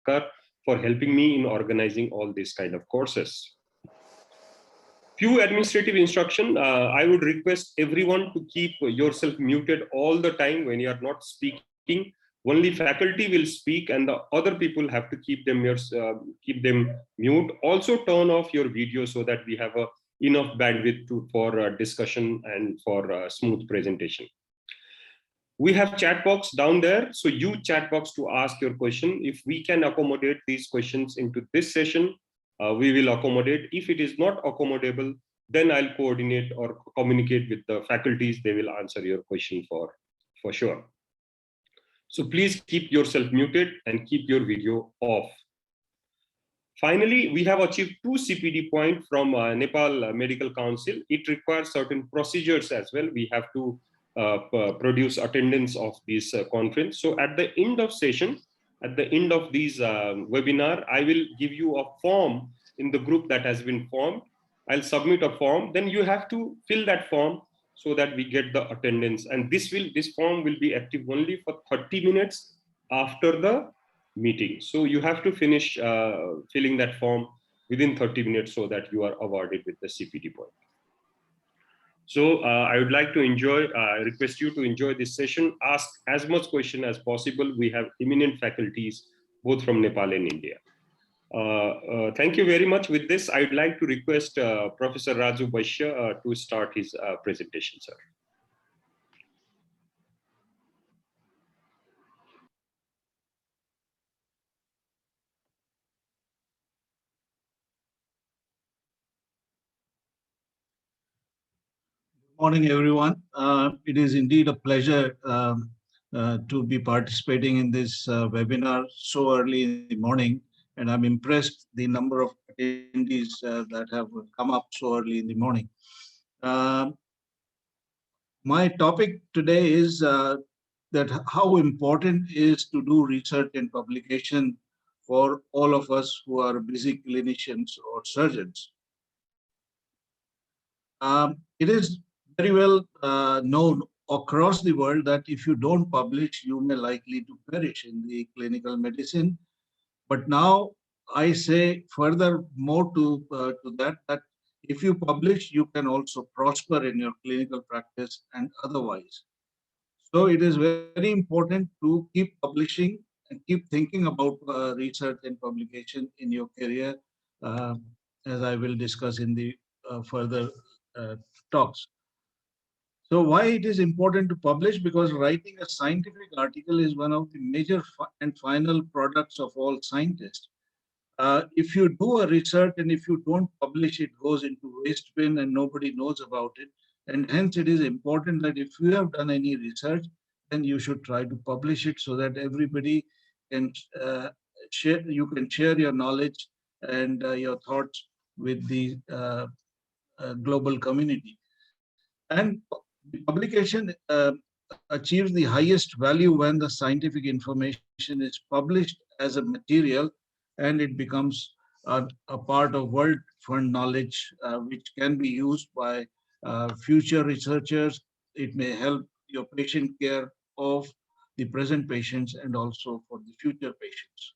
for helping me in organizing all these kind of courses. Few administrative instruction. I would request everyone to keep yourself muted all the time when you are not speaking. Only faculty will speak, and the other people have to keep them mute. Also turn off your video so that we have enough bandwidth for discussion and for smooth presentation. We have chat box down there, so use chat box to ask your question. If we can accommodate these questions into this session, we will accommodate. If it is not accommodable, then I'll coordinate or communicate with the faculties. They will answer your question for sure. So please keep yourself muted and keep your video off. Finally, we have achieved 2 CPD points from Nepal Medical Council. It requires certain procedures as well. We have to produce attendance of this conference. So at the end of session, at the end of this webinar, I will give you a form in the group that has been formed. I'll submit a form. Then you have to fill that form so that we get the attendance. And this form will be active only for 30 minutes after the meeting. So you have to finish filling that form within 30 minutes so that you are awarded with the CPD point. So I would like to request you to enjoy this session. Ask as much question as possible. We have eminent faculties both from Nepal and India. Thank you very much. With this, I would like to request Professor Raju Vaishya to start his presentation, sir. Morning, everyone. It is indeed a pleasure to be participating in this webinar so early in the morning, and I'm impressed the number of attendees that have come up so early in the morning. My topic today is that how important is to do research and publication for all of us who are busy clinicians or surgeons. It is very well known across the world that if you don't publish, you may likely to perish in the clinical medicine. But now I say further more to that if you publish, you can also prosper in your clinical practice and otherwise. So it is very important to keep publishing and keep thinking about research and publication in your career, as I will discuss in the further talks. So why it is important to publish? Because writing a scientific article is one of the major and final products of all scientists. If you do a research and if you don't publish, it goes into waste bin and nobody knows about it. And hence it is important that if you have done any research, then you should try to publish it so that everybody can share, you can share your knowledge and your thoughts with the global community. And the publication achieves the highest value when the scientific information is published as a material and it becomes a part of world fund knowledge, which can be used by future researchers. It may help your patient care of the present patients and also for the future patients.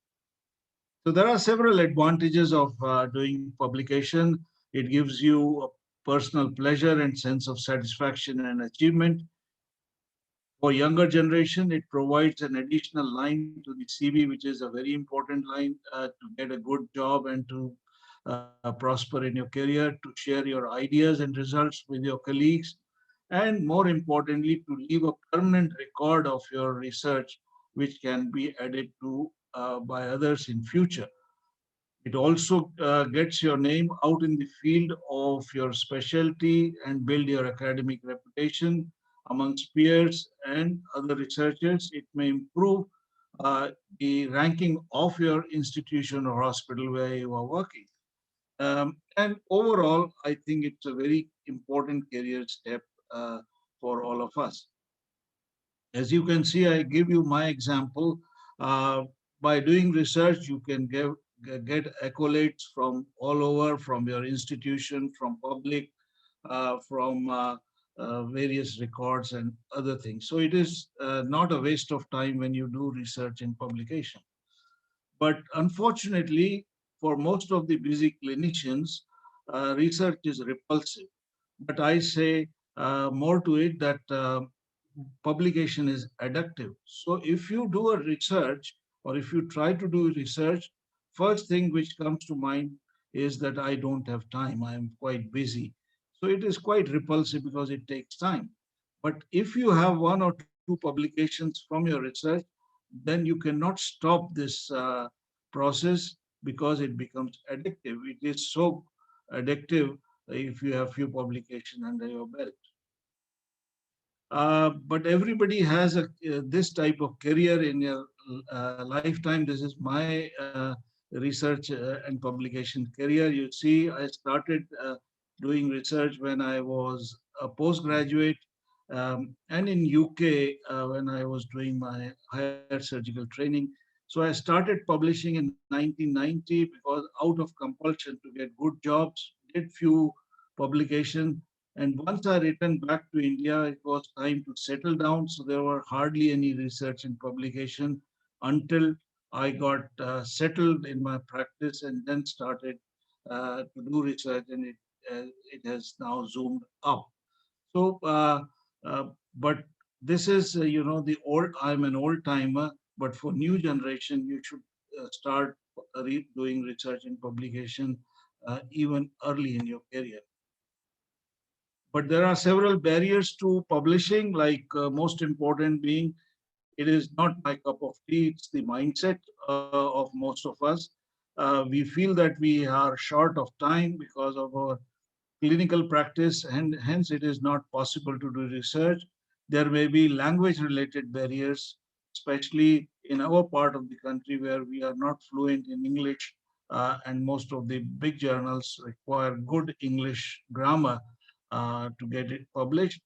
So there are several advantages of doing publication. It gives you a personal pleasure and sense of satisfaction and achievement. For younger generation, it provides an additional line to the CV, which is a very important line to get a good job and to prosper in your career, to share your ideas and results with your colleagues, and more importantly, to leave a permanent record of your research, which can be added to by others in future. It also gets your name out in the field of your specialty and build your academic reputation amongst peers and other researchers. It may improve the ranking of your institution or hospital where you are working. And overall, I think it's a very important career step for all of us. As you can see, I give you my example. By doing research, you can get accolades from all over, from your institution, from public, from various records and other things. So it is not a waste of time when you do research and publication. But unfortunately, for most of the busy clinicians, research is repulsive. But I say more to it that publication is addictive. So if you do a research or if you try to do research, first thing which comes to mind is that I don't have time. I am quite busy. So it is quite repulsive because it takes time. But if you have one or two publications from your research, then you cannot stop this process because it becomes addictive. It is so addictive if you have few publications under your belt. But everybody has this type of career in your lifetime. This is my research and publication career. You see, I started doing research when I was a postgraduate, and in UK when I was doing my higher surgical training. So I started publishing in 1990 because out of compulsion to get good jobs, did few publications, and once I returned back to India, it was time to settle down. So there were hardly any research and publication until I got settled in my practice and then started to do research, and it has now zoomed up. So, but this is, the old, I'm an old timer, but for new generation, you should start doing research and publication even early in your career. But there are several barriers to publishing, like most important being, it is not my cup of tea, it's the mindset of most of us. We feel that we are short of time because of our clinical practice, and hence it is not possible to do research. There may be language related barriers, especially in our part of the country where we are not fluent in English, and most of the big journals require good English grammar to get it published.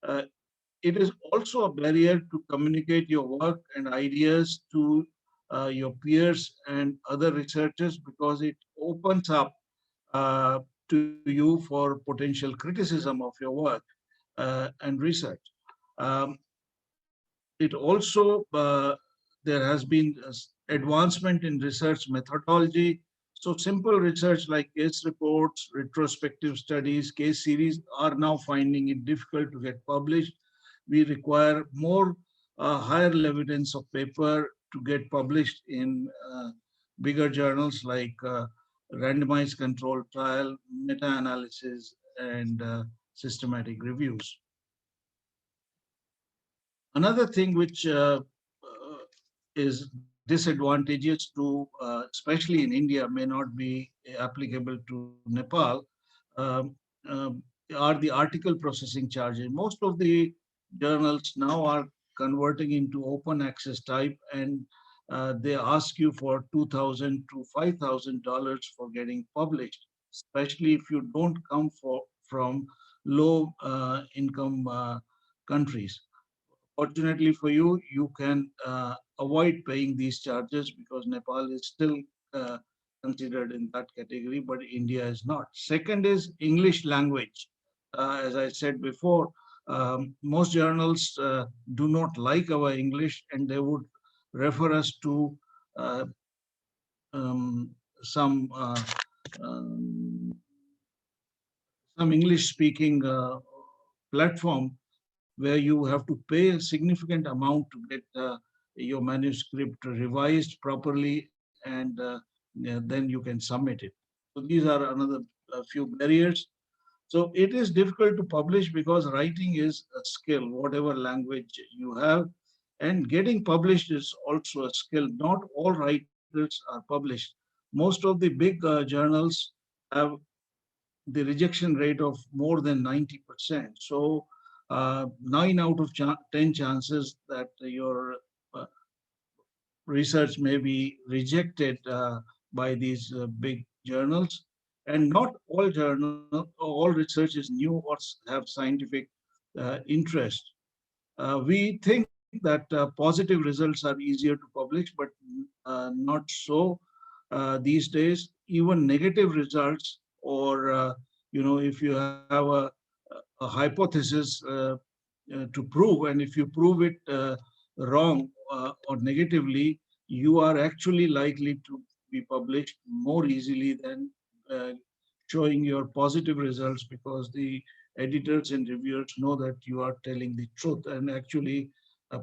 Uh, it is also a barrier to communicate your work and ideas to your peers and other researchers because it opens up uh, to you for potential criticism of your work and research. Um, it also, there has been advancement in research methodology. So simple research like case reports, retrospective studies, case series are now finding it difficult to get published. We require more higher evidence of paper to get published in bigger journals like randomized controlled trial, meta-analysis, and systematic reviews. Another thing which is disadvantageous to, especially in India, may not be applicable to Nepal, um, um, are the article processing charges. Most of the journals now are converting into open access type, and they ask you for $2,000 to $5,000 for getting published, especially if you don't come from low income countries. Fortunately for you, you can avoid paying these charges because Nepal is still uh, considered in that category, but India is not. Second is English language. As I said before, most journals do not like our English and they would refer us to uh, some um, some English speaking platform where you have to pay a significant amount to get your manuscript revised properly, and yeah, then you can submit it. So these are another few barriers. So it is difficult to publish because writing is a skill, whatever language you have, and getting published is also a skill. Not all writers are published. Most of the big journals have the rejection rate of more than 90%. So 9 out of 10 chances that your uh, research may be rejected by these big journals. And not all all research is new or have scientific interest. We think that positive results are easier to publish, but not so these days. Even negative results, or if you have a hypothesis to prove, and if you prove it wrong or negatively, you are actually likely to be published more easily than uh, showing your positive results, because the editors and reviewers know that you are telling the truth. And actually,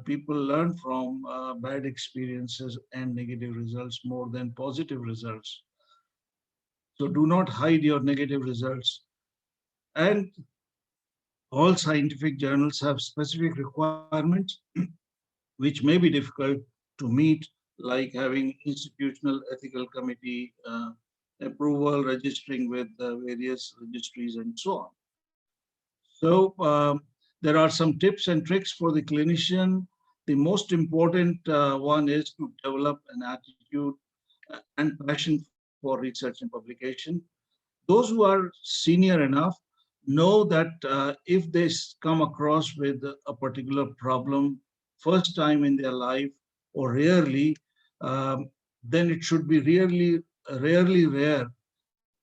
people learn from bad experiences and negative results more than positive results. So do not hide your negative results. And all scientific journals have specific requirements which may be difficult to meet, like having institutional ethical committee approval, registering with various registries, and so on. So there are some tips and tricks for the clinician. The most important one is to develop an attitude and passion for research and publication. Those who are senior enough know that if they come across with a particular problem first time in their life, or rarely, then it should be rarely rare,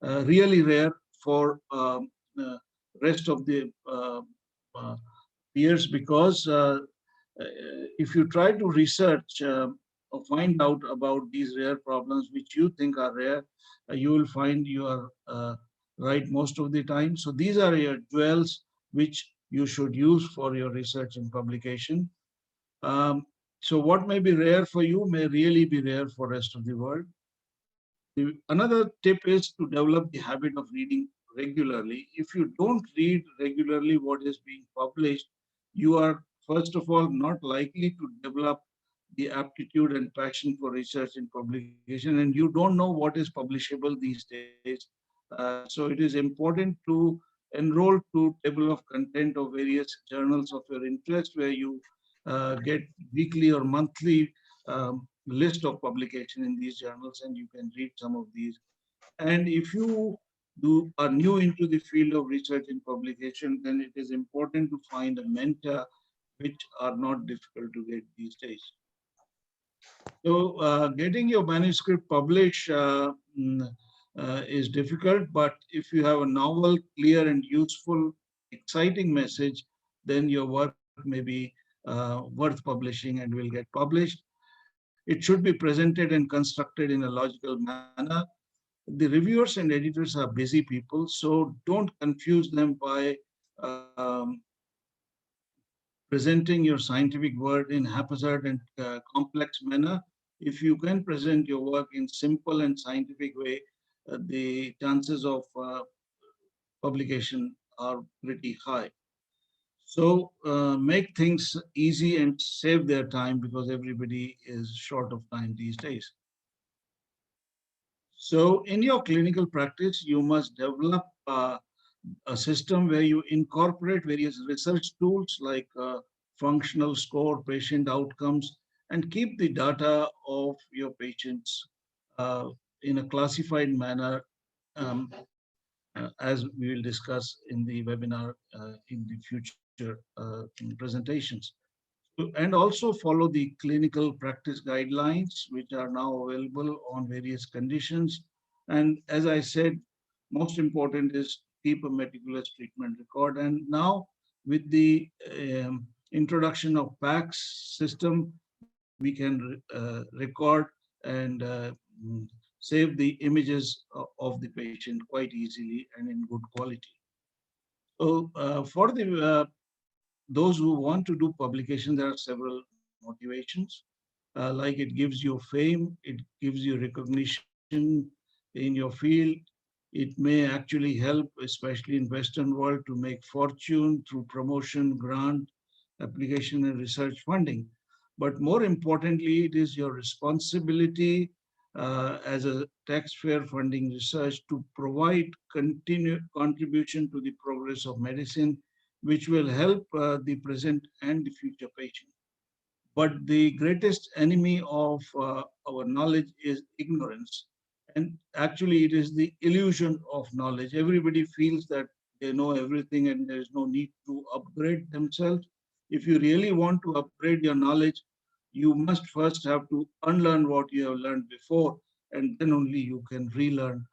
really rare for uh, rest of the uh, peers, because if you try to research or find out about these rare problems which you think are rare, you will find you are right most of the time. So these are your jewels which you should use for your research and publication. Um, so what may be rare for you may really be rare for rest of the world. Another tip is to develop the habit of reading regularly. If you don't read regularly what is being published, you are, first of all, not likely to develop the aptitude and passion for research and publication, and you don't know what is publishable these days. So it is important to enroll to table of content of various journals of your interest, where you get weekly or monthly list of publication in these journals, and you can read some of these. And if you are new into the field of research and publication, then it is important to find a mentor, which are not difficult to get these days. So getting your manuscript published is difficult, but if you have a novel, clear and useful, exciting message, then your work may be worth publishing and will get published. It should be presented and constructed in a logical manner. The reviewers and editors are busy people, so don't confuse them by presenting your scientific work in haphazard and complex manner. If you can present your work in simple and scientific way, the chances of publication are pretty high. So make things easy and save their time, because everybody is short of time these days. So in your clinical practice, you must develop a system where you incorporate various research tools like functional score, patient outcomes, and keep the data of your patients uh, in a classified manner, um, as we will discuss in the webinar in the future in presentations. And also follow the clinical practice guidelines, which are now available on various conditions. And as I said, most important is keep a meticulous treatment record. And now with the introduction of PACS system, we can record and save the images of the patient quite easily and in good quality. So for the those who want to do publication, there are several motivations. Like it gives you fame, it gives you recognition in your field. It may actually help, especially in Western world, to make fortune through promotion, grant, application, and research funding. But more importantly, it is your responsibility as a taxpayer funding research to provide continued contribution to the progress of medicine, which will help the present and the future patient. But the greatest enemy of our knowledge is ignorance. And actually, it is the illusion of knowledge. Everybody feels that they know everything and there is no need to upgrade themselves. If you really want to upgrade your knowledge, you must first have to unlearn what you have learned before, and then only you can relearn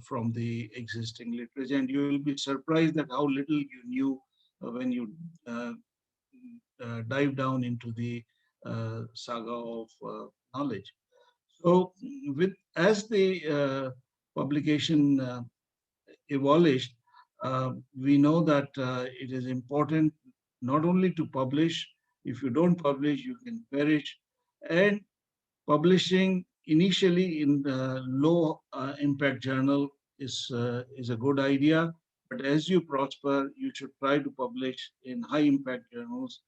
from the existing literature. And you will be surprised at how little you knew when you dive down into the saga of knowledge. So, as the publication evolved, we know that it is important not only to publish. If you don't publish, you can perish. And publishing initially in the low impact journal is a good idea. But as you prosper, you should try to publish in high impact journals,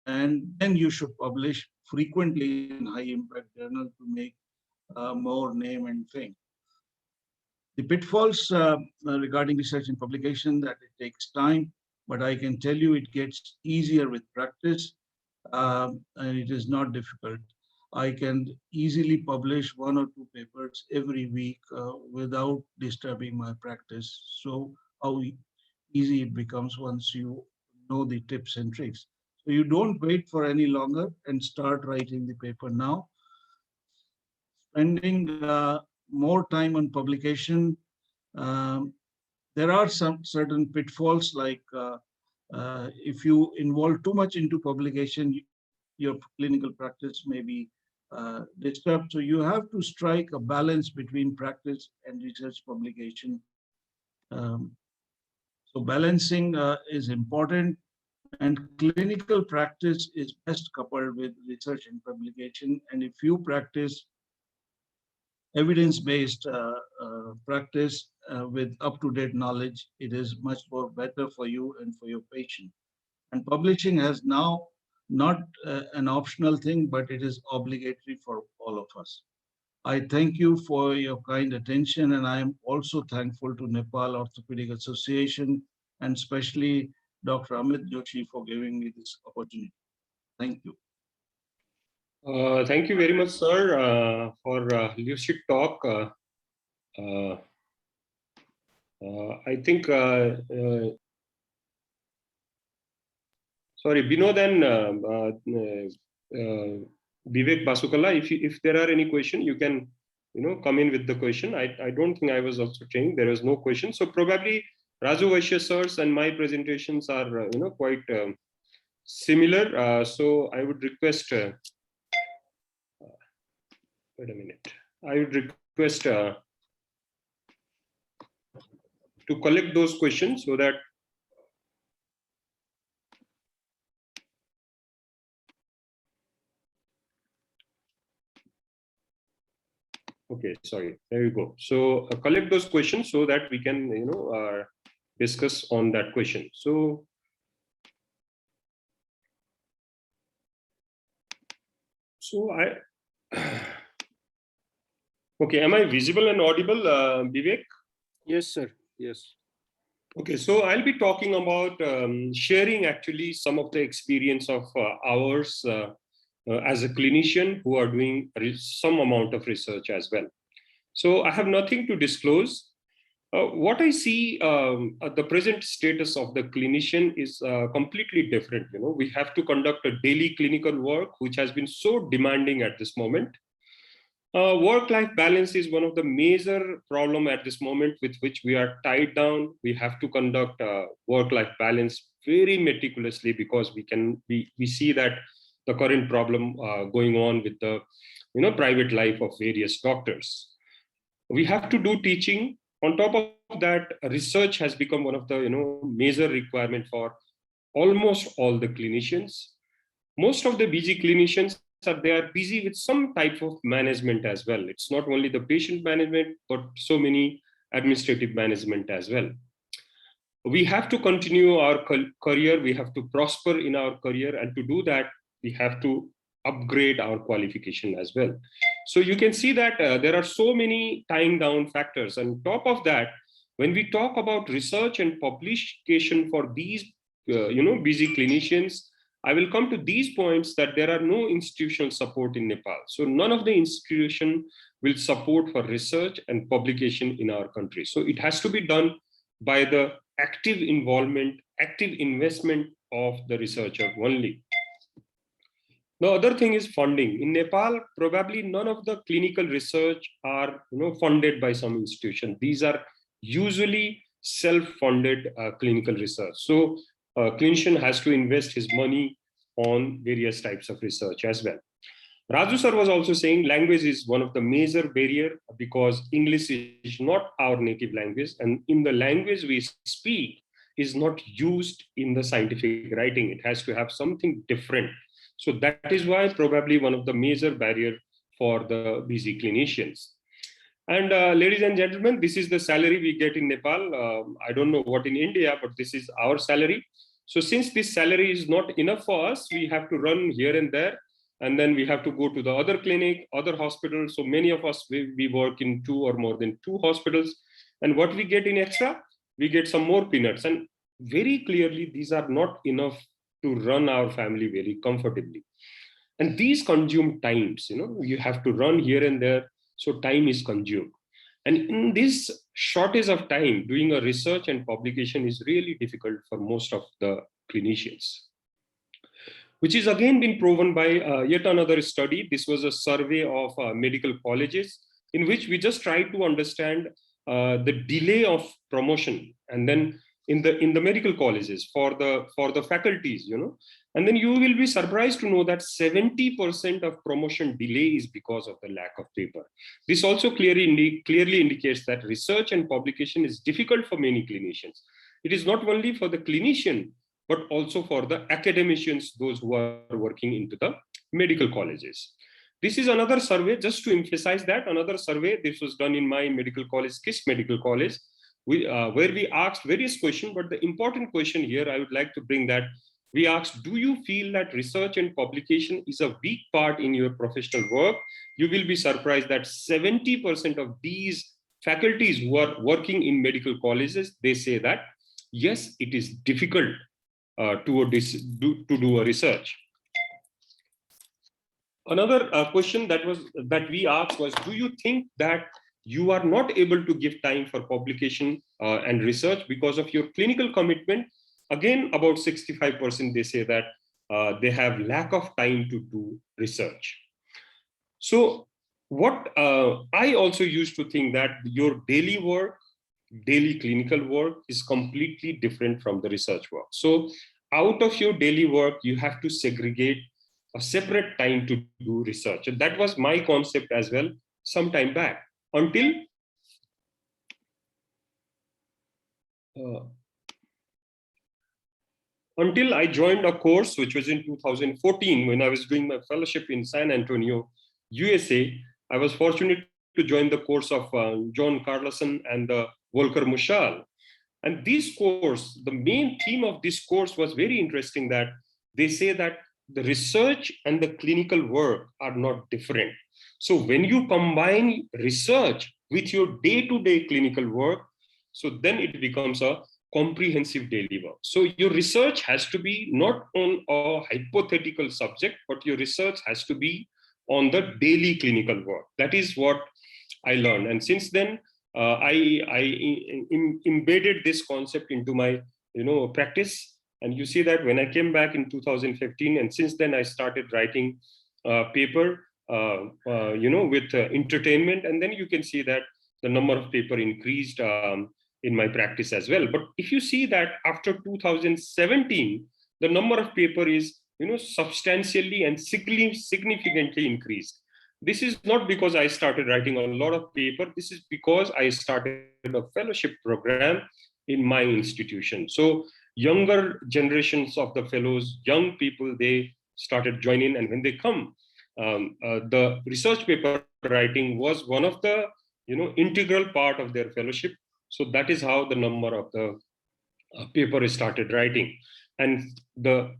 and then you should publish frequently in high impact journal to make more name and fame. The pitfalls regarding research and publication, that it takes time, but I can tell you it gets easier with practice, and it is not difficult. I can easily publish 1 or 2 papers every week without disturbing my practice. So how easy it becomes once you know the tips and tricks. So you don't wait for any longer and start writing the paper now. Spending more time on publication, um, there are some certain pitfalls, like if you involve too much into publication, your clinical practice may be disturbed. So you have to strike a balance between practice and research publication. Um, so balancing is important, and clinical practice is best coupled with research and publication. And if you practice evidence-based practice with up-to-date knowledge, it is much more better for you and for your patient. And publishing has now not an optional thing, but it is obligatory for all of us. I thank you for your kind attention, and I am also thankful to Nepal Orthopedic Association and especially Dr. Amit Joshi for giving me this opportunity. Thank you. Thank you very much, sir, for lucid talk. I think, sorry, Binod and Bibek Basukala, if there are any question, you can come in with the question. I don't think I was also saying there was no question. So probably Raju, Vaishya sirs and my presentations are quite similar. So I would request. Wait a minute. I would request to collect those questions so that okay, sorry, there you go. So collect those questions so that we can discuss on that question. So I okay, am I visible and audible, Bibek? Yes, sir. Yes. Okay, so I'll be talking about sharing actually some of the experience of ours as a clinician who are doing some amount of research as well. So I have nothing to disclose. What I see, the present status of the clinician is completely different. We have to conduct a daily clinical work, which has been so demanding at this moment. Work-life balance is one of the major problem at this moment with which we are tied down. We have to conduct work-life balance very meticulously because we see that the current problem going on with the private life of various doctors. We have to do teaching. On top of that, research has become one of the major requirement for almost all the clinicians. Most of the busy clinicians they are busy with some type of management as well. It's not only the patient management, but so many administrative management as well. We have to continue our career. We have to prosper in our career. And to do that, we have to upgrade our qualification as well. So you can see that there are so many tying down factors. And on top of that, when we talk about research and publication for these, busy clinicians, I will come to these points that there are no institutional support in Nepal. So none of the institution will support for research and publication in our country. So it has to be done by the active involvement, active investment of the researcher only. The other thing is funding. In Nepal, probably none of the clinical research are funded by some institution. These are usually self-funded clinical research. So a clinician has to invest his money on various types of research as well. Raju sir was also saying language is one of the major barrier because English is not our native language, and in the language we speak is not used in the scientific writing. It has to have something different. So that is why probably one of the major barrier for the busy clinicians. And ladies and gentlemen, this is the salary we get in Nepal. I don't know what in India, but this is our salary. So since this salary is not enough for us, we have to run here and there. And then we have to go to the other clinic, other hospitals. So many of us, we work in 2 or more than 2 hospitals. And what we get in extra, we get some more peanuts. And very clearly, these are not enough to run our family very comfortably. And these consume times, you have to run here and there. So time is consumed. And in this shortage of time, doing a research and publication is really difficult for most of the clinicians, which is again been proven by yet another study. This was a survey of medical colleges in which we just tried to understand the delay of promotion, and then in the medical colleges for the faculties, and then you will be surprised to know that 70% of promotion delay is because of the lack of paper. This also clearly indicates that research and publication is difficult for many clinicians. It is not only for the clinician, but also for the academicians, those who are working into the medical colleges. This is another survey, just to emphasize that, another survey. This was done in my medical college, KISS Medical College, where we asked various questions, but the important question here, I would like to bring that, we asked, do you feel that research and publication is a weak part in your professional work? You will be surprised that 70% of these faculties who are working in medical colleges, they say that, yes, it is difficult to do a research. Another question that we asked was, do you think that you are not able to give time for publication and research because of your clinical commitment? Again, about 65% they say that they have lack of time to do research. So what I also used to think that your daily work, daily clinical work is completely different from the research work. So out of your daily work, you have to segregate a separate time to do research. And that was my concept as well some time back, until I joined a course which was in 2014 when I was doing my fellowship in San Antonio, USA. I was fortunate to join the course of John Carlson and Volker Mushal. And this course, the main theme of this course was very interesting, that they say that the research and the clinical work are not different. So when you combine research with your day-to-day clinical work, so then it becomes a comprehensive daily work. So your research has to be not on a hypothetical subject, but your research has to be on the daily clinical work. That is what I learned. And since then, I embedded this concept into my practice. And you see that when I came back in 2015, and since then I started writing paper, with entertainment. And then you can see that the number of paper increased in my practice as well. But if you see that after 2017, the number of paper is substantially and significantly increased. This is not because I started writing a lot of paper. This is because I started a fellowship program in my institution. So younger generations of the fellows, young people, they started joining, and when they come, the research paper writing was one of the integral part of their fellowship. So that is how the number of the paper started writing. And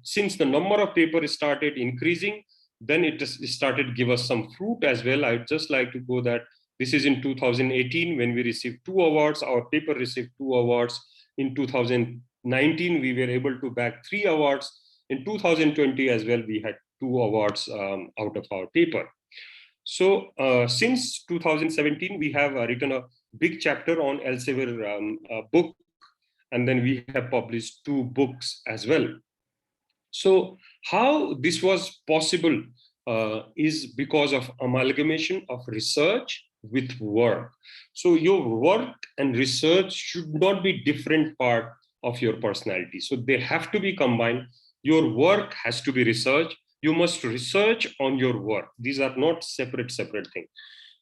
since the number of paper started increasing, then it just started give us some fruit as well. I'd just like to go that this is in 2018 when we received 2 awards. Our paper received 2 awards. In 2019, we were able to bag 3 awards. In 2020 as well, we had 2 awards out of our paper. So since 2017, we have written a big chapter on Elsevier book, and then we have published 2 books as well. So how this was possible is because of amalgamation of research with work. So your work and research should not be different part of your personality. So they have to be combined. Your work has to be research. You must research on your work. These are not separate things.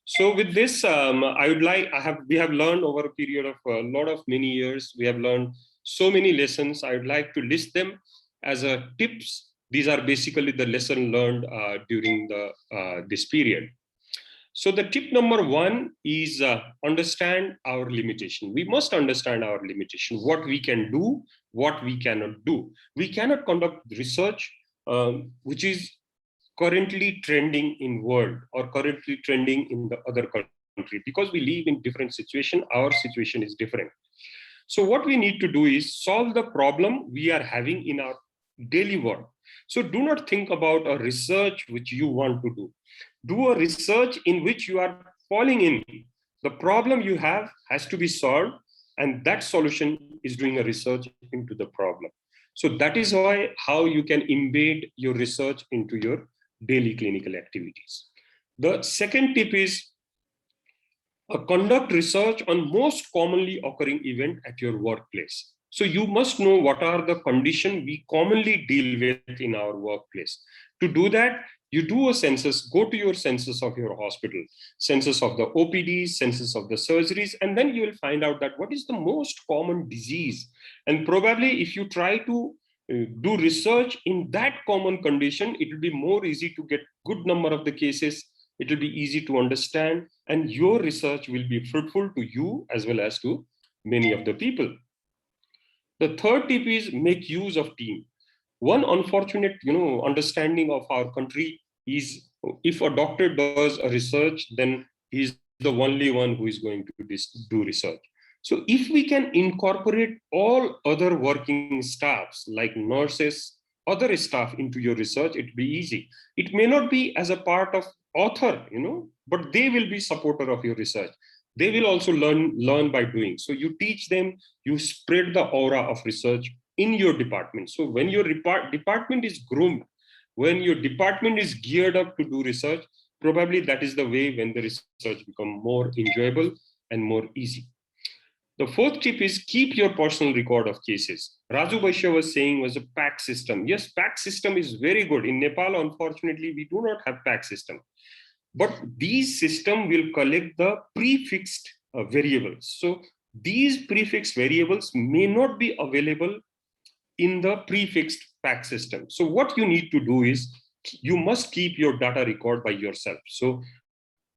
So with this, we have learned over a period of many years, we have learned so many lessons. I would like to list them as tips. These are basically the lesson learned during this period. So the tip number one is understand our limitation. We must understand our limitation, what we can do, what we cannot do. We cannot conduct research which is currently trending in world or currently trending in the other country, because we live in different situation. Our situation is different. So what we need to do is solve the problem we are having in our daily work. So do not think about a research which you want to do. Do a research in which you are falling in. The problem you have has to be solved, and that solution is doing a research into the problem. So that is why how you can embed your research into your daily clinical activities. The second tip is conduct research on most commonly occurring event at your workplace. So you must know what are the conditions we commonly deal with in our workplace. To do that, you do a census, go to your census of your hospital, census of the OPDs, census of the surgeries, and then you will find out that what is the most common disease. And probably if you try to do research in that common condition, it will be more easy to get good number of the cases. It will be easy to understand, and your research will be fruitful to you as well as to many of the people. The third tip is make use of team. One unfortunate, understanding of our country is if a doctor does a research, then he's the only one who is going to do research. So if we can incorporate all other working staffs like nurses, other staff into your research, it will be easy. It may not be as a part of author, but they will be supporter of your research. They will also learn by doing. So you teach them, you spread the aura of research in your department. So when your department is groomed, when your department is geared up to do research, probably that is the way when the research become more enjoyable and more easy. The fourth tip is keep your personal record of cases. Raju Vaishya was saying was a PAC system. Yes, PAC system is very good. In Nepal, unfortunately, we do not have PAC system. But these system will collect the prefixed variables. So these prefixed variables may not be available in the prefixed PAC system. So what you need to do is you must keep your data record by yourself. So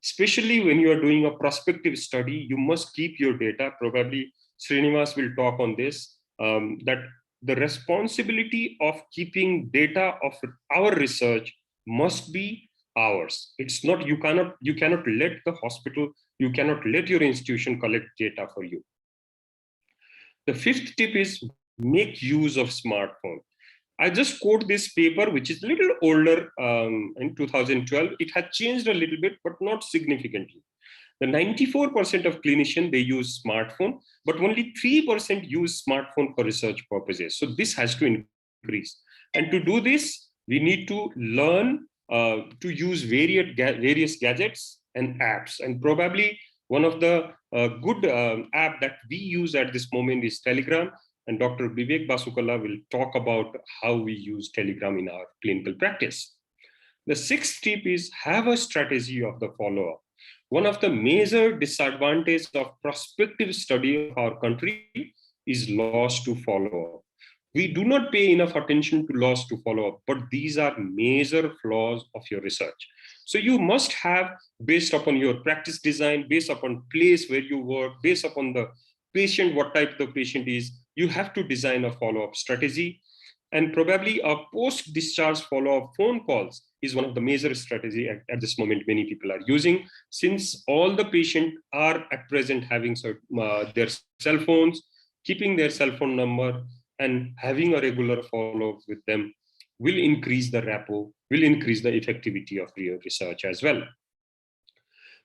especially when you are doing a prospective study, you must keep your data. Probably Srinivas will talk on this, that the responsibility of keeping data of our research must be ours. It's not, you cannot let the hospital, you cannot let your institution collect data for you. The fifth tip is make use of smartphone. I just quote this paper, which is a little older, in 2012. It had changed a little bit, but not significantly. The 94% of clinicians, they use smartphone, but only 3% use smartphone for research purposes. So this has to increase. And to do this, we need to learn to use various gadgets and apps. And probably one of the good app that we use at this moment is Telegram. And Dr. Bibek Basukala will talk about how we use Telegram in our clinical practice. The sixth tip is have a strategy of the follow-up. One of the major disadvantages of prospective study of our country is loss to follow-up. We do not pay enough attention to loss to follow-up, but these are major flaws of your research. So you must have, based upon your practice design, based upon place where you work, based upon the patient, what type the patient is, you have to design a follow-up strategy. And probably a post-discharge follow-up phone calls is one of the major strategy at this moment many people are using, since all the patients are at present having their cell phones, keeping their cell phone number and having a regular follow-up with them will increase the rapport, will increase the effectivity of your research as well.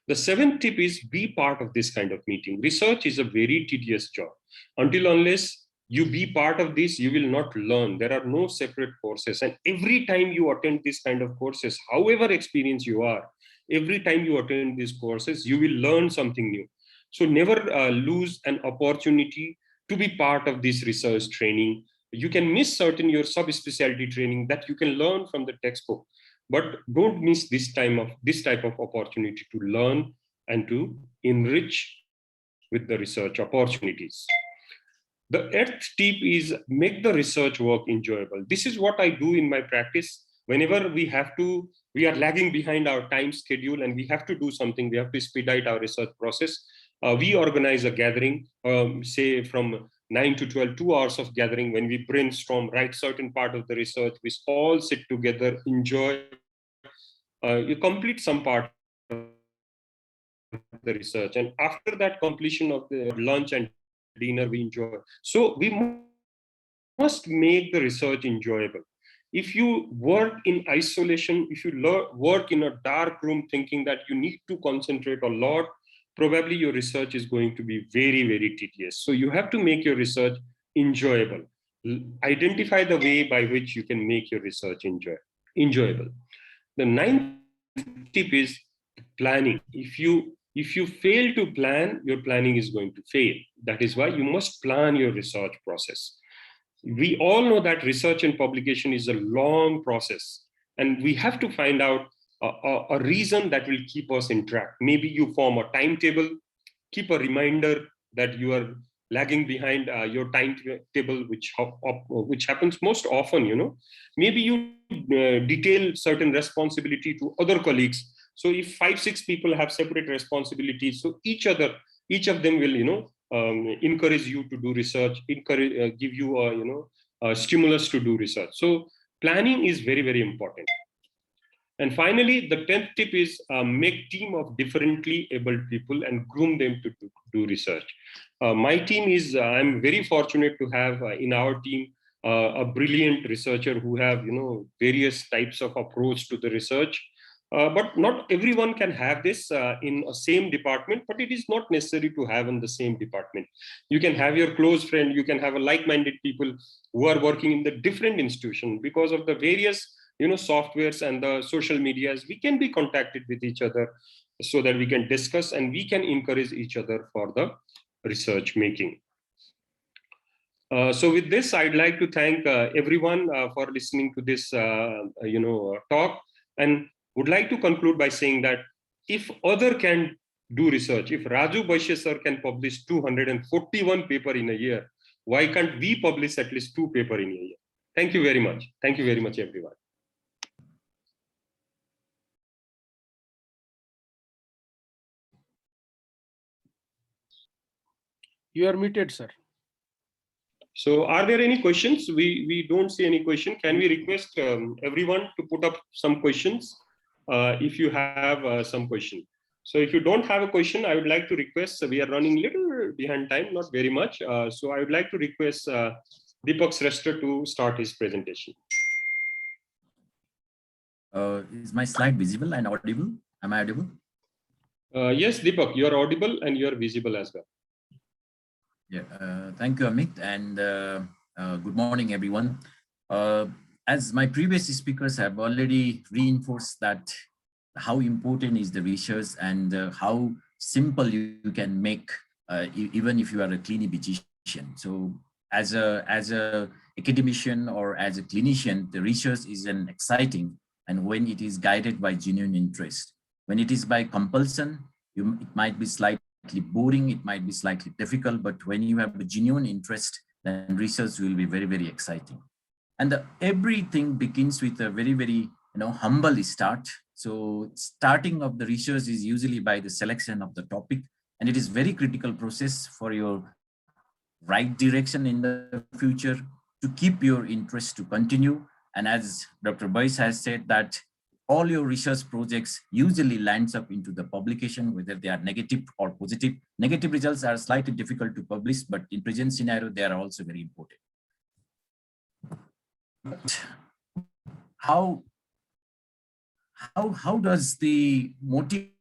The seventh tip is be part of this kind of meeting. Research is a very tedious job. Unless you be part of this, you will not learn. There are no separate courses. And every time you attend this kind of courses, however experienced you are, every time you attend these courses, you will learn something new. So never lose an opportunity to be part of this research training. You can miss certain your subspecialty training that you can learn from the textbook, but don't miss this type of opportunity to learn and to enrich with the research opportunities. The eighth tip is make the research work enjoyable. This is what I do in my practice. Whenever we are lagging behind our time schedule and we have to do something, we have to expedite our research process. We organize a gathering, say from 9 to 12, 2 hours of gathering when we brainstorm, write certain part of the research, we all sit together, enjoy, you complete some part of the research. And after that completion of the lunch and dinner, we enjoy. So we must make the research enjoyable. If you work in isolation, if you work in a dark room thinking that you need to concentrate a lot, probably your research is going to be very, very tedious. So you have to make your research enjoyable. Identify the way by which you can make your research enjoyable. The ninth tip is planning. If you fail to plan, your planning is going to fail. That is why you must plan your research process. We all know that research and publication is a long process, and we have to find out a reason that will keep us in track. Maybe you form a timetable, keep a reminder that you are lagging behind your timetable, which happens most often, you know. Maybe you detail certain responsibility to other colleagues. So if 5-6 people have separate responsibilities, so each of them will, you know, encourage you to do research, give you a stimulus to do research. So planning is very, very important. And finally, the 10th tip is make team of differently abled people and groom them to do research. My team is, I'm very fortunate to have in our team a brilliant researcher who have, you know, various types of approach to the research. But not everyone can have this in a same department, but it is not necessary to have in the same department. You can have your close friend, you can have a like-minded people who are working in the different institution. Because of the various, you know, softwares and the social medias, we can be contacted with each other so that we can discuss and we can encourage each other for the research making. So with this, I'd like to thank everyone for listening to this, talk, and would like to conclude by saying that if other can do research, if Raju Vaishya sir can publish 241 paper in a year, why can't we publish at least 2 paper in a year? Thank you very much. Thank you very much, everyone. You are muted, sir. So are there any questions? We don't see any question. Can we request everyone to put up some questions if you have some question? So if you don't have a question, I would like to request, we are running a little behind time, not very much. So I would like to request Dipak Shrestha to start his presentation. Is my slide visible and audible? Am I audible? Yes, Dipak, you are audible and you are visible as well. Yeah, thank you, Amit, and good morning, everyone. As my previous speakers have already reinforced that how important is the research and how simple you can make, even if you are a clinician. So as a academician or as a clinician, the research is an exciting, and when it is guided by genuine interest. When it is by compulsion, it might be slightly boring, it might be slightly difficult, but when you have a genuine interest, then research will be very, very exciting. And everything begins with a very, very humble start. So starting of the research is usually by the selection of the topic, and it is very critical process for your right direction in the future to keep your interest to continue. And as Dr. Vaishya has said, that all your research projects usually lands up into the publication, whether they are negative or positive. Negative results are slightly difficult to publish, but in present scenario, they are also very important. But how does the motivation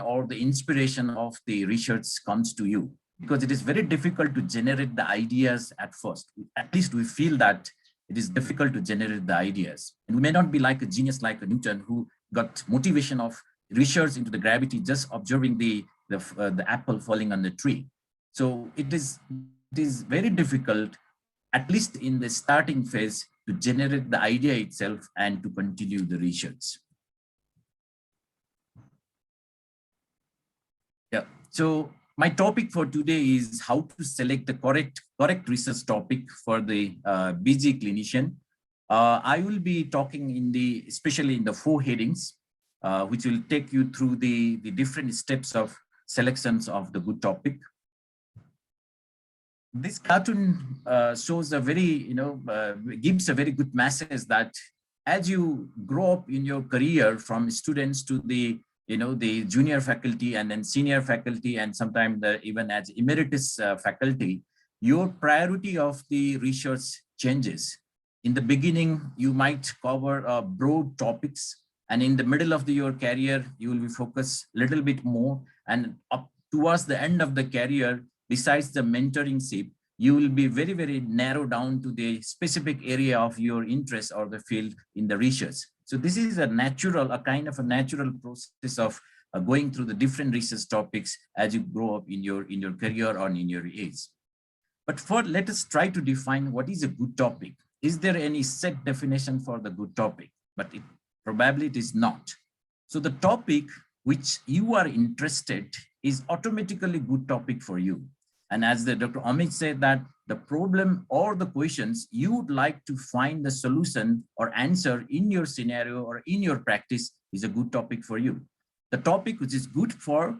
or the inspiration of the research comes to you? Because it is very difficult to generate the ideas at first. At least we feel that it is difficult to generate the ideas. And we may not be like a genius like a Newton who got motivation of research into the gravity just observing the apple falling on the tree. So it is very difficult at least in the starting phase, to generate the idea itself and to continue the research. Yeah, so my topic for today is how to select the correct research topic for the busy clinician. I will be talking especially in the 4 headings, which will take you through the different steps of selections of the good topic. This cartoon shows a very, gives a very good message that as you grow up in your career from students to the junior faculty and then senior faculty, and sometimes even as emeritus faculty, your priority of the research changes. In the beginning, you might cover broad topics, and in the middle of your career, you will be focused a little bit more, and up towards the end of the career, besides the mentoringship, you will be very, very narrow down to the specific area of your interest or the field in the research. So this is a kind of a natural process of going through the different research topics as you grow up in your career or in your age. But let us try to define what is a good topic. Is there any set definition for the good topic? But probably it is not. So the topic which you are interested is automatically good topic for you. And as Dr. Amit said, that the problem or the questions you would like to find the solution or answer in your scenario or in your practice is a good topic for you. The topic which is good for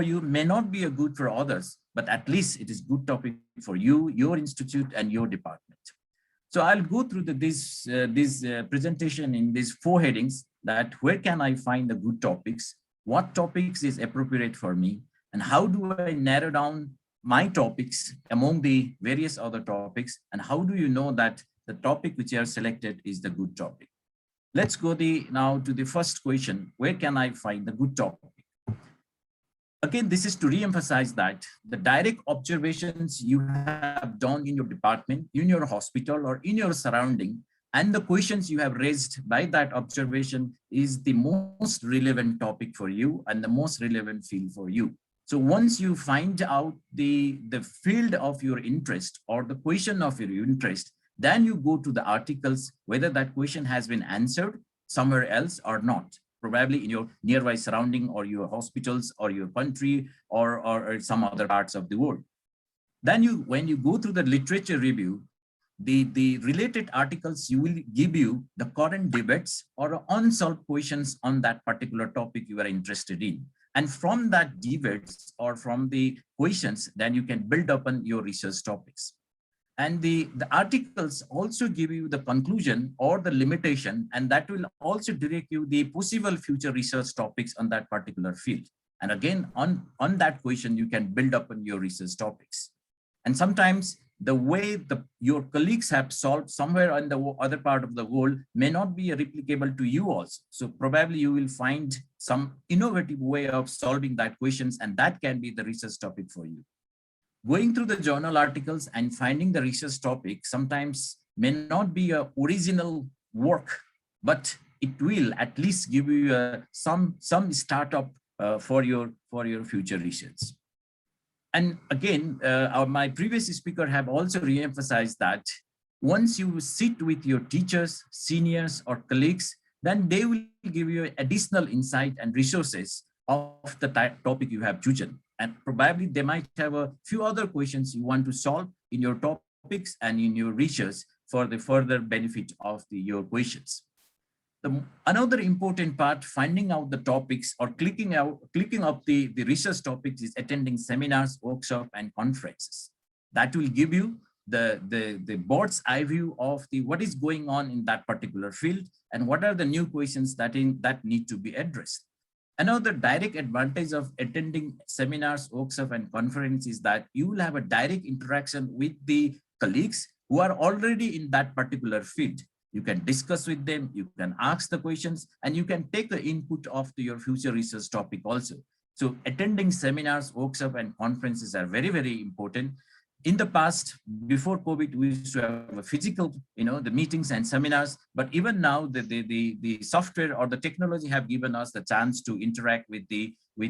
you may not be a good for others, but at least it is good topic for you, your institute, and your department. So I'll go through this presentation in these 4 headings, that where can I find the good topics, what topics is appropriate for me, and how do I narrow down my topics among the various other topics, and how do you know that the topic which you have selected is the good topic. Let's go now to the first question, where can I find the good topic? Again, this is to re-emphasize that the direct observations you have done in your department, in your hospital, or in your surrounding, and the questions you have raised by that observation is the most relevant topic for you and the most relevant field for you. So once you find out the field of your interest or the question of your interest, then you go to the articles, whether that question has been answered somewhere else or not, probably in your nearby surrounding or your hospitals or your country or some other parts of the world. Then when you go through the literature review, the related articles will give you the current debates or unsolved questions on that particular topic you are interested in. And from that debates or from the questions, then you can build upon your research topics. And the articles also give you the conclusion or the limitation, and that will also direct you the possible future research topics on that particular field. And again, on that question, you can build upon your research topics. And sometimes the way your colleagues have solved somewhere in the other part of the world may not be replicable to you also. So probably you will find some innovative way of solving that questions, and that can be the research topic for you. Going through the journal articles and finding the research topic sometimes may not be an original work, but it will at least give you some startup for your future research. And again, my previous speaker have also re-emphasized that once you sit with your teachers, seniors, or colleagues, then they will give you additional insight and resources of the topic you have chosen. And probably they might have a few other questions you want to solve in your topics and in your research for the further benefit of your questions. Another important part, finding out the topics or clicking up the research topics, is attending seminars, workshops, and conferences. That will give you the bird's eye view of what is going on in that particular field and what are the new questions that need to be addressed. Another direct advantage of attending seminars, workshops, and conferences is that you will have a direct interaction with the colleagues who are already in that particular field. You can discuss with them, you can ask the questions, and you can take the input of your future research topic also. So attending seminars, workshops, and conferences are very, very important. In the past, before COVID, we used to have a physical, the meetings and seminars, but even now the software or the technology have given us the chance to interact with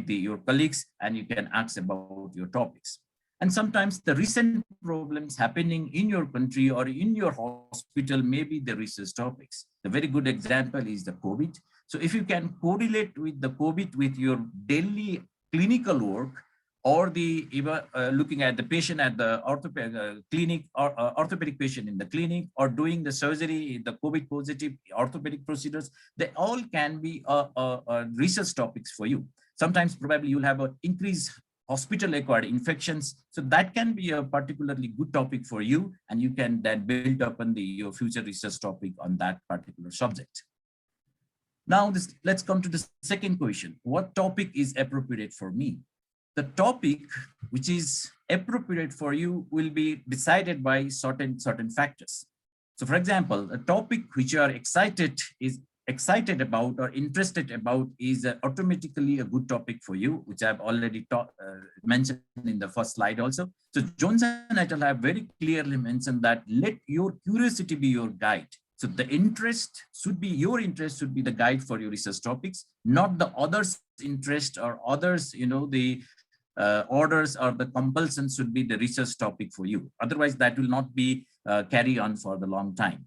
your colleagues, and you can ask about your topics. And sometimes the recent problems happening in your country or in your hospital may be the research topics. The very good example is the COVID. So if you can correlate with the COVID with your daily clinical work, or the looking at the patient at the orthopedic clinic, or orthopedic patient in the clinic, or doing the surgery in the COVID positive orthopedic procedures, they all can be research topics for you. Sometimes probably you'll have an increased hospital-acquired infections. So that can be a particularly good topic for you, and you can then build up on your future research topic on that particular subject. Now, let's come to the second question. What topic is appropriate for me? The topic which is appropriate for you will be decided by certain factors. So for example, a topic which you are excited about or interested about is automatically a good topic for you, which I've already mentioned in the first slide also. So Jones and et al. Have very clearly mentioned that let your curiosity be your guide. So the your interest should be the guide for your research topics, not the others' interest or others, the orders or the compulsions should be the research topic for you. Otherwise, that will not be carry on for the long time.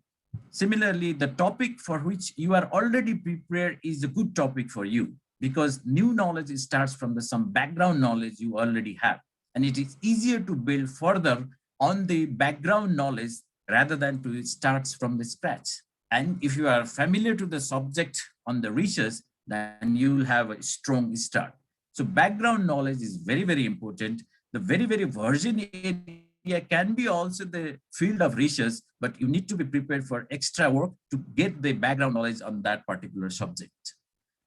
Similarly, the topic for which you are already prepared is a good topic for you, because new knowledge starts from some background knowledge you already have. And it is easier to build further on the background knowledge rather than to start from the scratch. And if you are familiar to the subject on the research, then you will have a strong start. So background knowledge is very, very important. The very, very virgin area can be also the field of research, but you need to be prepared for extra work to get the background knowledge on that particular subject.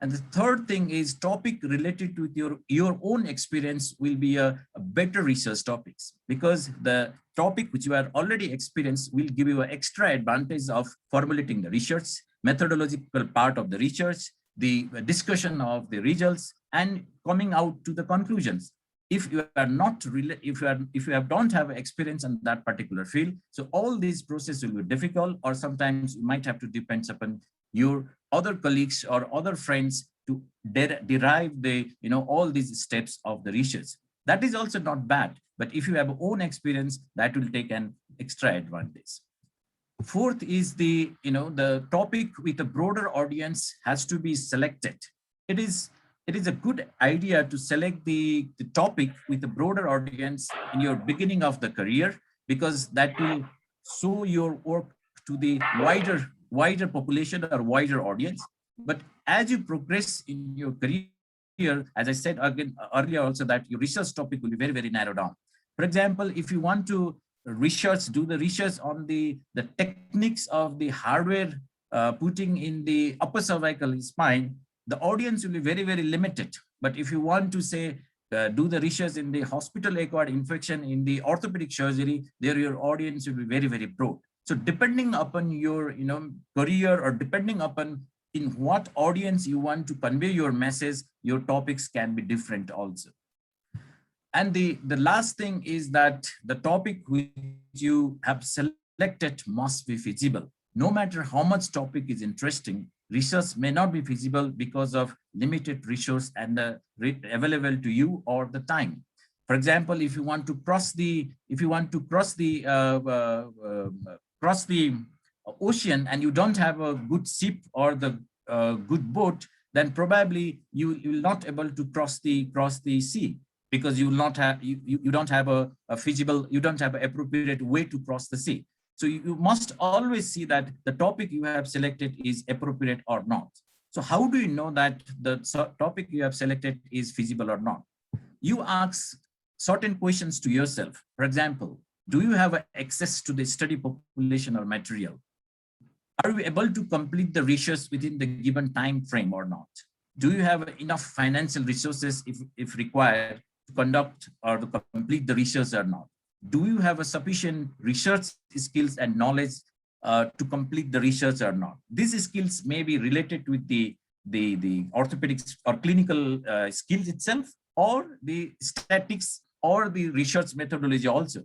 And the third thing is topic related to your own experience will be a better research topics, because the topic which you are already experienced will give you an extra advantage of formulating the research, methodological part of the research, the discussion of the results, and coming out to the conclusions. If you are not really, if you don't have experience in that particular field, so all these processes will be difficult, or sometimes you might have to depend upon your other colleagues or other friends to derive the all these steps of the research. That is also not bad, but if you have own experience, that will take an extra advantage. Fourth is the topic with a broader audience has to be selected. It is a good idea to select the topic with a broader audience in your beginning of the career, because that will show your work to the wider population or wider audience. But as you progress in your career, as I said again earlier also, that your research topic will be very, very narrowed down. For example, if you want to do the research on the techniques of the hardware putting in the upper cervical spine, the audience will be very, very limited. But if you want to say, do the research in the hospital-acquired infection in the orthopedic surgery, there your audience will be very, very broad. So depending upon your career, or depending upon in what audience you want to convey your message, your topics can be different also. And the last thing is that the topic which you have selected must be feasible. No matter how much topic is interesting, research may not be feasible because of limited resource and available to you or the time. For example, if you want to cross the ocean and you don't have a good ship or the good boat, then probably you will not able to cross the sea, because you will not have you don't have a feasible, you don't have an appropriate way to cross the sea. So you must always see that the topic you have selected is appropriate or not. So how do you know that the topic you have selected is feasible or not? You ask certain questions to yourself. For example, do you have access to the study population or material? Are you able to complete the research within the given time frame or not? Do you have enough financial resources if required to conduct or to complete the research or not? Do you have a sufficient research skills and knowledge to complete the research or not? These skills may be related with the orthopedics or clinical skills itself, or the statistics or the research methodology also.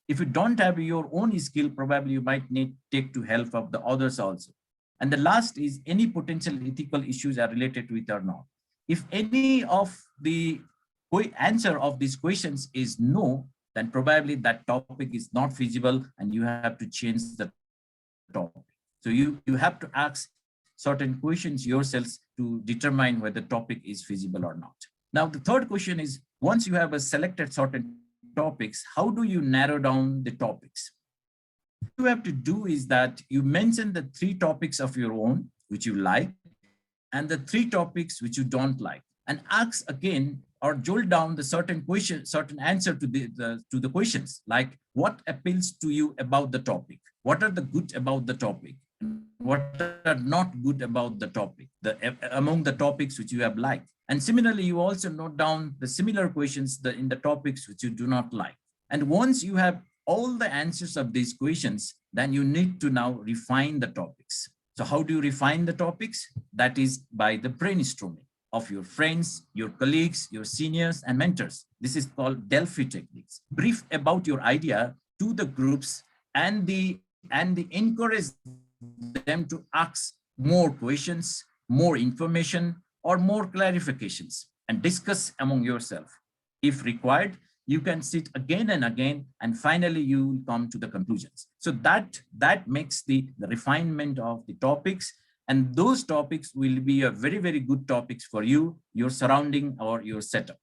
If you don't have your own skill, probably you might need take to help of the others also. And the last is any potential ethical issues are related to it or not. If any of the answer of these questions is no, then probably that topic is not feasible and you have to change the topic. So you have to ask certain questions yourselves to determine whether the topic is feasible or not. Now, the third question is, once you have selected certain topics, how do you narrow down the topics? What you have to do is that you mention the 3 topics of your own, which you like, and the 3 topics which you don't like, and ask again or jolt down the certain question, certain answer to the questions, like what appeals to you about the topic? What are the good about the topic? What are not good about the topic, among the topics which you have liked? And similarly, you also note down the similar questions in the topics which you do not like. And once you have all the answers of these questions, then you need to now refine the topics. So how do you refine the topics? That is by the brainstorming of your friends, your colleagues, your seniors and mentors. This is called Delphi techniques. Brief about your idea to the groups and encourage them to ask more questions, more information, or more clarifications, and discuss among yourself. If required, you can sit again and again, and finally you will come to the conclusions. So that makes the refinement of the topics, and those topics will be a very, very good topics for you, your surrounding or your setup.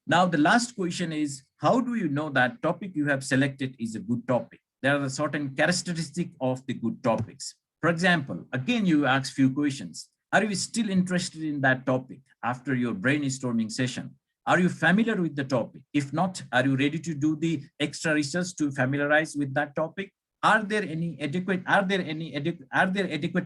Now, the last question is, how do you know that topic you have selected is a good topic? There are certain characteristics of the good topics. For example, again, you ask few questions. Are you still interested in that topic after your brainstorming session? Are you familiar with the topic? If not, are you ready to do the extra research to familiarize with that topic? Are there adequate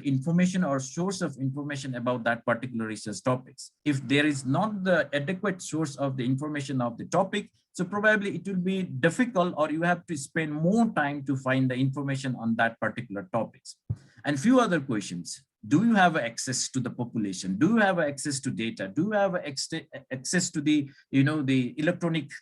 information or source of information about that particular research topics? If there is not the adequate source of the information of the topic, so probably it will be difficult, or you have to spend more time to find the information on that particular topics. And few other questions. Do you have access to the population? Do you have access to data? Do you have access to the electronic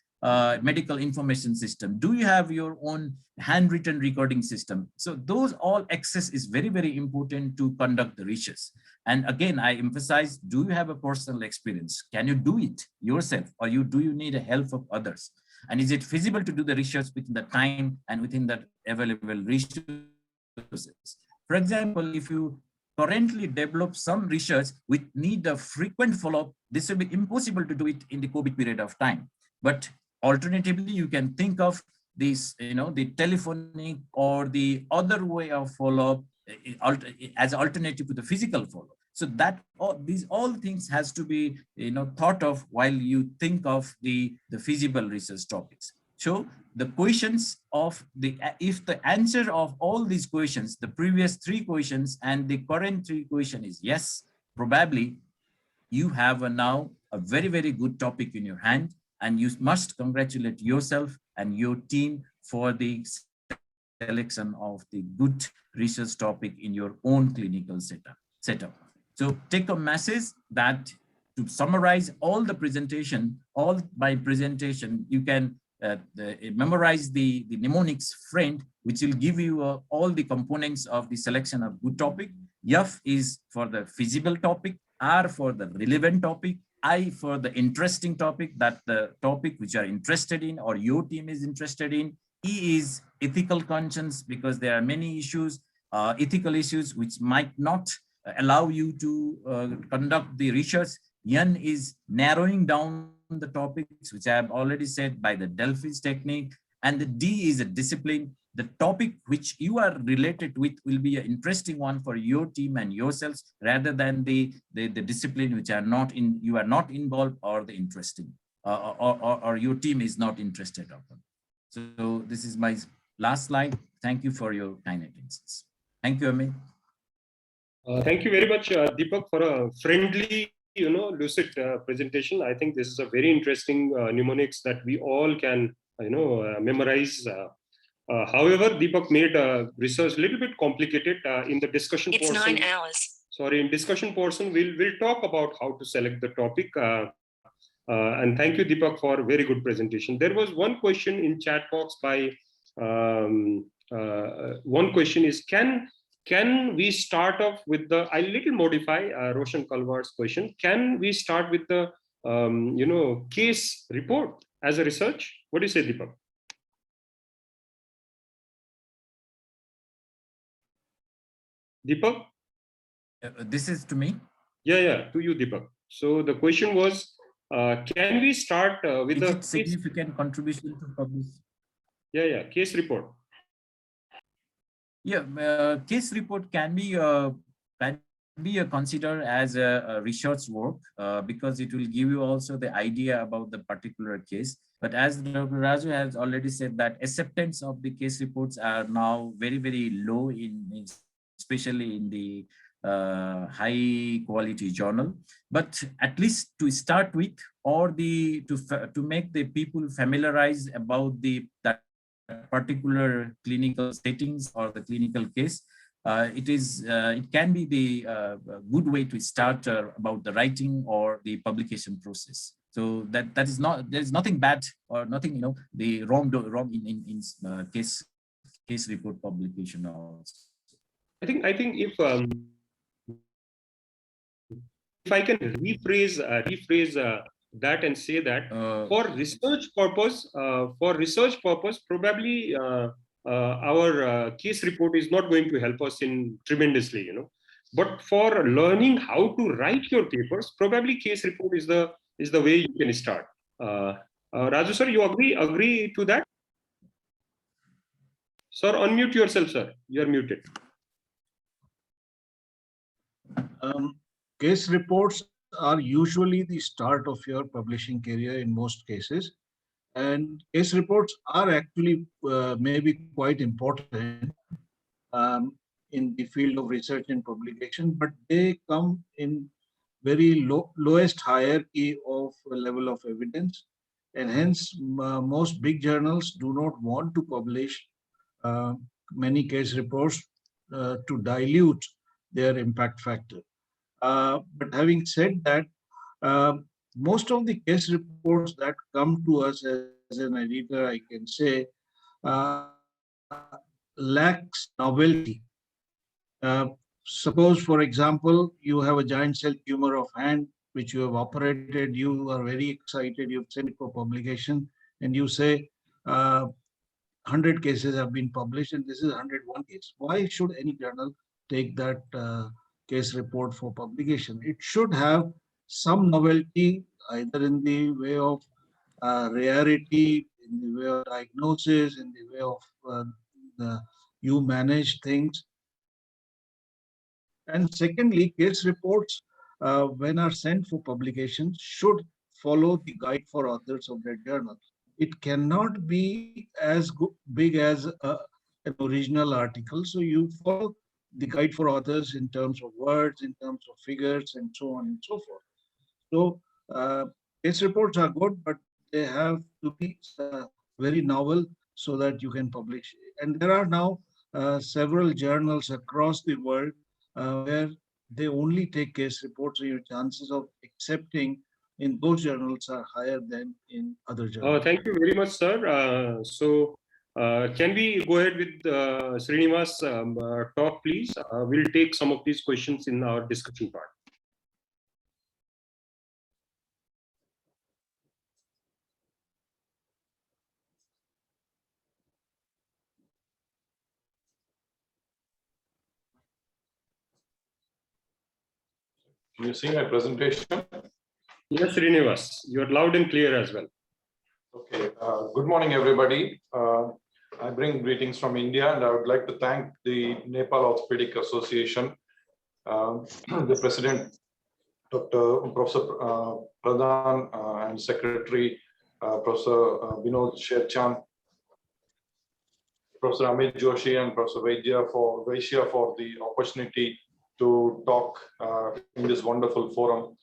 medical information system? Do you have your own handwritten recording system? So those all access is very, very important to conduct the research. And again, I emphasize, do you have a personal experience? Can you do it yourself, or do you need the help of others? And is it feasible to do the research within the time and within the available resources? For example, if you currently develop some research which need a frequent follow-up, this will be impossible to do it in the COVID period of time. But alternatively, you can think of this, the telephonic or the other way of follow-up as an alternative to the physical follow-up. So that these all things has to be thought of while you think of the feasible research topics. So the questions of if the answer of all these questions, the previous 3 questions and the current 3 questions is yes, probably you have now a very, very good topic in your hand, and you must congratulate yourself and your team for the selection of the good research topic in your own clinical setup. So take a message that to summarize all the presentation, all by presentation, you can memorize the mnemonics friend, which will give you all the components of the selection of good topic. F is for the feasible topic, R for the relevant topic, I for the interesting topic, that the topic which you are interested in or your team is interested in. E is ethical conscience, because there are many issues, ethical issues, which might not allow you to conduct the research. N is narrowing down the topics, which I have already said by the Delphi's technique. And the D is a discipline. The topic which you are related with will be an interesting one for your team and yourselves, rather than the discipline which are not in, you are not involved, or the interesting or your team is not interested upon. So this is my last slide. Thank you for your kind attention. Thank you, Amit. Thank you very much, Dipak, for a friendly, lucid presentation. I think this is a very interesting mnemonics that we all can, memorize. However, Dipak made research a little bit complicated in the discussion portion. It's 9 hours. Sorry, in discussion portion, we'll talk about how to select the topic. And thank you, Dipak, for a very good presentation. There was one question in chat box by, one question is, can we start off with the, I little modify Roshan Kalwar's question. Can we start with the, case report as a research? What do you say, Dipak? Deepak? This is to me. Yeah, to you, Deepak. So the question was, can we start with Is a it significant contribution to publish? case report? Yeah, case report can be considered as a research work because it will give you also the idea about the particular case. But as Dr. Raju has already said, that acceptance of the case reports are now very, very low especially in the high quality journal. But at least to start with, or to make the people familiarize about that particular clinical settings or the clinical case, it can be the good way to start about the writing or the publication process. So that is not, there is nothing bad or nothing the wrong in case report publication also. I think if I can rephrase that and say that for research purpose, probably our case report is not going to help us in tremendously, But for learning how to write your papers, probably case report is the way you can start. Raju sir, you agree to that? Sir, unmute yourself, sir. You are muted. Case reports are usually the start of your publishing career in most cases. And case reports are actually maybe quite important in the field of research and publication, but they come in very lowest hierarchy of level of evidence. And hence, most big journals do not want to publish many case reports to dilute their impact factor. But having said that, most of the case reports that come to us as an editor, I can say, lacks novelty. Suppose, for example, you have a giant cell tumor of hand, which you have operated, you are very excited, you've sent it for publication, and you say, 100 cases have been published, and this is 101 case. Why should any journal take that case report for publication? It should have some novelty, either in the way of rarity, in the way of diagnosis, in the way of you manage things. And secondly, case reports, when are sent for publication, should follow the guide for authors of that journal. It cannot be as big as an original article. So you follow the guide for authors in terms of words, in terms of figures, and so on and so forth. So case reports are good, but they have to be very novel so that you can publish. And there are now several journals across the world where they only take case reports, so your chances of accepting in those journals are higher than in other journals. Thank you very much, sir. Can we go ahead with Srinivas talk, please? We'll take some of these questions in our discussion part. Can you see my presentation? Yes, Srinivas, you're loud and clear as well. Okay. Good morning, everybody. I bring greetings from India, and I would like to thank the Nepal Orthopedic Association, the president, Professor Pradhan, and Secretary Professor Vinod Sherchan, Professor Amit Joshi, and Professor Vaishya for the opportunity to talk in this wonderful forum.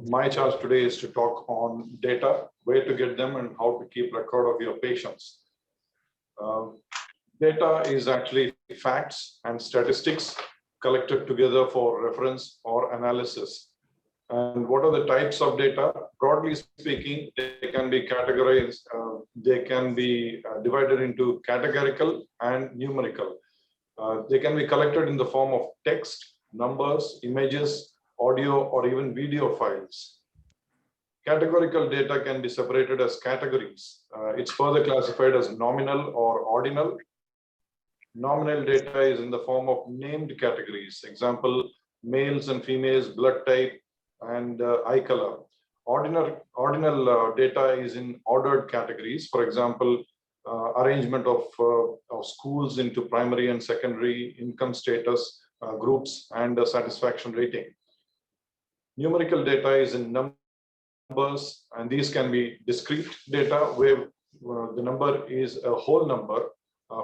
My charge today is to talk on data, where to get them, and how to keep record of your patients. Data is actually facts and statistics collected together for reference or analysis. And what are the types of data? Broadly speaking, they can be categorized, they can be divided into categorical and numerical. They can be collected in the form of text, numbers, images, audio, or even video files. Categorical data can be separated as categories. It's further classified as nominal or ordinal. Nominal data is in the form of named categories. Example, males and females, blood type, and eye color. Ordinal data is in ordered categories. For example, arrangement of schools into primary and secondary, income status, groups, and satisfaction rating. Numerical data is in numbers, and these can be discrete data where the number is a whole number.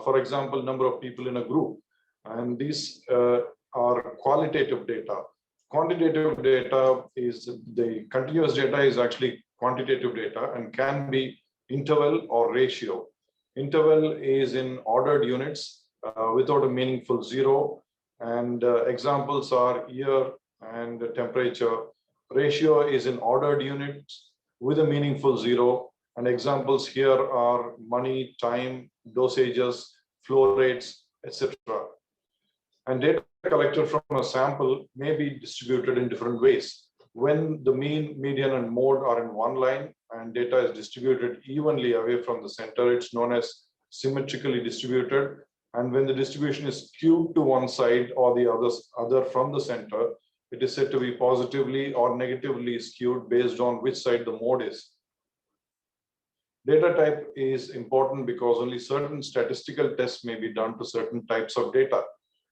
For example, number of people in a group. And these are qualitative data. Quantitative data is the continuous data is actually quantitative data and can be interval or ratio. Interval is in ordered units without a meaningful zero. And examples are year and temperature. Ratio is in ordered units with a meaningful zero. And examples here are money, time, dosages, flow rates, etc. And data collected from a sample may be distributed in different ways. When the mean, median, and mode are in one line and data is distributed evenly away from the center, it's known as symmetrically distributed. And when the distribution is skewed to one side or the other from the center, it is said to be positively or negatively skewed based on which side the mode is. Data type is important because only certain statistical tests may be done to certain types of data.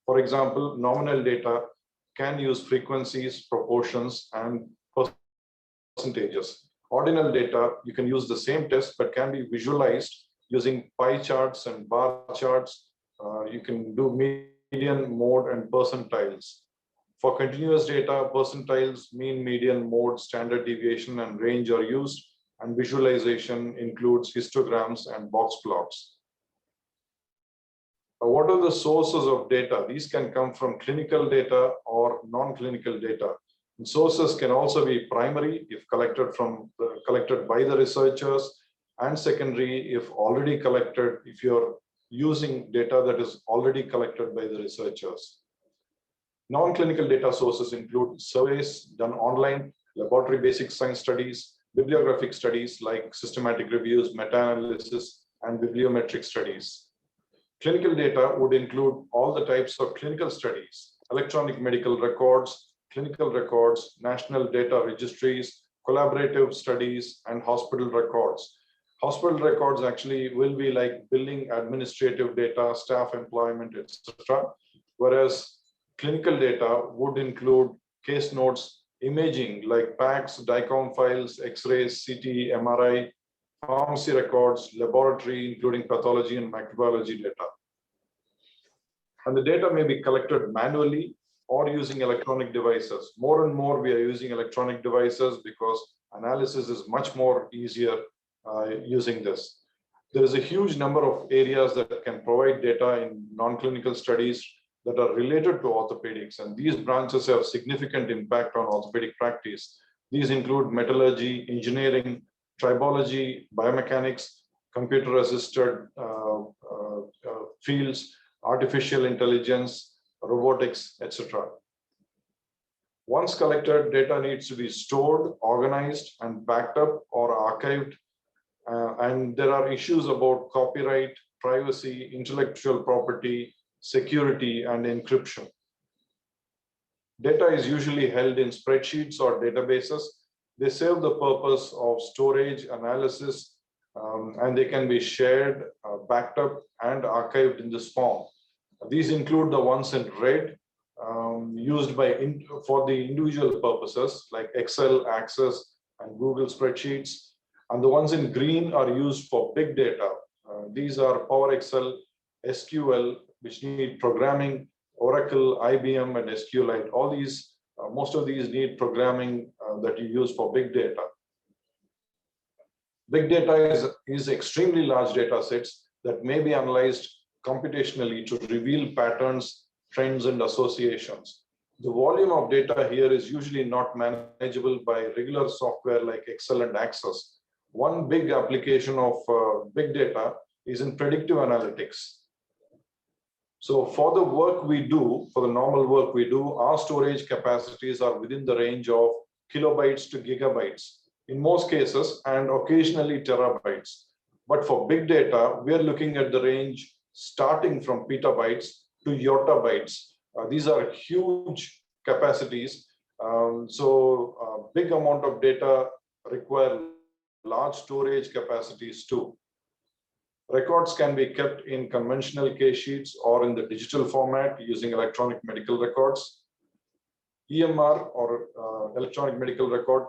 For example, nominal data can use frequencies, proportions, and percentages. Ordinal data, you can use the same test, but can be visualized using pie charts and bar charts. You can do median, mode, and percentiles. For continuous data, percentiles, mean, median, mode, standard deviation, and range are used, and visualization includes histograms and box plots. What are the sources of data? These can come from clinical data or non-clinical data. And sources can also be primary if collected by the researchers, and secondary if already collected, if you're using data that is already collected by the researchers. Non-clinical data sources include surveys done online, laboratory basic science studies, bibliographic studies like systematic reviews, meta-analysis, and bibliometric studies. Clinical data would include all the types of clinical studies, electronic medical records, clinical records, national data registries, collaborative studies, and hospital records. Hospital records actually will be like billing, administrative data, staff employment, etc. Whereas clinical data would include case notes, imaging like PACS, DICOM files, X-rays, CT, MRI, pharmacy records, laboratory, including pathology and microbiology data. And the data may be collected manually or using electronic devices. More and more we are using electronic devices because analysis is much more easier using this. There is a huge number of areas that can provide data in non-clinical studies that are related to orthopedics, and these branches have significant impact on orthopedic practice. These include metallurgy, engineering, tribology, biomechanics, computer-assisted fields, artificial intelligence, robotics, etc. Once collected, data needs to be stored, organized, and backed up or archived. And there are issues about copyright, privacy, intellectual property, security, and encryption. Data is usually held in spreadsheets or databases. They serve the purpose of storage, analysis, and they can be shared, backed up, and archived in this form. These include the ones in red, used for the individual purposes like Excel, Access, and Google spreadsheets. And the ones in green are used for big data. These are Power Excel, SQL, which need programming, Oracle, IBM, and SQLite. All these, most of these need programming that you use for big data. Big data is extremely large data sets that may be analyzed computationally to reveal patterns, trends, and associations. The volume of data here is usually not manageable by regular software like Excel and Access. One big application of big data is in predictive analytics. So for the work we do, for the normal work we do, our storage capacities are within the range of kilobytes to gigabytes in most cases, and occasionally terabytes. But for big data, we are looking at the range starting from petabytes to yottabytes. These are huge capacities. So a big amount of data require large storage capacities too. Records can be kept in conventional case sheets or in the digital format using electronic medical records. EMR or electronic medical record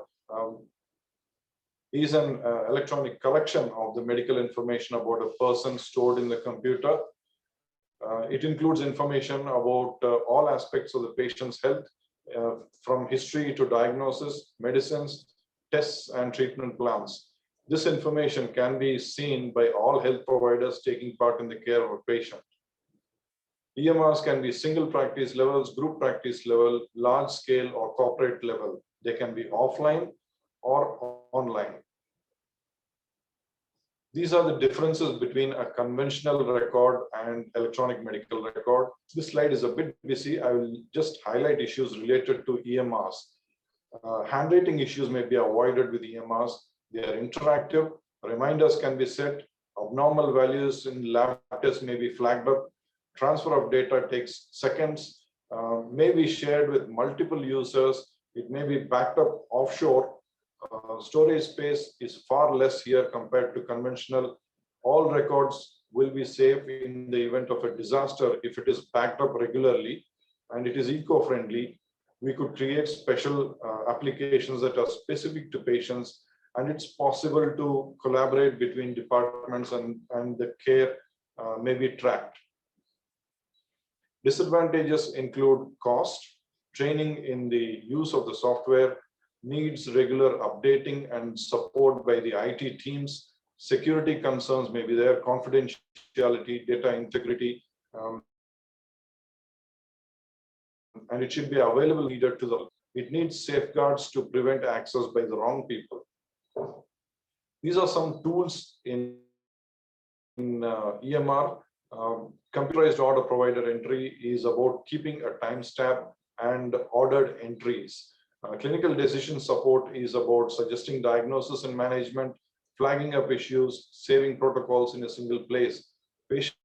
is an electronic collection of the medical information about a person stored in the computer. It includes information about all aspects of the patient's health, from history to diagnosis, medicines, tests, and treatment plans. This information can be seen by all health providers taking part in the care of a patient. EMRs can be single practice levels, group practice level, large scale, or corporate level. They can be offline or online. These are the differences between a conventional record and electronic medical record. This slide is a bit busy. I will just highlight issues related to EMRs. Handwriting issues may be avoided with EMRs. They are interactive. Reminders can be set. Abnormal values in lab tests may be flagged up. Transfer of data takes seconds, may be shared with multiple users. It may be backed up offshore. Storage space is far less here compared to conventional. All records will be safe in the event of a disaster if it is backed up regularly, and it is eco-friendly. We could create special applications that are specific to patients, and it's possible to collaborate between departments and the care may be tracked. Disadvantages include cost, training in the use of the software, needs regular updating and support by the IT teams. Security concerns may be there, confidentiality, data integrity, and it should be available either to the. It needs safeguards to prevent access by the wrong people. These are some tools in EMR. Computerized order provider entry is about keeping a timestamp and ordered entries. Clinical decision support is about suggesting diagnosis and management, flagging up issues, saving protocols in a single place. Patient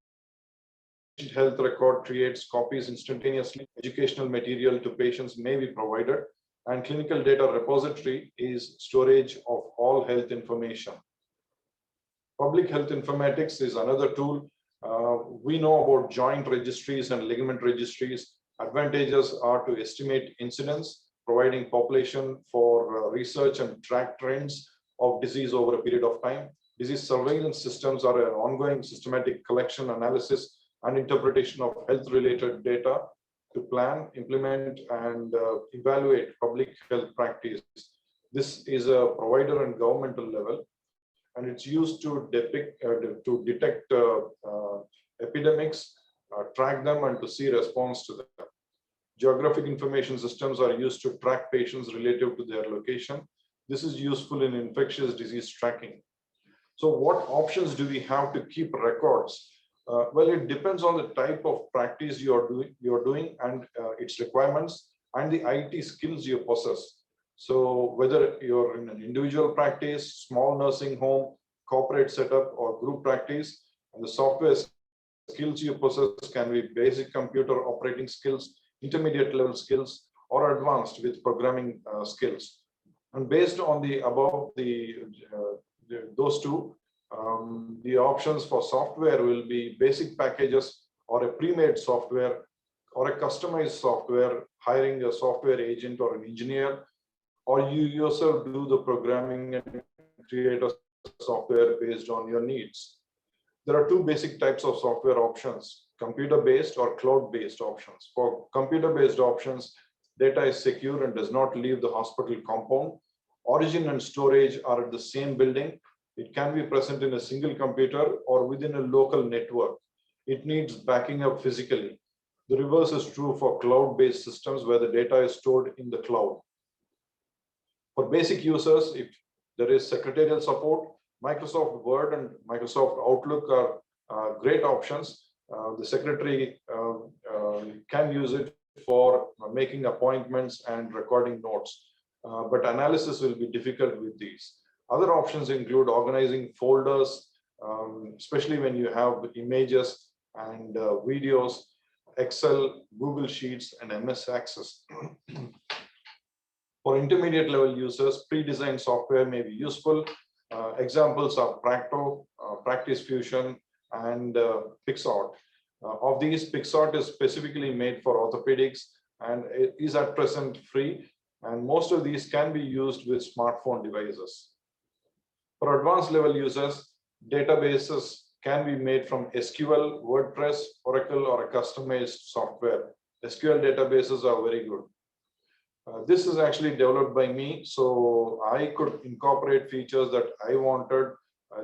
health record creates copies instantaneously. Educational material to patients may be provided, and clinical data repository is storage of all health information. Public health informatics is another tool. We know about joint registries and ligament registries. Advantages are to estimate incidence, providing population for research and track trends of disease over a period of time. Disease surveillance systems are an ongoing systematic collection, analysis, and interpretation of health-related data to plan, implement, and evaluate public health practice. This is a provider and governmental level, and it's used to detect epidemics, track them, and to see response to them. Geographic information systems are used to track patients relative to their location. This is useful in infectious disease tracking. So what options do we have to keep records? Well, it depends on the type of practice you're doing and its requirements and the IT skills you possess. So whether you're in an individual practice, small nursing home, corporate setup, or group practice, and the software skills you possess can be basic computer operating skills, intermediate level skills, or advanced with programming skills. And based on the above, those two, the options for software will be basic packages or a pre-made software or a customized software, hiring a software agent or an engineer, or you yourself do the programming and create a software based on your needs. There are two basic types of software options: computer-based or cloud-based options. For computer-based options, data is secure and does not leave the hospital compound. Origin and storage are at the same building. It can be present in a single computer or within a local network. It needs backing up physically. The reverse is true for cloud-based systems where the data is stored in the cloud. For basic users, if there is secretarial support, Microsoft Word and Microsoft Outlook are great options. The secretary can use it for making appointments and recording notes, but analysis will be difficult with these. Other options include organizing folders, especially when you have images and videos, Excel, Google Sheets, and MS Access. For intermediate level users, pre-designed software may be useful. Examples are Practo, Practice Fusion, and Pixart. Of these, Pixart is specifically made for orthopedics and it is at present free. And most of these can be used with smartphone devices. For advanced level users, databases can be made from SQL, WordPress, Oracle, or a customized software. SQL databases are very good. This is actually developed by me, so I could incorporate features that I wanted.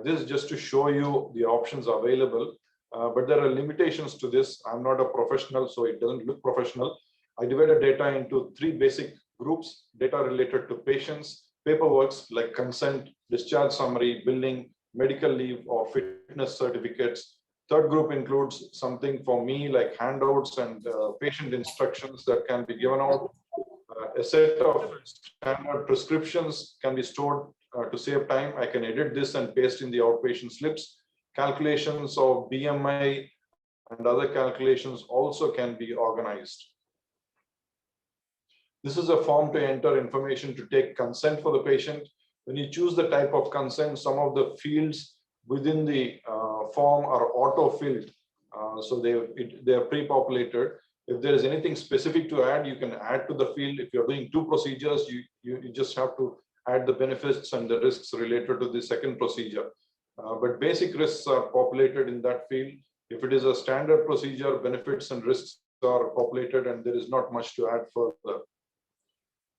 This is just to show you the options available, but there are limitations to this. I'm not a professional, so it doesn't look professional. I divided data into 3 basic groups: data related to patients, paperworks like consent, discharge summary, billing, medical leave, or fitness certificates. Third group includes something for me like handouts and patient instructions that can be given out. A set of standard prescriptions can be stored to save time. I can edit this and paste in the outpatient slips. Calculations of BMI and other calculations also can be organized. This is a form to enter information to take consent for the patient. When you choose the type of consent, some of the fields within the form are auto-filled. So they are pre-populated. If there is anything specific to add, you can add to the field. If you're doing 2 procedures, you just have to add the benefits and the risks related to the second procedure. But basic risks are populated in that field. If it is a standard procedure, benefits and risks are populated and there is not much to add further.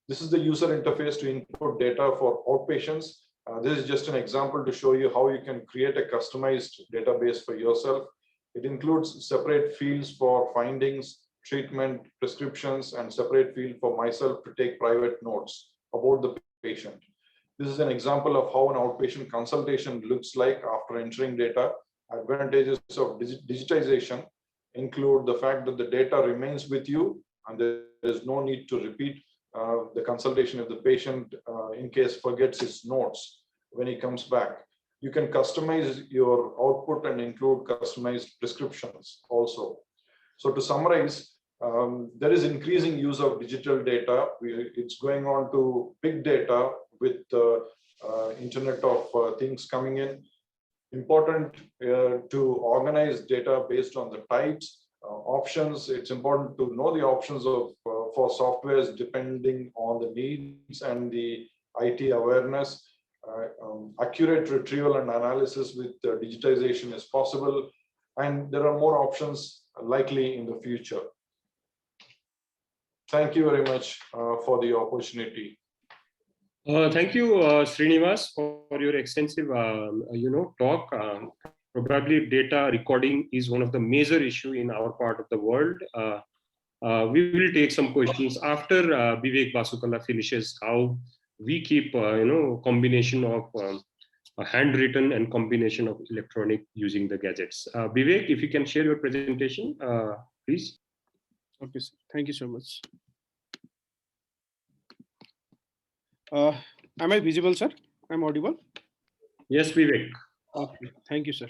This is the user interface to input data for outpatients. This is just an example to show you how you can create a customized database for yourself. It includes separate fields for findings, treatment, prescriptions, and separate field for myself to take private notes about the patient. This is an example of how an outpatient consultation looks like after entering data. Advantages of digitization include the fact that the data remains with you and there is no need to repeat the consultation if the patient in case forgets his notes when he comes back. You can customize your output and include customized prescriptions also. So to summarize, there is increasing use of digital data. It's going on to big data with the Internet of Things coming in. Important to organize data based on the types, options. It's important to know the options of for softwares depending on the needs and the IT awareness. Accurate retrieval and analysis with digitization is possible, and there are more options likely in the future. Thank you very much for the opportunity. Thank you, Srinivas, for your extensive, talk. Probably data recording is one of the major issue in our part of the world. We will take some questions after Bibek Basukala finishes how we keep, combination of handwritten and combination of electronic using the gadgets. Bibek, if you can share your presentation, please. Okay, sir. Thank you so much. Am I visible, sir? I'm audible? Yes, Vivek. Okay, thank you, sir.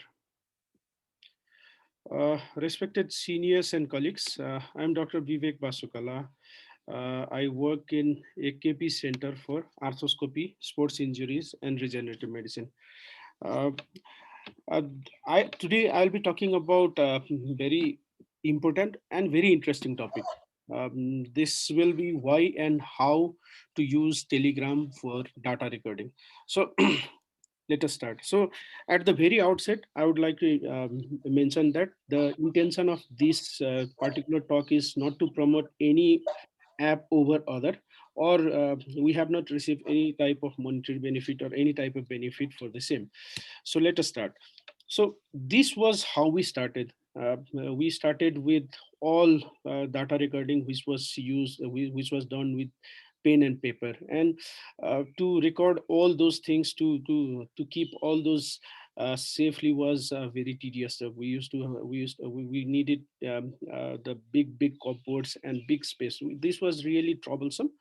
Respected seniors and colleagues, I'm Dr. Bibek Basukala. I work in a KP Center for Arthroscopy, Sports Injuries, and Regenerative Medicine. Today I'll be talking about a very important and very interesting topic. This will be why and how to use Telegram for data recording. So let us start. So at the very outset, I would like to mention that the intention of this particular talk is not to promote any app over other, or we have not received any type of monetary benefit or any type of benefit for the same. So let us start. So this was how we started. We started with all data recording, which was used, which was done with pen and paper, and to record all those things, to keep all those safely was very tedious. We needed the big cupboards and big space. This was really troublesome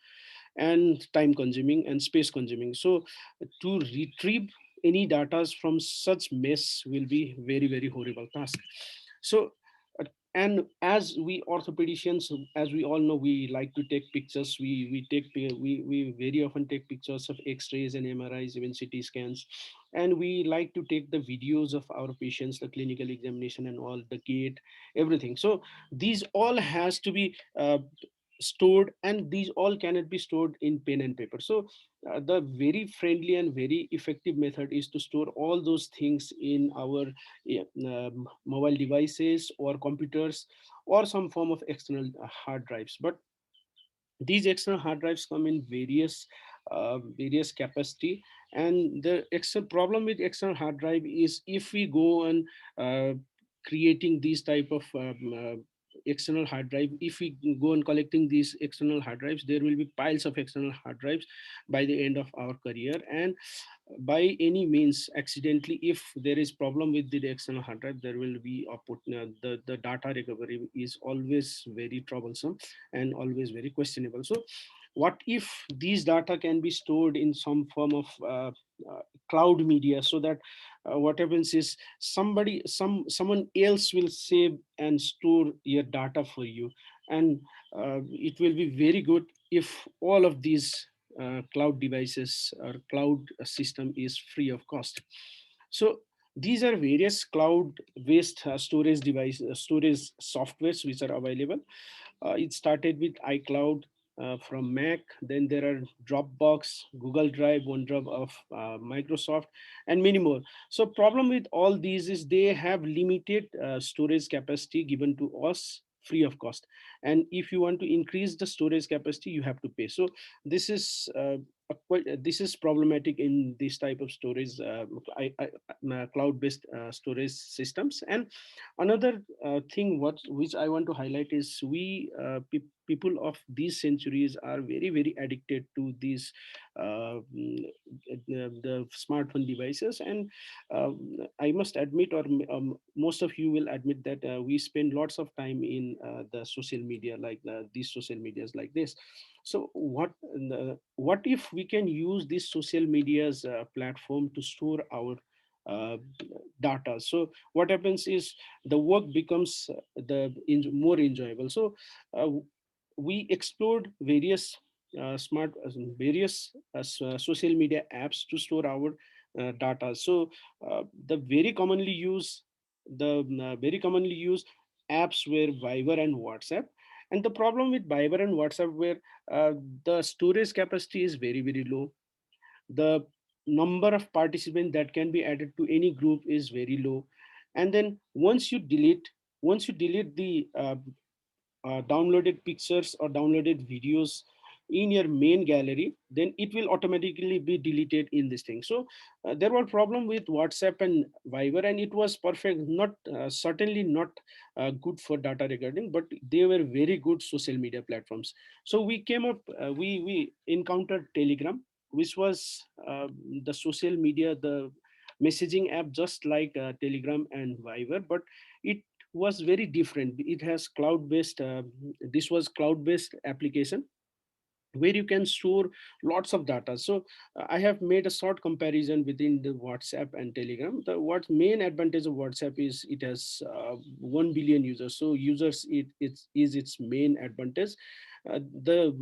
and time consuming and space consuming. So to retrieve any data from such mess will be very horrible task. So And as we orthopedicians, as we all know, we like to take pictures. We very often take pictures of x-rays and MRIs, even CT scans, and we like to take the videos of our patients, the clinical examination and all, the gait, everything. So these all has to be stored, and these all cannot be stored in pen and paper. So the very friendly and very effective method is to store all those things in our mobile devices or computers or some form of external hard drives. But these external hard drives come in various capacity, and the extra problem with external hard drive is if we go on creating these type of external hard drive, if we go on collecting these external hard drives, there will be piles of external hard drives by the end of our career. And by any means accidentally, if there is problem with the external hard drive, there will be the data recovery is always very troublesome and always very questionable. So what if these data can be stored in some form of cloud media, so that what happens is someone else will save and store your data for you. And it will be very good if all of these cloud devices or cloud system is free of cost. So these are various cloud-based storage device, storage softwares which are available. It started with iCloud from Mac. Then there are Dropbox, Google Drive, OneDrive of Microsoft, and many more. So problem with all these is they have limited storage capacity given to us free of cost. And if you want to increase the storage capacity, you have to pay. So this is this is problematic in this type of storage, cloud-based storage systems. And another thing which I want to highlight is people of these centuries are very addicted to these the smartphone devices. And I must admit, or most of you will admit, that we spend lots of time in the social media, like these social medias like this. So what if we can use this social media's platform to store our uh, data? So what happens is the work becomes more enjoyable. So uh, we explored various various social media apps to store our data. So the very commonly used apps were Viber and WhatsApp. And the problem with Viber and WhatsApp were the storage capacity is very low. The number of participants that can be added to any group is very low. And then once you delete the downloaded pictures or downloaded videos in your main gallery, then it will automatically be deleted in this thing. So there were problem with WhatsApp and Viber, and it was perfect, not certainly not good for data recording, but they were very good social media platforms. So we came up, we encountered Telegram, which was the social media, the messaging app, just like Telegram and Viber, but it was very different. It has cloud-based. This was cloud-based application where you can store lots of data. So I have made a short comparison between the WhatsApp and Telegram. The what main advantage of WhatsApp is it has 1 billion users. So users, it is its main advantage. The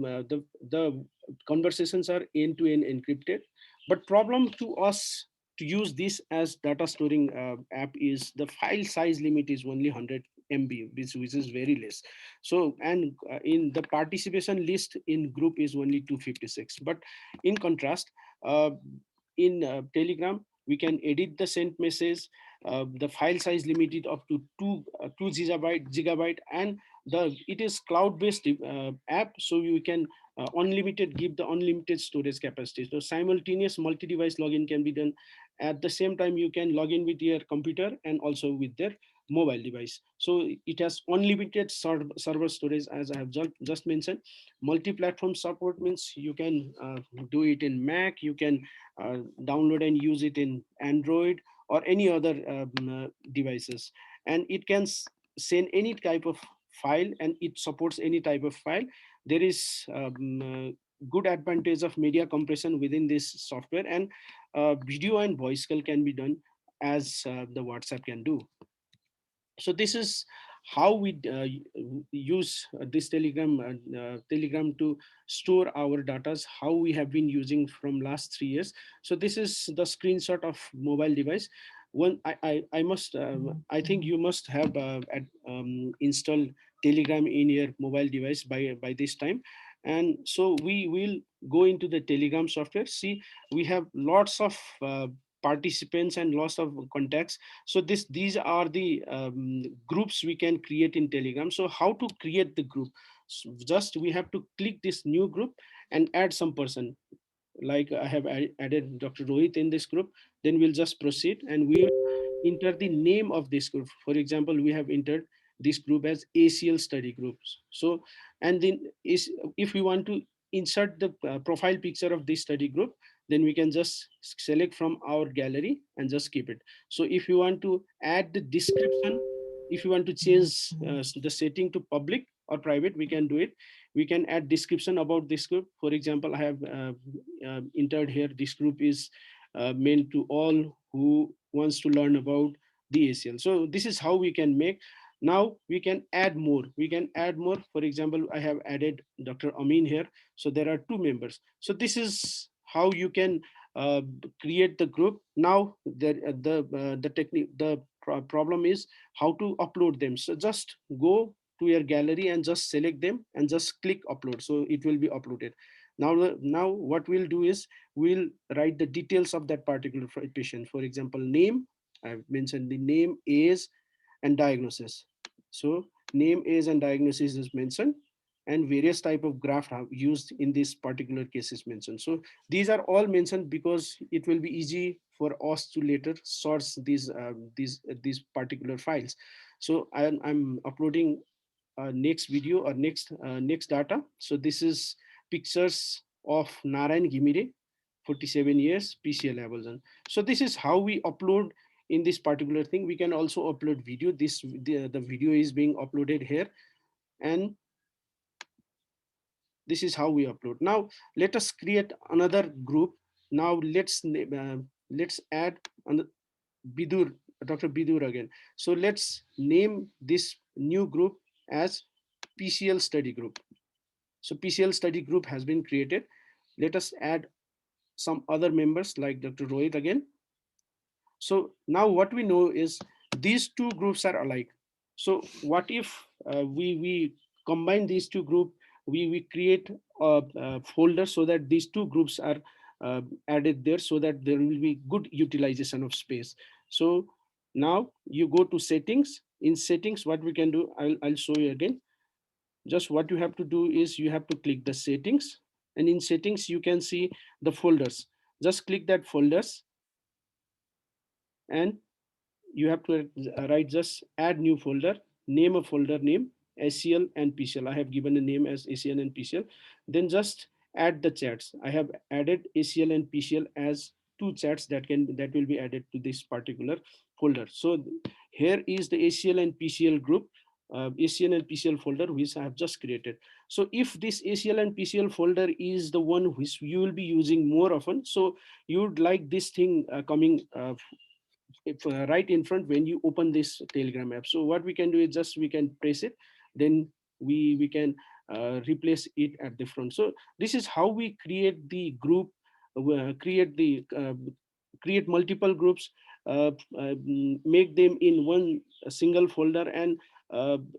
conversations are end-to-end encrypted. But problem to us to use this as data storing app is the file size limit is only 100 MB, which is very less. So, and in the participation list in group is only 256. But in contrast, in Telegram, we can edit the sent message. The file size limited up to 2 gigabyte, and it is cloud-based app, so you can give the unlimited storage capacity. So simultaneous multi-device login can be done. At the same time, you can log in with your computer and also with their mobile device. So it has unlimited server storage, as I have just mentioned. Multi-platform support means you can do it in Mac, you can download and use it in Android or any other devices. And it can send any type of file, and it supports any type of file. There is good advantage of media compression within this software, and video and voice call can be done as the WhatsApp can do. So this is how we use this Telegram to store our data, how we have been using from last 3 years. So this is the screenshot of mobile device. One, I must, I think you must have installed Telegram in your mobile device by this time. And so we will go into the Telegram software. See, we have lots of participants and lots of contacts. So these are the groups we can create in Telegram. So how to create the group? So just we have to click this new group and add some person. Like I have added Dr. Rohit in this group. Then we'll just proceed and we'll enter the name of this group. For example, we have entered this group as ACL study groups. So, and then if we want to insert the profile picture of this study group, then we can just select from our gallery and just keep it. So if you want to add the description, if you want to change the setting to public or private, we can do it. We can add description about this group. For example, I have entered here, this group is meant to all who wants to learn about the ACL. So this is how we can make. Now we can add more. We can add more. For example, I have added Dr. Amin here. So there are 2 members. So this is how you can create the group. Now the technique, the problem is how to upload them. So just go to your gallery and just select them and just click upload. So it will be uploaded. Now what we'll do is we'll write the details of that particular patient. For example, name, I've mentioned the name, age, and diagnosis. So name, age, and diagnosis is mentioned, and various type of graph have used in this particular case is mentioned. So these are all mentioned because it will be easy for us to later source these particular files. So I'm uploading next video or next data. So this is pictures of Narayan Gimire, 47 years, PCL abolition. So this is how we upload in this particular thing. We can also upload video. The video is being uploaded here, and this is how we upload. Now let us create another group. Now let's add Bidur, Dr. Bidur again. So let's name this new group as PCL study group. So PCL study group has been created. Let us add some other members like Dr. Rohit again. So now what we know is these 2 groups are alike. So what if we combine these 2 groups, we create a folder so that these 2 groups are added there, so that there will be good utilization of space. So now you go to settings. In settings, what we can do, I'll show you again. Just what you have to do is you have to click the settings, and in settings you can see the folders. Just click that folders, and you have to write just add new folder, name a folder name ACL and PCL. I have given a name as ACL and PCL. Then just add the chats. I have added ACL and PCL as 2 chats that will be added to this particular folder. So here is the ACL and PCL group, ACL and PCL folder which I have just created. So if this ACL and PCL folder is the one which you will be using more often, so you would like this thing coming right in front when you open this Telegram app. So what we can do is just we can press it, then we can replace it at the front. So this is how we create the group, create multiple groups, make them in one single folder, and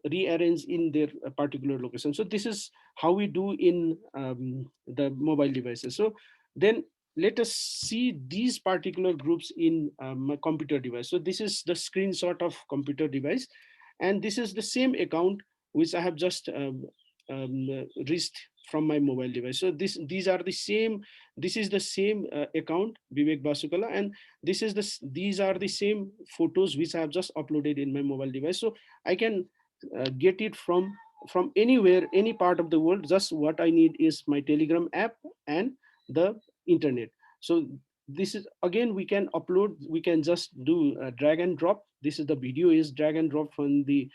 rearrange in their particular location. So this is how we do in the mobile devices. So then let us see these particular groups in my computer device. So this is the screenshot of computer device, and this is the same account which I have just reached from my mobile device. So these are the same. This is the same account, Bibek Basukala, and these are the same photos which I have just uploaded in my mobile device. So I can get it from anywhere, any part of the world. Just what I need is my Telegram app and the internet. So this is again, we can upload, we can just do drag and drop. This is the video is drag and drop from the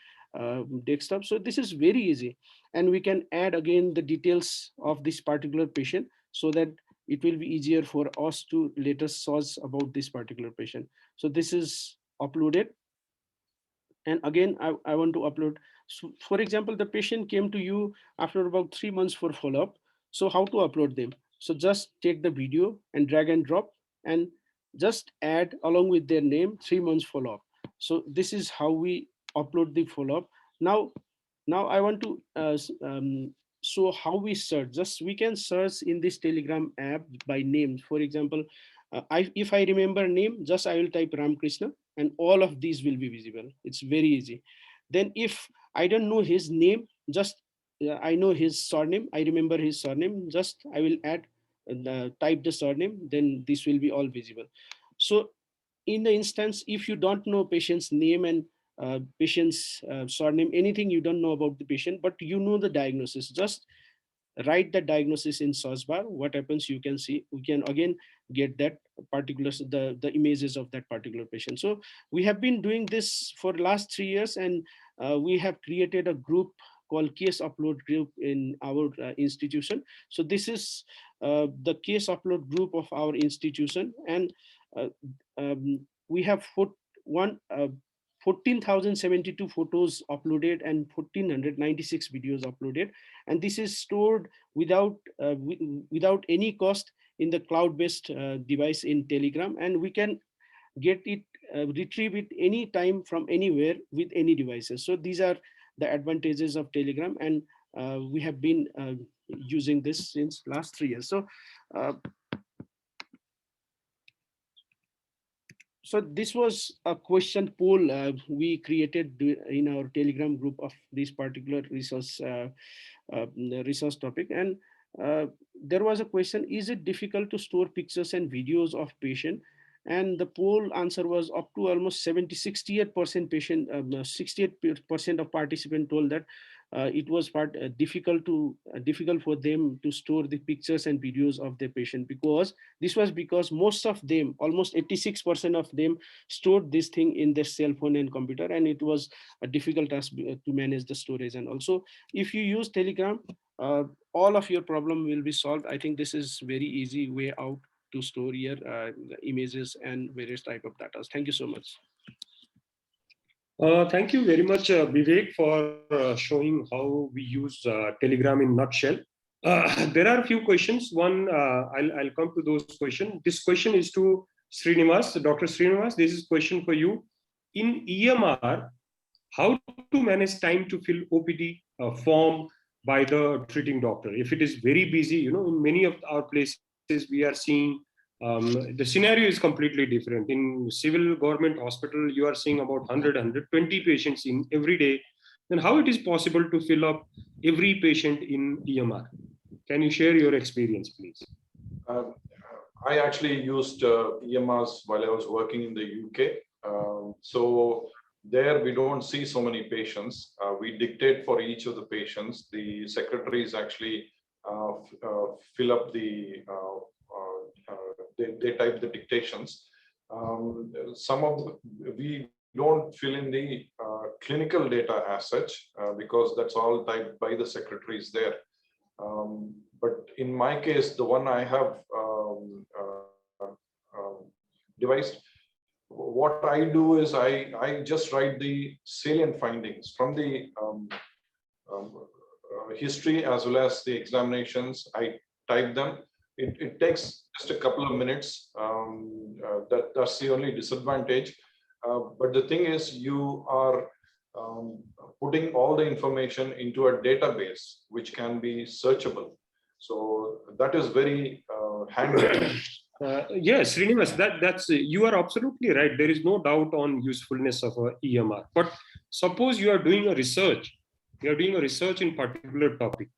desktop. So this is very easy, and we can add again the details of this particular patient so that it will be easier for us to later source about this particular patient. So this is uploaded. And again, I want to upload. So for example, the patient came to you after about 3 months for follow-up. So how to upload them? So just take the video and drag and drop and just add along with their name 3 months follow-up. So this is how we upload the follow-up. Now I want to show how we search. Just we can search in this Telegram app by name. For example, if I remember name, just I will type Ram Krishna and all of these will be visible. It's very easy. Then if I don't know his name, just I know his surname, I remember his surname, just I will add type the surname, then this will be all visible. So in the instance, if you don't know patient's name and patient's surname, anything you don't know about the patient, but you know the diagnosis, just write the diagnosis in search bar. What happens, you can see, we can again get that particular the images of that particular patient. So we have been doing this for last 3 years, and we have created a group called case upload group in our institution. So this is the case upload group of our institution, and uh, we have put 14,072 photos uploaded and 1,496 videos uploaded, and this is stored without any cost in the cloud-based device in Telegram, and we can get it retrieve it any time from anywhere with any devices. So these are the advantages of Telegram, and we have been using this since last 3 years. So this was a question poll we created in our Telegram group of this particular resource topic, and there was a question: is it difficult to store pictures and videos of patient? And the poll answer was up to almost 68% patient, 68% of participants told that it was difficult for them to store the pictures and videos of their patient, because this was because most of them, almost 86% of them, stored this thing in their cell phone and computer, and it was a difficult task to manage the storage. And also, if you use Telegram, all of your problem will be solved. I think this is very easy way out to store your images and various type of data. Thank you so much. Thank you very much, Bibek, for showing how we use Telegram in nutshell. There are a few questions. One, I'll come to those questions. This question is to Srinivas, Dr. Srinivas. This is a question for you. In EMR, how to manage time to fill OPD form by the treating doctor? If it is very busy, in many of our places we are seeing the scenario is completely different. In civil government hospital, you are seeing about 100, 120 patients in every day. Then how it is possible to fill up every patient in EMR? Can you share your experience, please? I actually used EMRs while I was working in the UK. So there we don't see so many patients. We dictate for each of the patients. The secretaries actually fill up the they type the dictations. We don't fill in the clinical data as such because that's all typed by the secretaries there. But in my case, the one I have devised, what I do is I just write the salient findings from the history as well as the examinations. I type them. It takes just a couple of minutes. That's the only disadvantage. But the thing is, you are putting all the information into a database which can be searchable. So that is very handy. Yes, Srinivas, that's you are absolutely right. There is no doubt on usefulness of a EMR. But suppose you are doing a research. You are doing a research in particular topic.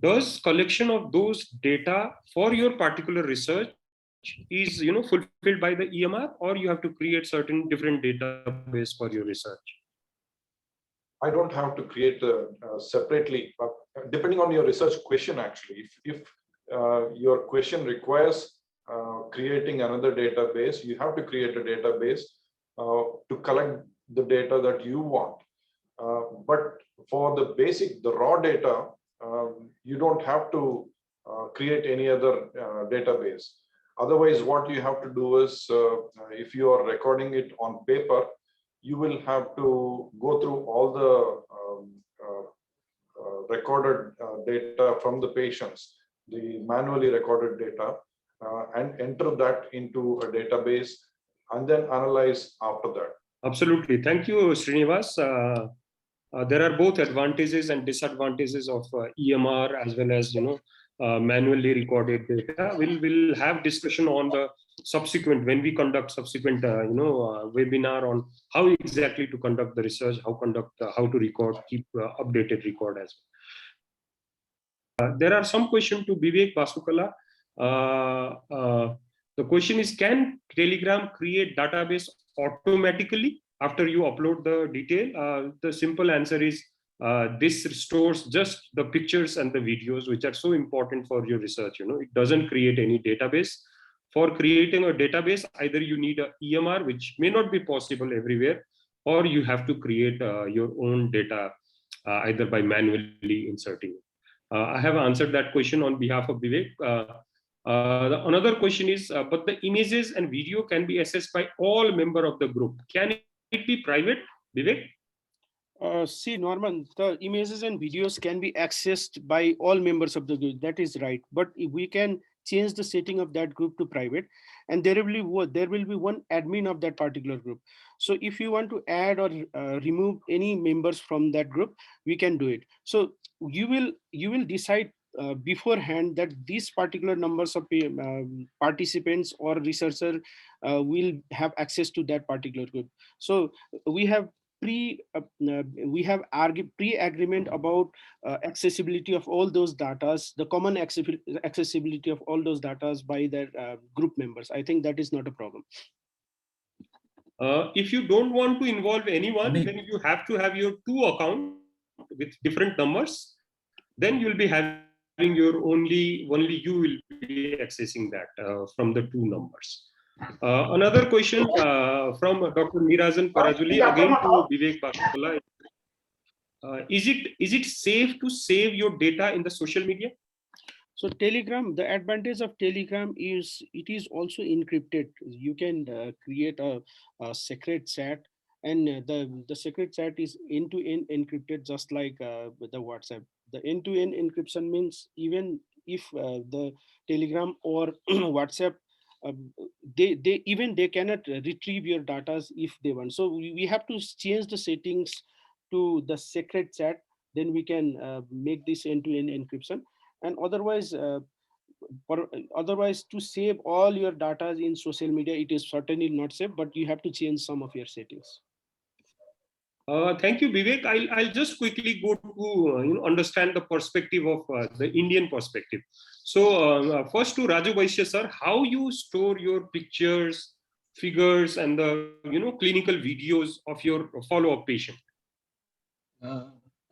Does collection of those data for your particular research is fulfilled by the EMR, or you have to create certain different database for your research? I don't have to create separately, but depending on your research question, actually, if your question requires creating another database, you have to create a database to collect the data that you want. But for the raw data, you don't have to create any other database. Otherwise, what you have to do is, if you are recording it on paper, you will have to go through all the recorded data from the patients, the manually recorded data, and enter that into a database and then analyze after that. Absolutely. Thank you, Srinivas. There are both advantages and disadvantages of EMR as well as manually recorded data. We'll have discussion on the subsequent when we conduct subsequent webinar on how exactly to conduct the research, how to record, keep updated record as well. There are some questions to Bibek Basukala. The question is, can Telegram create database automatically after you upload the detail? The simple answer is this stores just the pictures and the videos, which are so important for your research. It doesn't create any database. For creating a database, either you need a EMR, which may not be possible everywhere, or you have to create your own data either by manually inserting it. I have answered that question on behalf of Vivek. Another question is, but the images and video can be accessed by all members of the group. Can it be private, Vivek? See, Norman, the images and videos can be accessed by all members of the group. That is right. But if we can change the setting of that group to private, and there will be one admin of that particular group. So if you want to add or remove any members from that group, we can do it. So you will decide beforehand that these particular numbers of participants or researcher will have access to that particular group. So we have pre-agreement about accessibility of all those datas, the common accessibility of all those datas by their group members. I think that is not a problem. If you don't want to involve anyone, Amit, then you have to have your two accounts with different numbers. Then you'll be having your only you will be accessing that from the two numbers. Another question from Dr. Nirazan Parajuli, again to Bibek Basukala. Is it safe to save your data in the social media? So Telegram, the advantage of Telegram is it is also encrypted. You can create a secret chat, and the secret chat is end-to-end encrypted, just like the WhatsApp. The end-to-end encryption means even if the Telegram or WhatsApp, they cannot retrieve your data if they want. So we have to change the settings to the secret chat. Then we can make this end-to-end encryption. And otherwise, to save all your data in social media, it is certainly not safe, but you have to change some of your settings. Thank you, Vivek. I'll just quickly go to understand the perspective of the Indian perspective. So first to Raju Vaishya sir, how you store your pictures, figures, and the clinical videos of your follow-up patient?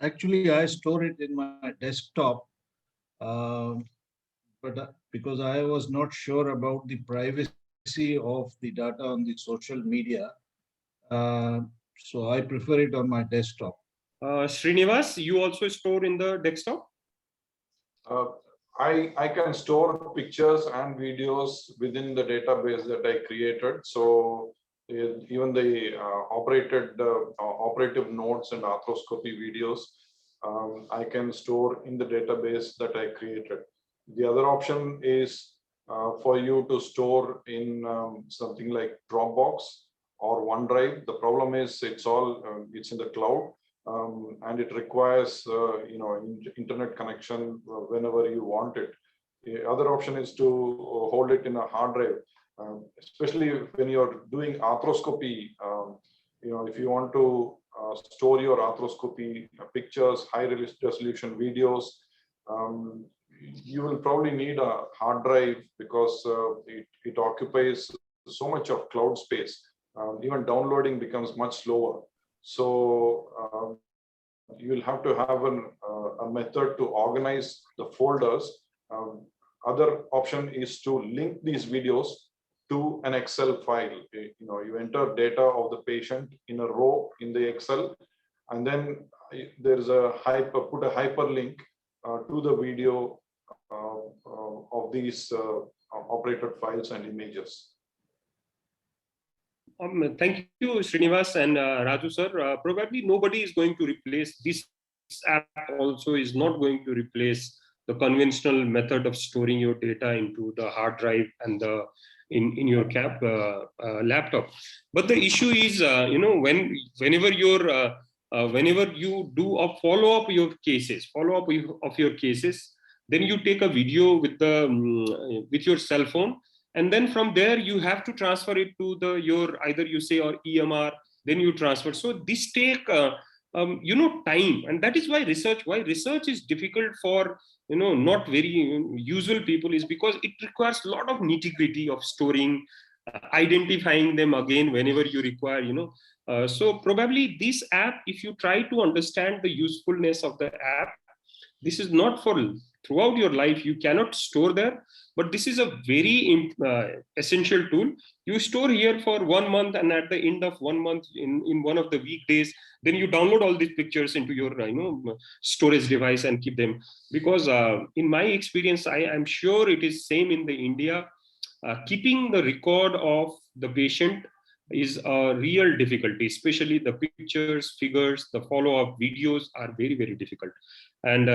Actually, I store it in my desktop, but because I was not sure about the privacy of the data on the social media, so I prefer it on my desktop. Srinivas, you also store in the desktop? I can store pictures and videos within the database that I created. So even the operative notes and arthroscopy videos, I can store in the database that I created. The other option is for you to store in something like Dropbox or OneDrive. The problem is it's in the cloud. And it requires internet connection whenever you want it. The other option is to hold it in a hard drive, especially when you're doing arthroscopy. If you want to store your arthroscopy pictures, high resolution videos, you will probably need a hard drive because it occupies so much of cloud space. Even downloading becomes much slower. So you will have to have a method to organize the folders. Other option is to link these videos to an Excel file. You enter data of the patient in a row in the Excel, and then there's put a hyperlink to the video of these operated files and images. Thank you, Srinivas and Raju sir. Probably nobody is going to replace this app. Also, is not going to replace the conventional method of storing your data into the hard drive and the in your laptop. But the issue is, whenever you do a follow up of your cases, then you take a video with the with your cell phone, and then from there you have to transfer it to the your either you say or EMR, then you transfer. So this take time, and that is why research is difficult for not very usual people, is because it requires a lot of nitty gritty of storing, identifying them again whenever you require. So probably this app, if you try to understand the usefulness of the app, this is not for throughout your life. You cannot store there, but this is a very essential tool. You store here for 1 month, and at the end of 1 month, in one of the weekdays, then you download all these pictures into your storage device and keep them. Because in my experience, I am sure it is same in the India. Keeping the record of the patient is a real difficulty, especially the pictures, figures, the follow-up videos are very, very difficult. And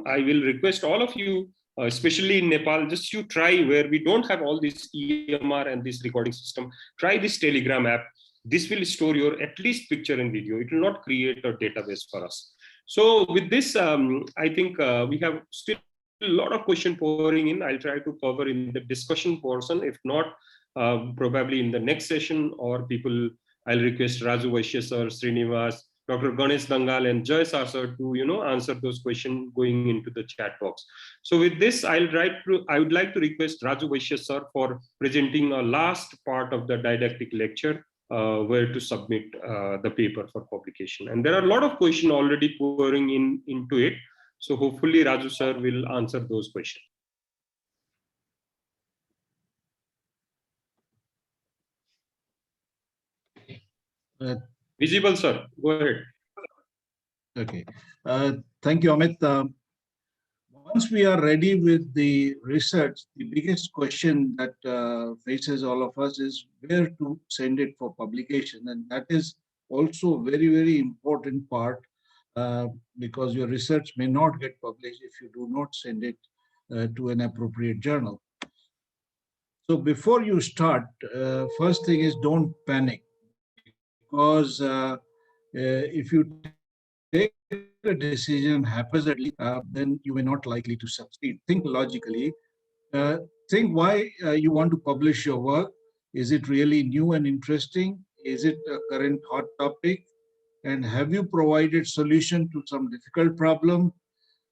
I will request all of you, especially in Nepal, just you try where we don't have all this EMR and this recording system, try this Telegram app. This will store your at least picture and video. It will not create a database for us. So with this, I think we have still a lot of question pouring in. I'll try to cover in the discussion portion. If not, probably in the next session, or people, I'll request Raju, Vaishya sir, Srinivas, Dr. Ganesh, Dangal, and Joy sir to answer those questions going into the chat box. So with this, I would like to request Raju, Vaishya sir for presenting a last part of the didactic lecture, where to submit the paper for publication. And there are a lot of questions already pouring into it. So hopefully Raju sir will answer those questions. Visible, sir. Go ahead. Okay. Thank you, Amit. Once we are ready with the research, the biggest question that faces all of us is where to send it for publication. And that is also a very, very important part, because your research may not get published if you do not send it to an appropriate journal. So before you start, first thing is don't panic, because if you take a decision haphazardly, then you may not likely to succeed. Think logically. Think why you want to publish your work. Is it really new and interesting? Is it a current hot topic? And have you provided solution to some difficult problem?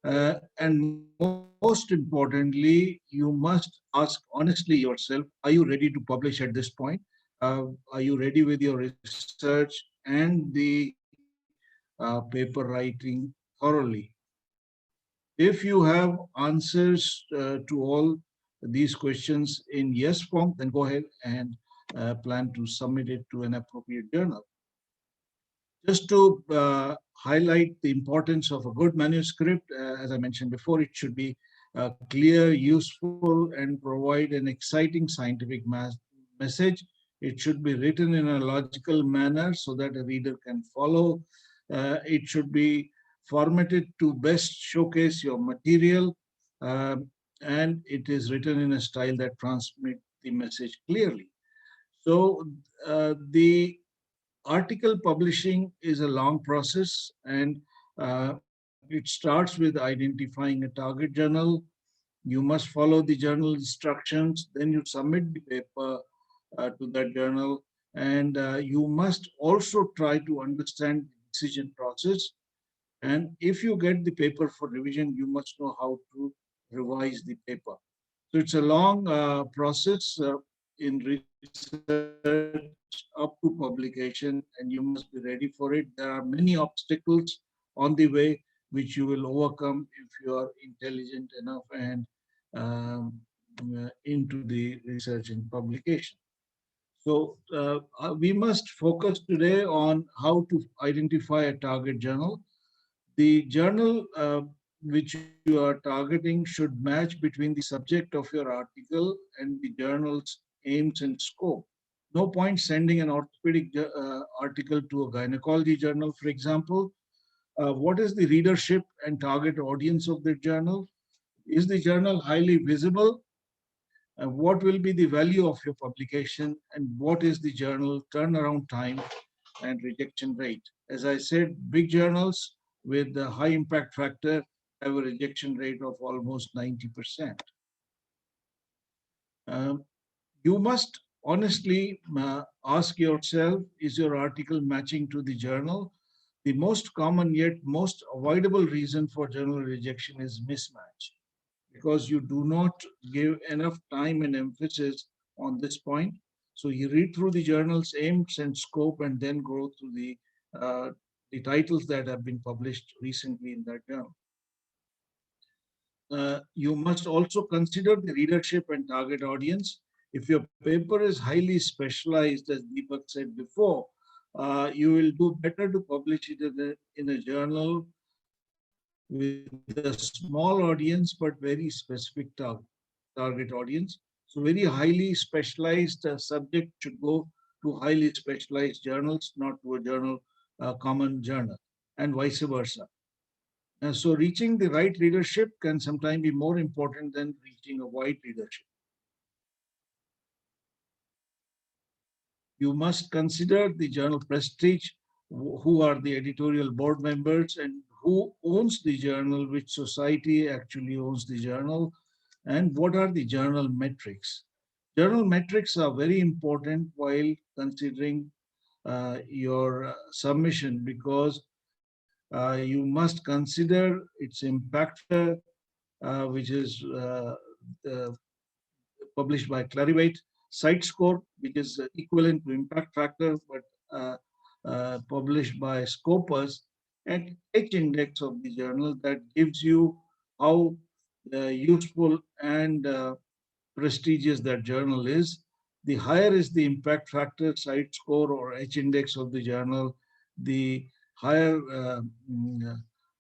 And most importantly, you must ask honestly yourself, are you ready to publish at this point? Are you ready with your research and the paper writing thoroughly? If you have answers to all these questions in yes form, then go ahead and plan to submit it to an appropriate journal. Just to highlight the importance of a good manuscript, as I mentioned before, it should be clear, useful, and provide an exciting scientific message. It should be written in a logical manner so that a reader can follow. It should be formatted to best showcase your material, and it is written in a style that transmits the message clearly. So the article publishing is a long process, and it starts with identifying a target journal. You must follow the journal instructions, then you submit the paper to that journal, and you must also try to understand the decision process. And if you get the paper for revision, you must know how to revise the paper. So it's a long process in research up to publication, and you must be ready for it. There are many obstacles on the way which you will overcome if you are intelligent enough and into the research and publication. So we must focus today on how to identify a target journal. The journal which you are targeting should match between the subject of your article and the journal's aims and scope. no point sending an orthopedic article to a gynecology journal, for example. What is the readership and target audience of the journal? Is the journal highly visible? What will be the value of your publication? And what is the journal turnaround time and rejection rate? As I said, big journals with the high impact factor have a rejection rate of almost 90%. You must honestly ask yourself, is your article matching to the journal? The most common yet most avoidable reason for journal rejection is mismatch, because you do not give enough time and emphasis on this point. So you read through the journal's aims and scope and then go through the titles that have been published recently in that journal. You must also consider the readership and target audience. If your paper is highly specialized, as Dipak said before, you will do better to publish it in a journal with a small audience, but very specific target audience. So very highly specialized subject should go to highly specialized journals, not to a journal, common journal, and vice versa. So reaching the right readership can sometimes be more important than reaching a wide readership. You must consider the journal prestige, who are the editorial board members, and who owns the journal, which society actually owns the journal, and what are the journal metrics. Journal metrics are very important while considering your submission, because you must consider its impact factor, which is published by Clarivate, site score, which is equivalent to impact factor, but published by Scopus, and H index of the journal that gives you how useful and prestigious that journal is. The higher is the impact factor, site score, or H index of the journal, the higher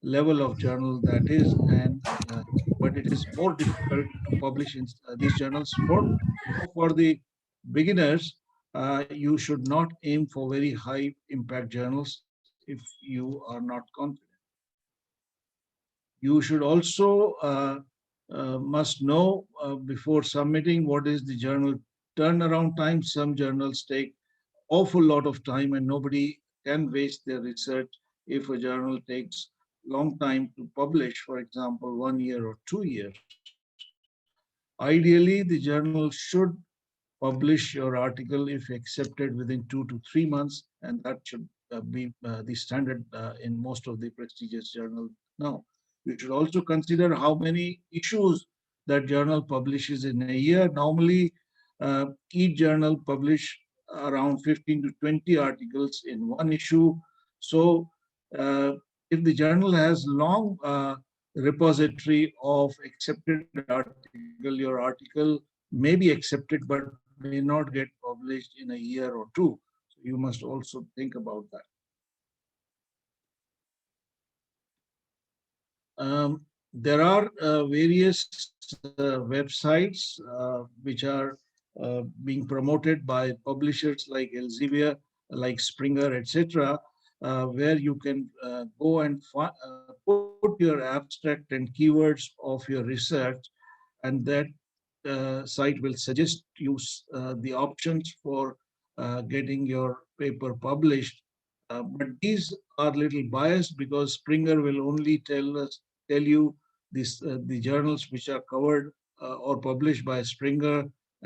level of journal that is, and but it is more difficult to publish in these journals. For the beginners, you should not aim for very high impact journals if you are not confident. You should also must know before submitting what is the journal turnaround time. Some journals take awful lot of time, and nobody can waste their research if a journal takes long time to publish, for example, 1 year or 2 years. Ideally, the journal should publish your article if accepted within 2 to 3 months, and that should be the standard in most of the prestigious journals now. You should also consider how many issues that journal publishes in a year. Normally, each journal publish around 15 to 20 articles in one issue. So if the journal has long repository of accepted article, your article may be accepted but may not get published in a year or two. So you must also think about that. There are various websites which are being promoted by publishers like Elsevier, like Springer, etc., where you can go and put your abstract and keywords of your research, and that site will suggest you the options for getting your paper published. But these are little biased, because Springer will only tell you this the journals which are covered or published by Springer,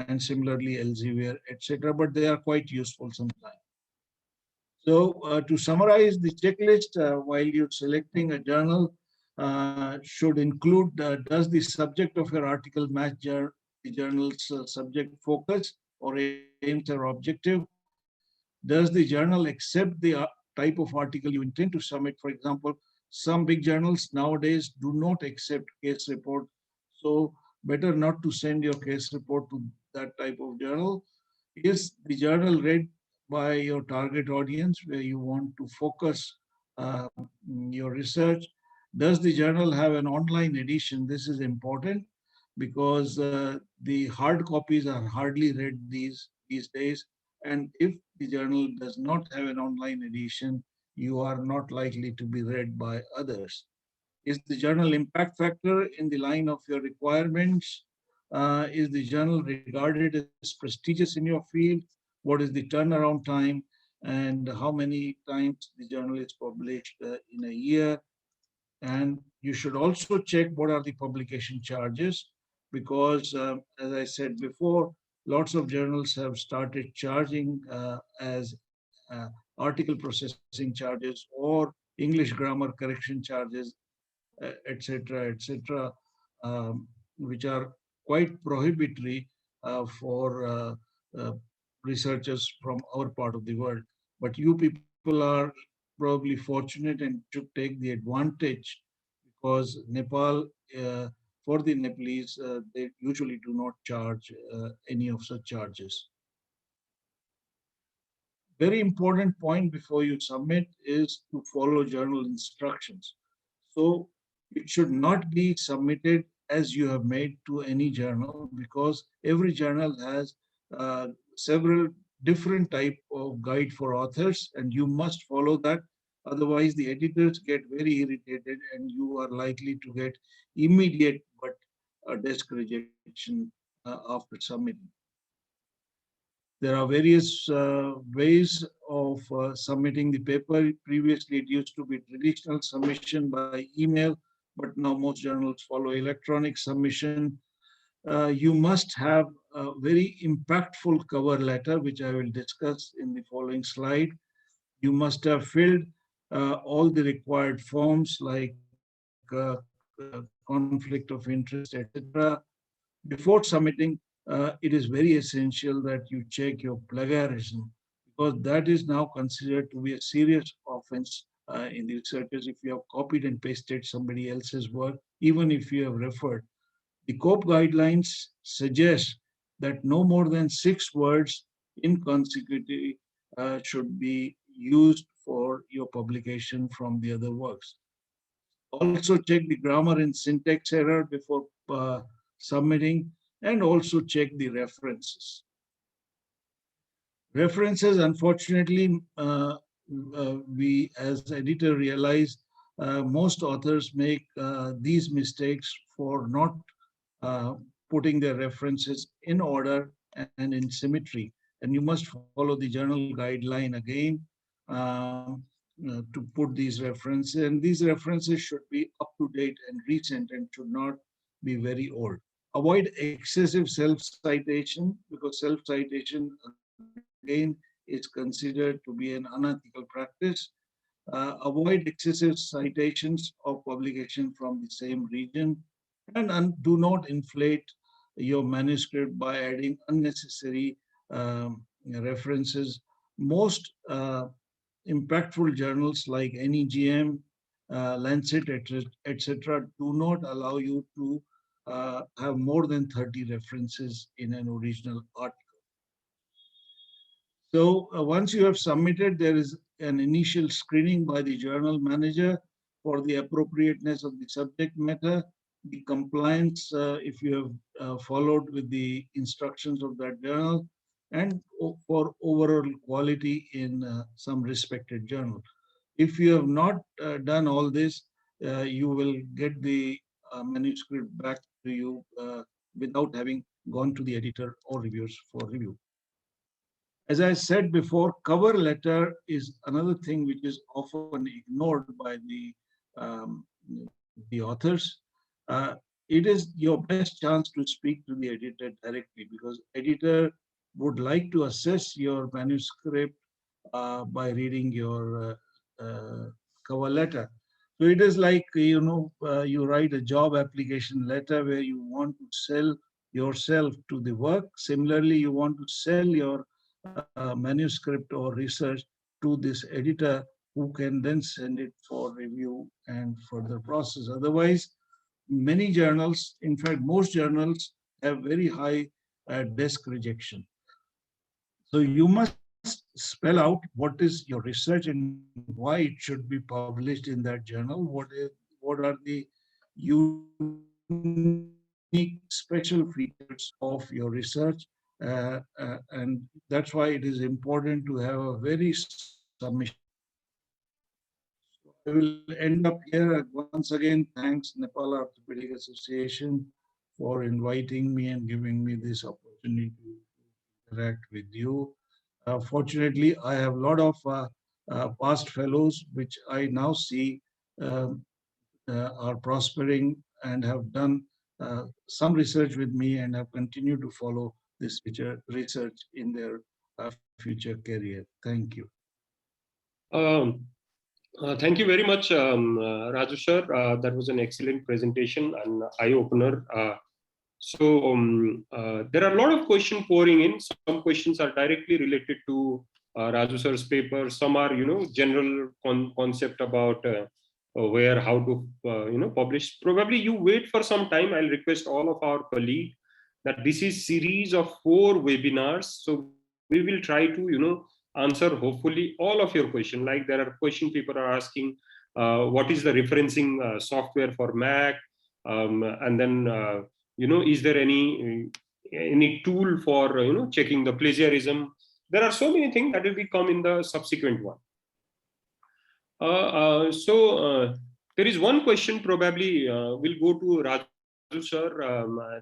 and similarly Elsevier, etc. But they are quite useful sometimes. So to summarize the checklist, while you're selecting a journal, should include, does the subject of your article match the journal's subject focus or aims or objective? Does the journal accept the type of article you intend to submit? For example, some big journals nowadays do not accept case report. So better not to send your case report to that type of journal. Is the journal read by your target audience where you want to focus your research? Does the journal have an online edition? This is important, because the hard copies are hardly read these days, And if the journal does not have an online edition, you are not likely to be read by others. Is the journal impact factor in the line of your requirements? Is the journal regarded as prestigious in your field? What is the turnaround time? And how many times the journal is published in a year? And you should also check what are the publication charges, because as I said before, lots of journals have started charging as article processing charges or English grammar correction charges, etc., etc., which are quite prohibitory for uh, researchers from our part of the world. But you people are probably fortunate and should take the advantage, because Nepal, for the Nepalese, they usually do not charge any of such charges. Very important point before you submit is to follow journal instructions. So it should not be submitted as you have made to any journal, because every journal has several different type of guide for authors, and you must follow that. Otherwise, the editors get very irritated and you are likely to get immediate but desk rejection after submitting. There are various ways of submitting the paper. Previously, it used to be traditional submission by email, but now most journals follow electronic submission. You must have a very impactful cover letter, which I will discuss in the following slide. You must have filled all the required forms like conflict of interest, etc. Before submitting, it is very essential that you check your plagiarism, because that is now considered to be a serious offense in the researchers if you have copied and pasted somebody else's work, even if you have referred. The COPE guidelines suggest that no more than 6 words in consecutive should be used for your publication from the other works. Also check the grammar and syntax error before submitting, and also check the references. References, unfortunately, we as editor realize most authors make these mistakes for not uh, putting their references in order and in symmetry. And you must follow the journal guideline again to put these references. And these references should be up to date and recent and should not be very old. Avoid excessive self-citation, because self-citation, again, is considered to be an unethical practice. Avoid excessive citations of publication from the same region, and do not inflate your manuscript by adding unnecessary references. Most impactful journals like NEGM, Lancet, etc., do not allow you to have more than 30 references in an original article. So once you have submitted, there is an initial screening by the journal manager for the appropriateness of the subject matter, the compliance, if you have followed with the instructions of that journal, and for overall quality in some respected journal. If you have not done all this, you will get the manuscript back to you without having gone to the editor or reviewers for review. As I said before, cover letter is another thing which is often ignored by the authors. It is your best chance to speak to the editor directly, because editor would like to assess your manuscript by reading your cover letter. So it is like, you write a job application letter where you want to sell yourself to the work. Similarly, you want to sell your manuscript or research to this editor, who can then send it for review and further process. Otherwise, many journals, in fact, most journals have very high desk rejection. So you must spell out what is your research and why it should be published in that journal. What are the unique special features of your research? And that's why it is important to have a very submission. I will end up here. Once again, thanks Nepal Orthopedic Association for inviting me and giving me this opportunity to interact with you. Fortunately, I have a lot of past fellows, which I now see um, are prospering and have done some research with me and have continued to follow this research in their future career. Thank you. Thank you very much, Raju sir. That was an excellent presentation and eye-opener. There are a lot of questions pouring in. Some questions are directly related to Raju sir's paper. Some are, general concept about where, how to, publish. Probably you wait for some time. I'll request all of our colleagues that this is series of 4 webinars. So we will try to, answer hopefully all of your questions. Like there are questions people are asking, what is the referencing software for Mac? And then, is there any tool for, checking the plagiarism? There are so many things that will come in the subsequent one. There is one question probably will go to Raju sir,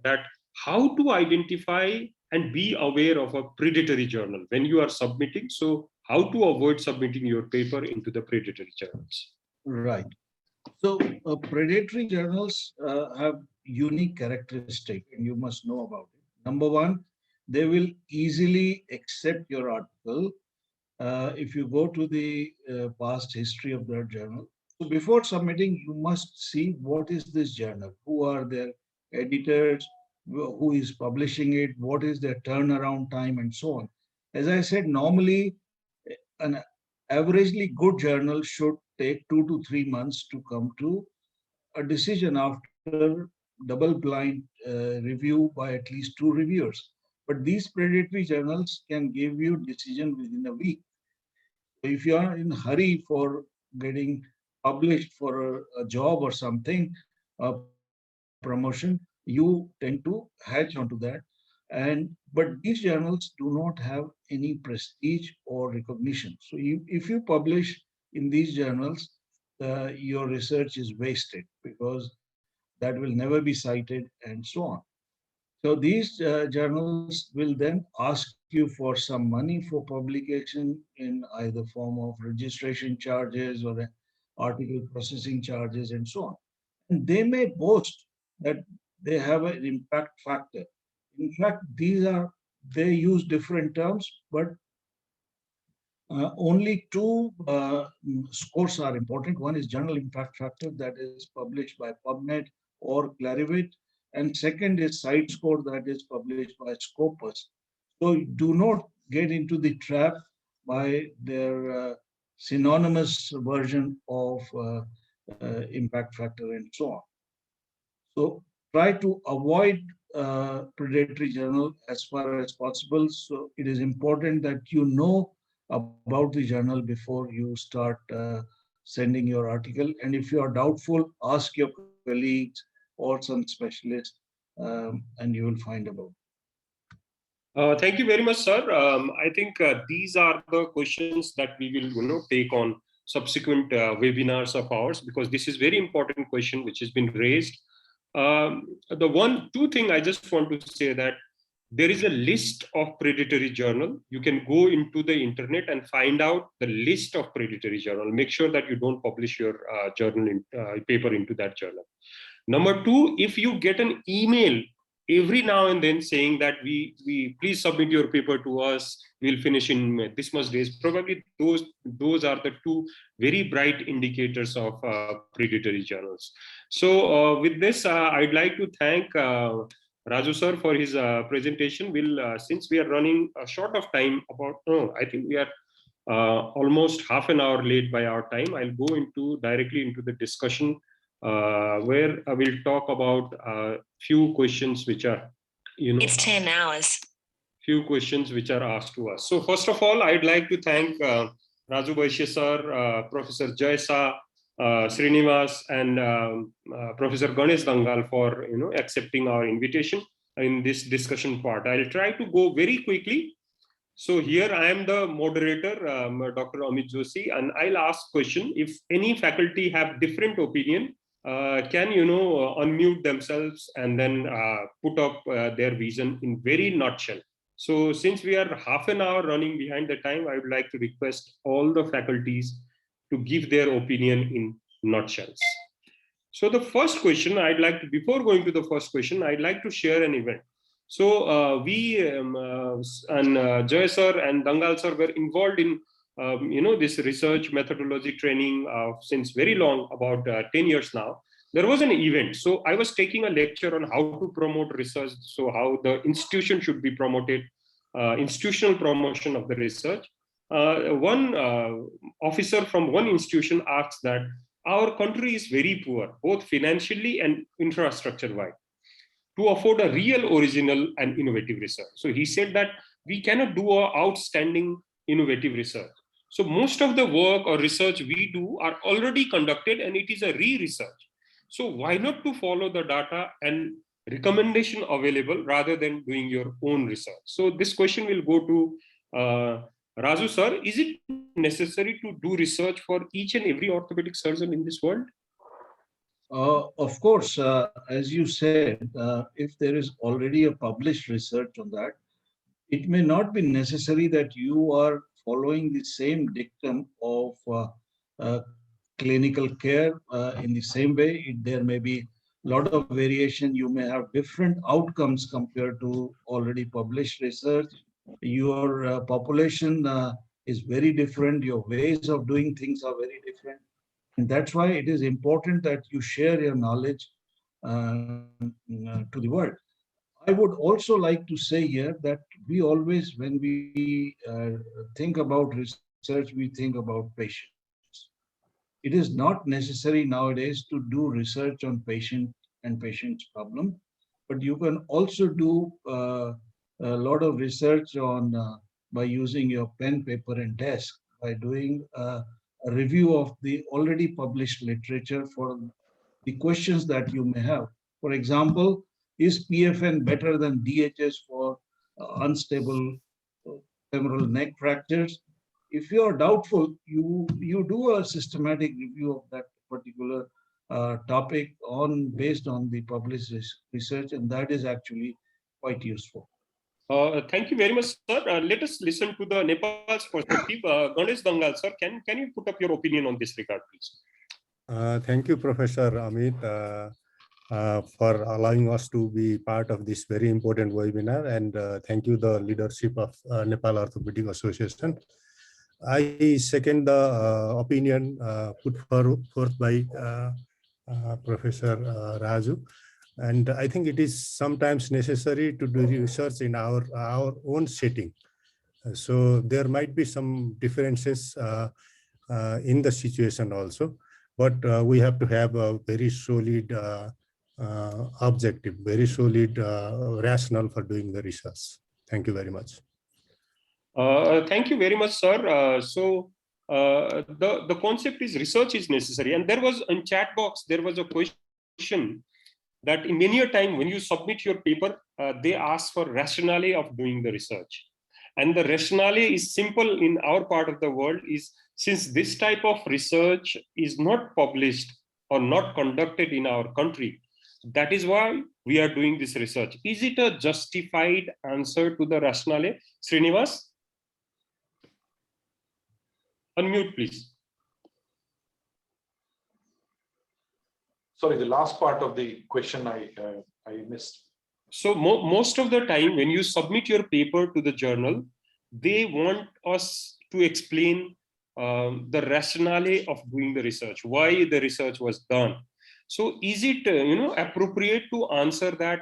that how to identify and be aware of a predatory journal when you are submitting. So how to avoid submitting your paper into the predatory journals? Right. So predatory journals have unique characteristics, and you must know about it. Number one, they will easily accept your article if you go to the past history of that journal. So before submitting, you must see what is this journal, who are their editors, who is publishing it, what is their turnaround time, and so on. As I said, normally an averagely good journal should take 2 to 3 months to come to a decision after double-blind review by at least 2 reviewers. But these predatory journals can give you decision within a week. If you are in a hurry for getting published for a job or something, a promotion, you tend to hatch onto that. But these journals do not have any prestige or recognition. So if you publish in these journals, your research is wasted because that will never be cited and so on. So these journals will then ask you for some money for publication in either form of registration charges or article processing charges and so on. And they may boast that they have an impact factor. In fact, they use different terms, but only 2 scores are important. One is journal impact factor that is published by PubMed or Clarivate, and second is site score that is published by Scopus. So do not get into the trap by their synonymous version of impact factor and so on. So try to avoid predatory journal as far as possible. So it is important that you know about the journal before you start sending your article. And if you are doubtful, ask your colleagues or some specialist, and you will find about. Thank you very much, sir. I think these are the questions that we will, take on subsequent webinars of ours, because this is very important question which has been raised. The 2 thing I just want to say that there is a list of predatory journal. You can go into the internet and find out the list of predatory journal. Make sure that you don't publish your paper into that journal. Number 2, if you get an email every now and then saying that we please submit your paper to us, we'll finish in this much days, probably those are the 2 very bright indicators of predatory journals. So with this, I'd like to thank Raju sir for his presentation. Since we are running short of time, I think we are almost half an hour late by our time, I'll go directly into the discussion where I will talk about few questions which are, it's 10 hours. Few questions which are asked to us. So first of all, I'd like to thank Raju Vaishya sir, Professor Shah, Srinivas, and Professor Ganesh Dangal for accepting our invitation. in this discussion part. I'll try to go very quickly. So here I am the moderator, Dr. Amit Joshi, and I'll ask question. If any faculty have different opinion, can unmute themselves and then put up their vision in very nutshell. So since we are half an hour running behind the time, I would like to request all the faculties to give their opinion in nutshells. So the first question before going to the first question, I'd like to share an event. So we and Jay sir and Dangal sir were involved in this research methodology training since very long, about 10 years now. There was an event. So I was taking a lecture on how to promote research. So how the institution should be promoted, institutional promotion of the research. One officer from one institution asked that our country is very poor, both financially and infrastructure-wise, to afford a real, original, and innovative research. So he said that we cannot do outstanding innovative research. So most of the work or research we do are already conducted, and it is a re-research. So why not to follow the data and recommendation available rather than doing your own research? So this question will go to Raju sir. Is it necessary to do research for each and every orthopedic surgeon in this world? Of course, as you said, if there is already a published research on that, it may not be necessary that you are following the same dictum of clinical care in the same way. There may be a lot of variation. You may have different outcomes compared to already published research. Your population is very different. Your ways of doing things are very different. And that's why it is important that you share your knowledge to the world. I would also like to say here that we always, when we think about research, we think about patients. It is not necessary nowadays to do research on patient and patient's problem, but you can also do a lot of research on by using your pen, paper, and desk, by doing a review of the already published literature for the questions that you may have. For example, is PFN better than DHS for unstable femoral neck fractures? If you are doubtful, you do a systematic review of that particular topic based on the published research, and that is actually quite useful. Thank you very much, sir. Let us listen to the Nepal's perspective. Ganesh Dangal, sir, can you put up your opinion on this regard, please? Thank you, Professor Amit, for allowing us to be part of this very important webinar, and thank you, the leadership of Nepal Orthopedic Association. I second the opinion put forth by Professor Raju. And I think it is sometimes necessary to do research in our own setting. So there might be some differences in the situation also, but we have to have a very solid objective, very solid rationale for doing the research. Thank you very much. Thank you very much, sir. So the concept is research is necessary. And there was in chat box, there was a question that in many a time when you submit your paper, they ask for rationale of doing the research. And the rationale is simple in our part of the world is, since this type of research is not published or not conducted in our country, that is why we are doing this research. Is it a justified answer to the rationale? Srinivas? Unmute, please. Sorry, the last part of the question I missed. So most of the time when you submit your paper to the journal, they want us to explain the rationale of doing the research, why the research was done. So is it appropriate to answer that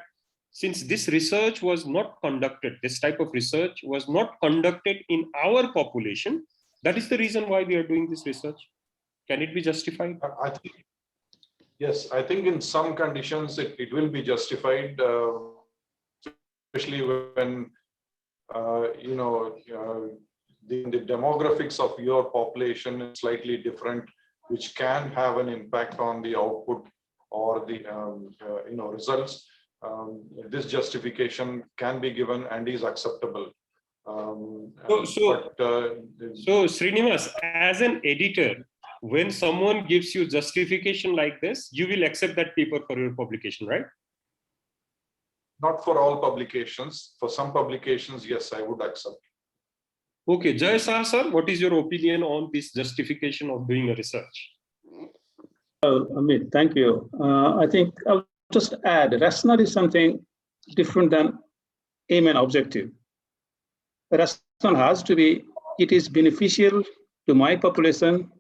since this research was not conducted, this type of research was not conducted in our population, that is the reason why we are doing this research? Can it be justified? I think, yes, I think in some conditions it will be justified, especially when the demographics of your population is slightly different, which can have an impact on the output or the results. this justification can be given and is acceptable. So Srinivas, as an editor, when someone gives you justification like this, you will accept that paper for your publication, right? Not for all publications. For some publications, yes, I would accept. Okay, Jai Shah, sir, what is your opinion on this justification of doing a research? Amit, thank you. I think I'll just add, rationale is something different than aim and objective. The rationale has to be, it is beneficial to my population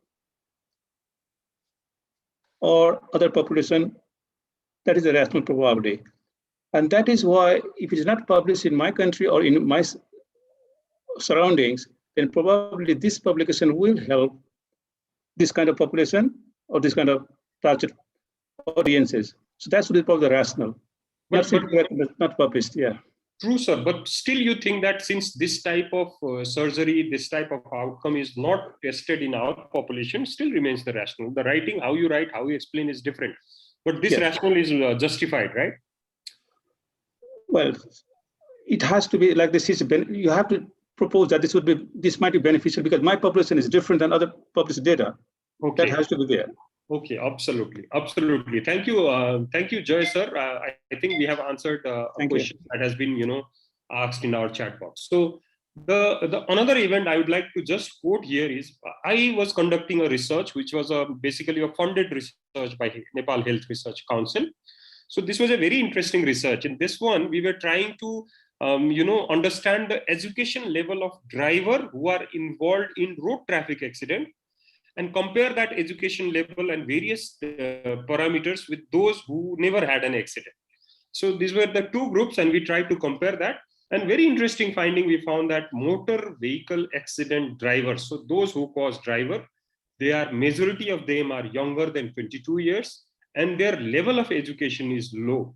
or other population. That is the rational probability. And that is why if it is not published in my country or in my surroundings, then probably this publication will help this kind of population or this kind of target audiences. So that's what is probably the rationale. But not published, yeah. True, sir. But still you think that since this type of surgery, this type of outcome is not tested in our population, still remains the rationale. The writing, how you write, how you explain is different. But this rationale is justified, right? Well, it has to be like this. You have to propose that this might be beneficial because my population is different than other published data. Okay. That has to be there. Okay, absolutely. Thank you, Joy, sir. I think we have answered a question that has been, asked in our chat box. So the another event I would like to just quote here is, I was conducting a research, which was basically a funded research by Nepal Health Research Council. So this was a very interesting research. In this one, we were trying to, understand the education level of driver who are involved in road traffic accident, and compare that education level and various parameters with those who never had an accident. So these were the two groups, and we tried to compare that. And very interesting finding, we found that motor vehicle accident drivers, so those who cause driver, majority of them are younger than 22 years, and their level of education is low.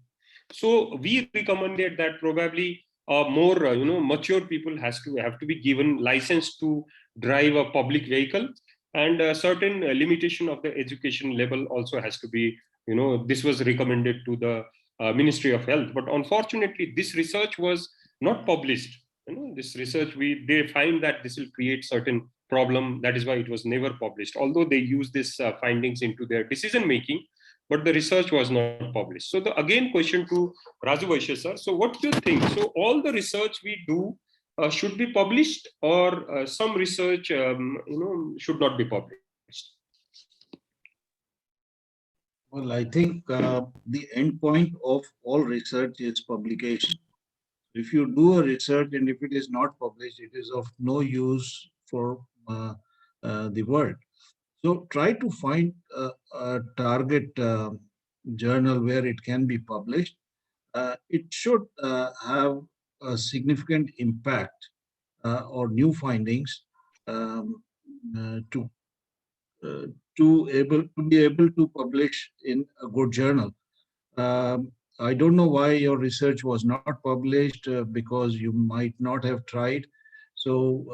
So we recommended that probably more mature people have to be given license to drive a public vehicle, and a certain limitation of the education level also has to be, this was recommended to the Ministry of Health. But unfortunately, this research was not published. This research, they find that this will create certain problem. That is why it was never published, although they use these findings into their decision making, but the research was not published. So again, question to Raju, Vaishya, sir. So what do you think? So all the research we do should be published, or some research should not be published? Well, I think the end point of all research is publication. If you do a research and if it is not published, it is of no use for the world. So try to find a target journal where it can be published. It should have a significant impact or new findings to be able to publish in a good journal. I don't know why your research was not published, because you might not have tried so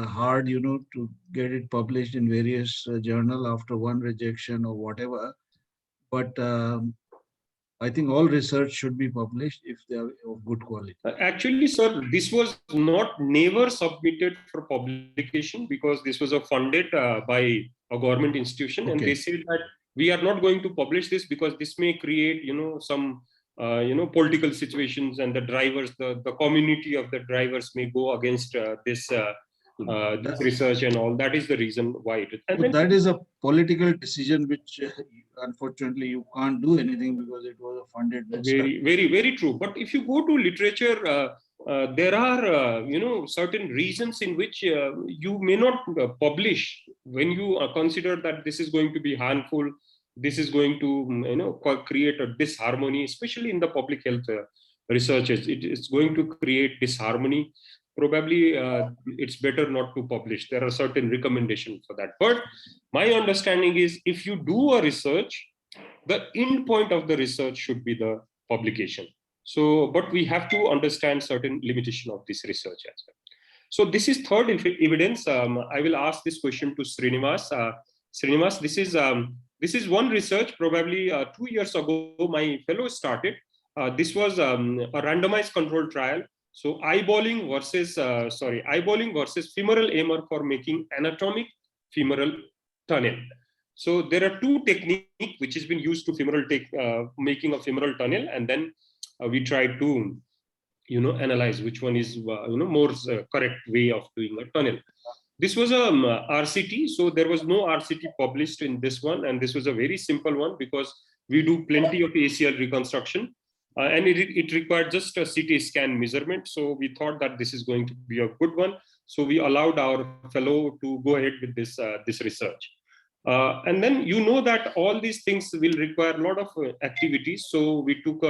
hard, to get it published in various journal after one rejection or whatever. But I think all research should be published if they are of good quality. Actually, sir, this was never submitted for publication because this was funded by a government institution, and they said that we are not going to publish this because this may create, some political situations, and the drivers, the community of the drivers may go against this research and all. That is the reason why it is. And that is a political decision which unfortunately you can't do anything because it was a funded research. Very true. But if you go to literature, there are certain reasons in which you may not publish when you consider that this is going to be harmful. This is going to create a disharmony, especially in the public health researches. It is going to create disharmony. Probably it's better not to publish. There are certain recommendations for that. But my understanding is, if you do a research, the end point of the research should be the publication. So, but we have to understand certain limitation of this research as well. So this is third evidence. I will ask this question to Srinivas. Srinivas, this is one research probably 2 years ago my fellow started. this was a randomized controlled trial. So eyeballing versus femoral MR for making anatomic femoral tunnel. So there are two techniques which has been used to making a femoral tunnel, and then we tried to analyze which one is more correct way of doing a tunnel. This was a RCT, so there was no RCT published in this one, and this was a very simple one because we do plenty of ACL reconstruction, and it required just a CT scan measurement. So we thought that this is going to be a good one. So we allowed our fellow to go ahead with this research. And then that all these things will require a lot of activities. So we took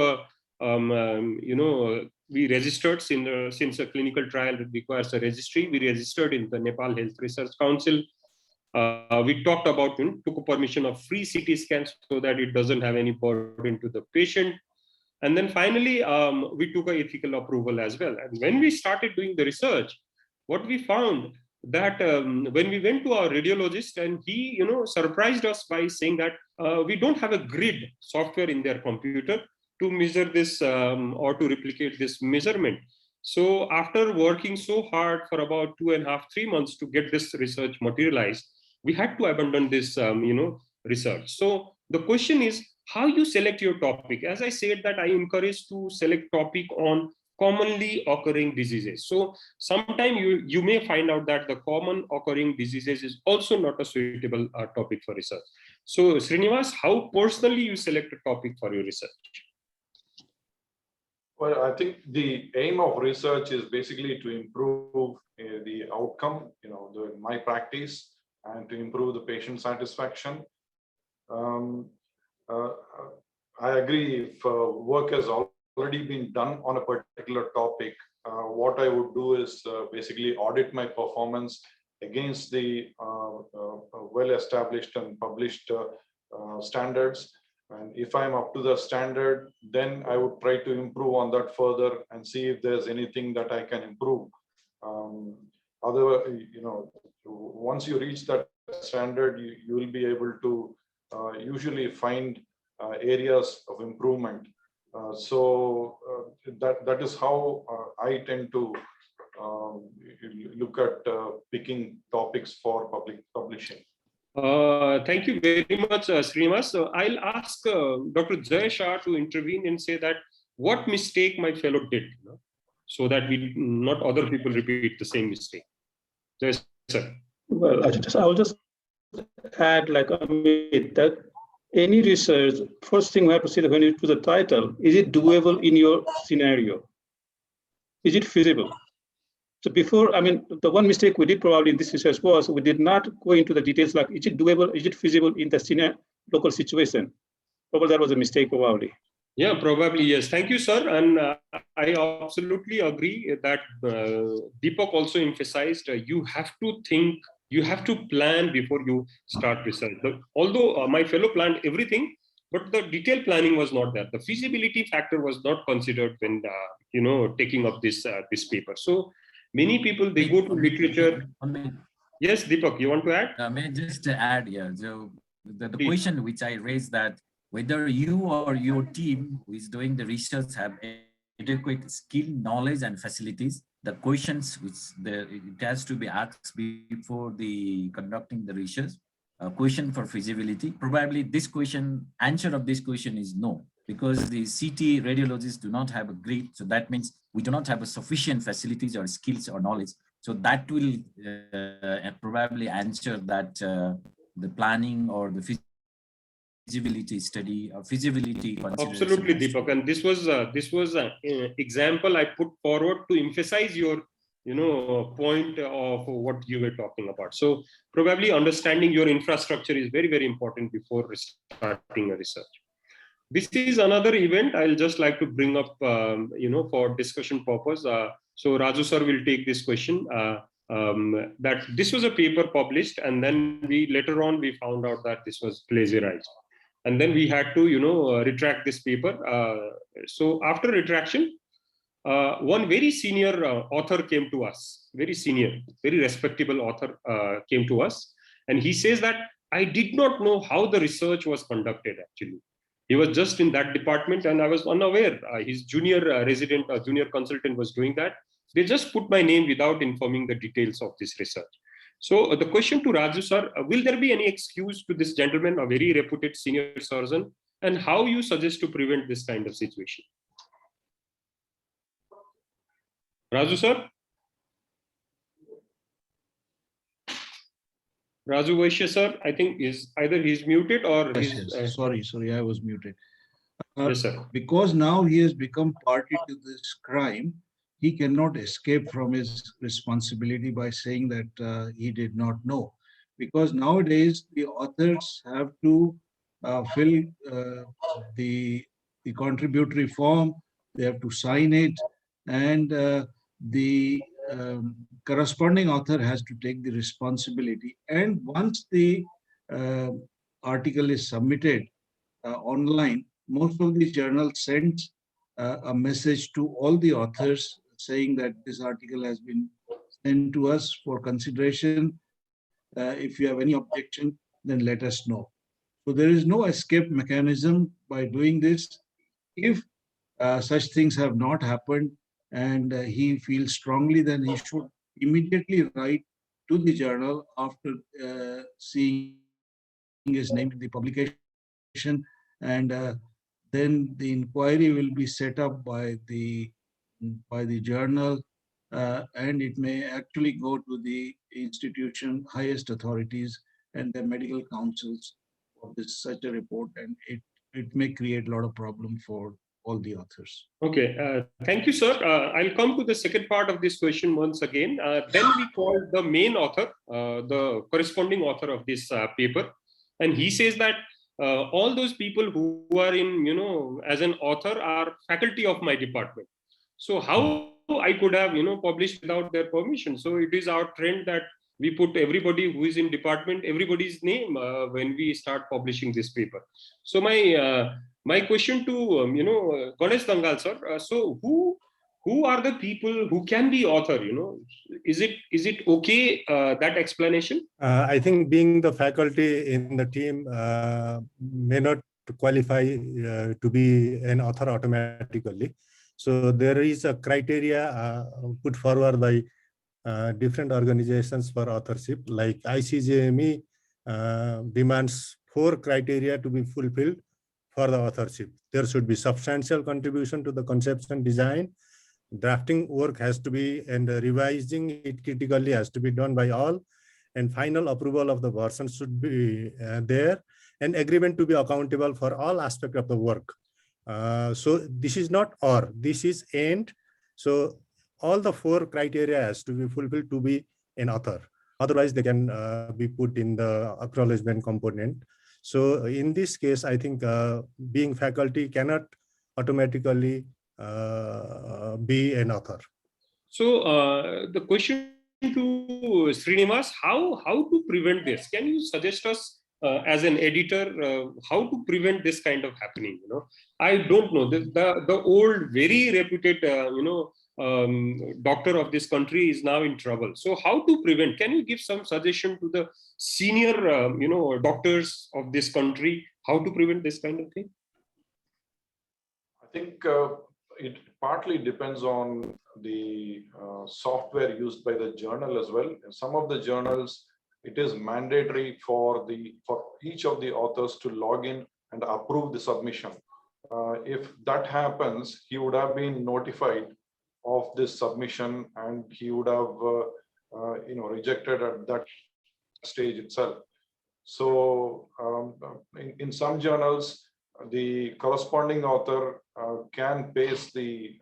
we registered since a clinical trial requires a registry. We registered in the Nepal Health Research Council. We talked about took a permission of free CT scans so that it doesn't have any burden to the patient. And then finally, we took an ethical approval as well. And when we started doing the research, what we found that when we went to our radiologist, and he surprised us by saying that we don't have a grid software in their computer to measure this or to replicate this measurement. So after working so hard for about 2.5, 3 months to get this research materialized, we had to abandon this research. So the question is how you select your topic. As I said that I encourage to select topic on commonly occurring diseases. So sometime you may find out that the common occurring diseases is also not a suitable topic for research. So Srinivas, how personally you select a topic for your research? Well, I think the aim of research is basically to improve the outcome, my practice, and to improve the patient satisfaction. I agree if work has already been done on a particular topic, what I would do is basically audit my performance against the well-established and published standards. And if I'm up to the standard, then I would try to improve on that further and see if there's anything that I can improve. Otherwise, once you reach that standard, you will be able to usually find areas of improvement. So that is how I tend to look at picking topics for publishing. Thank you very much, Srinivas. So I'll ask Dr. Shah to intervene and say that what mistake my fellow did, so that not other people repeat the same mistake. Yes, sir. Well, I'll just add, like Amit, that any research, first thing we have to see that when you put the title, is it doable in your scenario? Is it feasible? So before, the one mistake we did probably in this research was we did not go into the details like, is it doable, is it feasible in the local situation? Probably that was a mistake probably. Yeah, probably, yes. Thank you, sir. And I absolutely agree that Dipak also emphasized you have to think, you have to plan before you start research. Although my fellow planned everything, but the detailed planning was not there. The feasibility factor was not considered when, taking up this paper. So many people, they go to literature. Yes, Dipak, you want to add? May I just add here? So the question which I raised, that whether you or your team who is doing the research have adequate skill, knowledge, and facilities. The questions which it has to be asked before conducting the research. Question for feasibility. Probably this question, answer of this question is no, because the CT radiologists do not have a grid. So that means we do not have a sufficient facilities or skills or knowledge. So that will probably answer that the planning or the feasibility study or feasibility. Absolutely, Dipak. And this was an example I put forward to emphasize your point of what you were talking about. So probably understanding your infrastructure is very, very important before starting a research. This is another event I'll just like to bring up, for discussion purpose. So Raju sir will take this question. That this was a paper published, and then later on we found out that this was plagiarized, and then we had to retract this paper. So after retraction, one very senior author came to us, very senior, very respectable author came to us, and he says that I did not know how the research was conducted actually. He was just in that department and I was unaware. His junior resident or junior consultant was doing that. They just put my name without informing the details of this research. So the question to Raju sir, will there be any excuse to this gentleman, a very reputed senior surgeon, and how you suggest to prevent this kind of situation? Raju sir? Raju Vaishya sir, I think is either he's muted or Yes, yes. Sorry, I was muted. Yes, sir. Because now he has become party to this crime, he cannot escape from his responsibility by saying that he did not know. Because nowadays the authors have to fill the contributory form, they have to sign it, and the corresponding author has to take the responsibility. And once the article is submitted online, most of the journals send a message to all the authors saying that this article has been sent to us for consideration. If you have any objection, then let us know. So there is no escape mechanism by doing this. If such things have not happened and he feels strongly, then he should immediately write to the journal after seeing his name in the publication, and then the inquiry will be set up by the journal, and it may actually go to the institution highest authorities and the medical councils for this such a report, and it may create a lot of problem for all the authors. Okay, thank you, sir. I'll come to the second part of this question once again. Then we called the main author, the corresponding author of this paper, and he says that all those people who are in, as an author are faculty of my department. So how I could have, published without their permission? So it is our trend that we put everybody who is in department, everybody's name when we start publishing this paper. So my question to Ganesh Dangal sir. So who are the people who can be author? Is it okay that explanation? I think being the faculty in the team may not qualify to be an author automatically. So there is a criteria put forward by different organizations for authorship, like ICJME demands 4 criteria to be fulfilled for the authorship. There should be substantial contribution to the conception design. Drafting work has to be, and revising it critically has to be done by all, and final approval of the version should be there, and agreement to be accountable for all aspects of the work. So this is not or, this is and. So all the 4 criteria has to be fulfilled to be an author. Otherwise, they can be put in the acknowledgement component. So in this case, I think being faculty cannot automatically be an author. So the question to Srinivas, how to prevent this? Can you suggest us as an editor how to prevent this kind of happening? I don't know. The old, very reputed, doctor of this country is now in trouble. So how to prevent? Can you give some suggestion to the senior, doctors of this country, how to prevent this kind of thing? I think it partly depends on the software used by the journal as well. In some of the journals, it is mandatory for each of the authors to log in and approve the submission. If that happens, he would have been notified of this submission, and he would have rejected at that stage itself. So in some journals, the corresponding author can paste the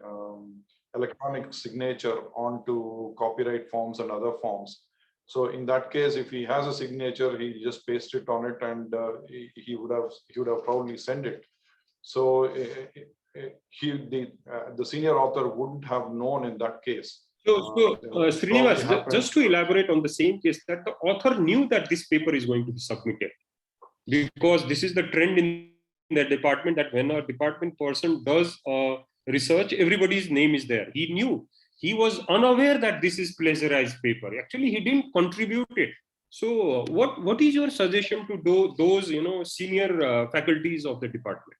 electronic signature onto copyright forms and other forms. So in that case, if he has a signature, he just pastes it on it, and he would have probably sent it. So the senior author wouldn't have known in that case. So Srinivas, just to elaborate on the same case, that the author knew that this paper is going to be submitted, because this is the trend in the department, that when a department person does research, everybody's name is there. He knew. He was unaware that this is plagiarized paper. Actually, he didn't contribute it. So what is your suggestion to those senior faculties of the department?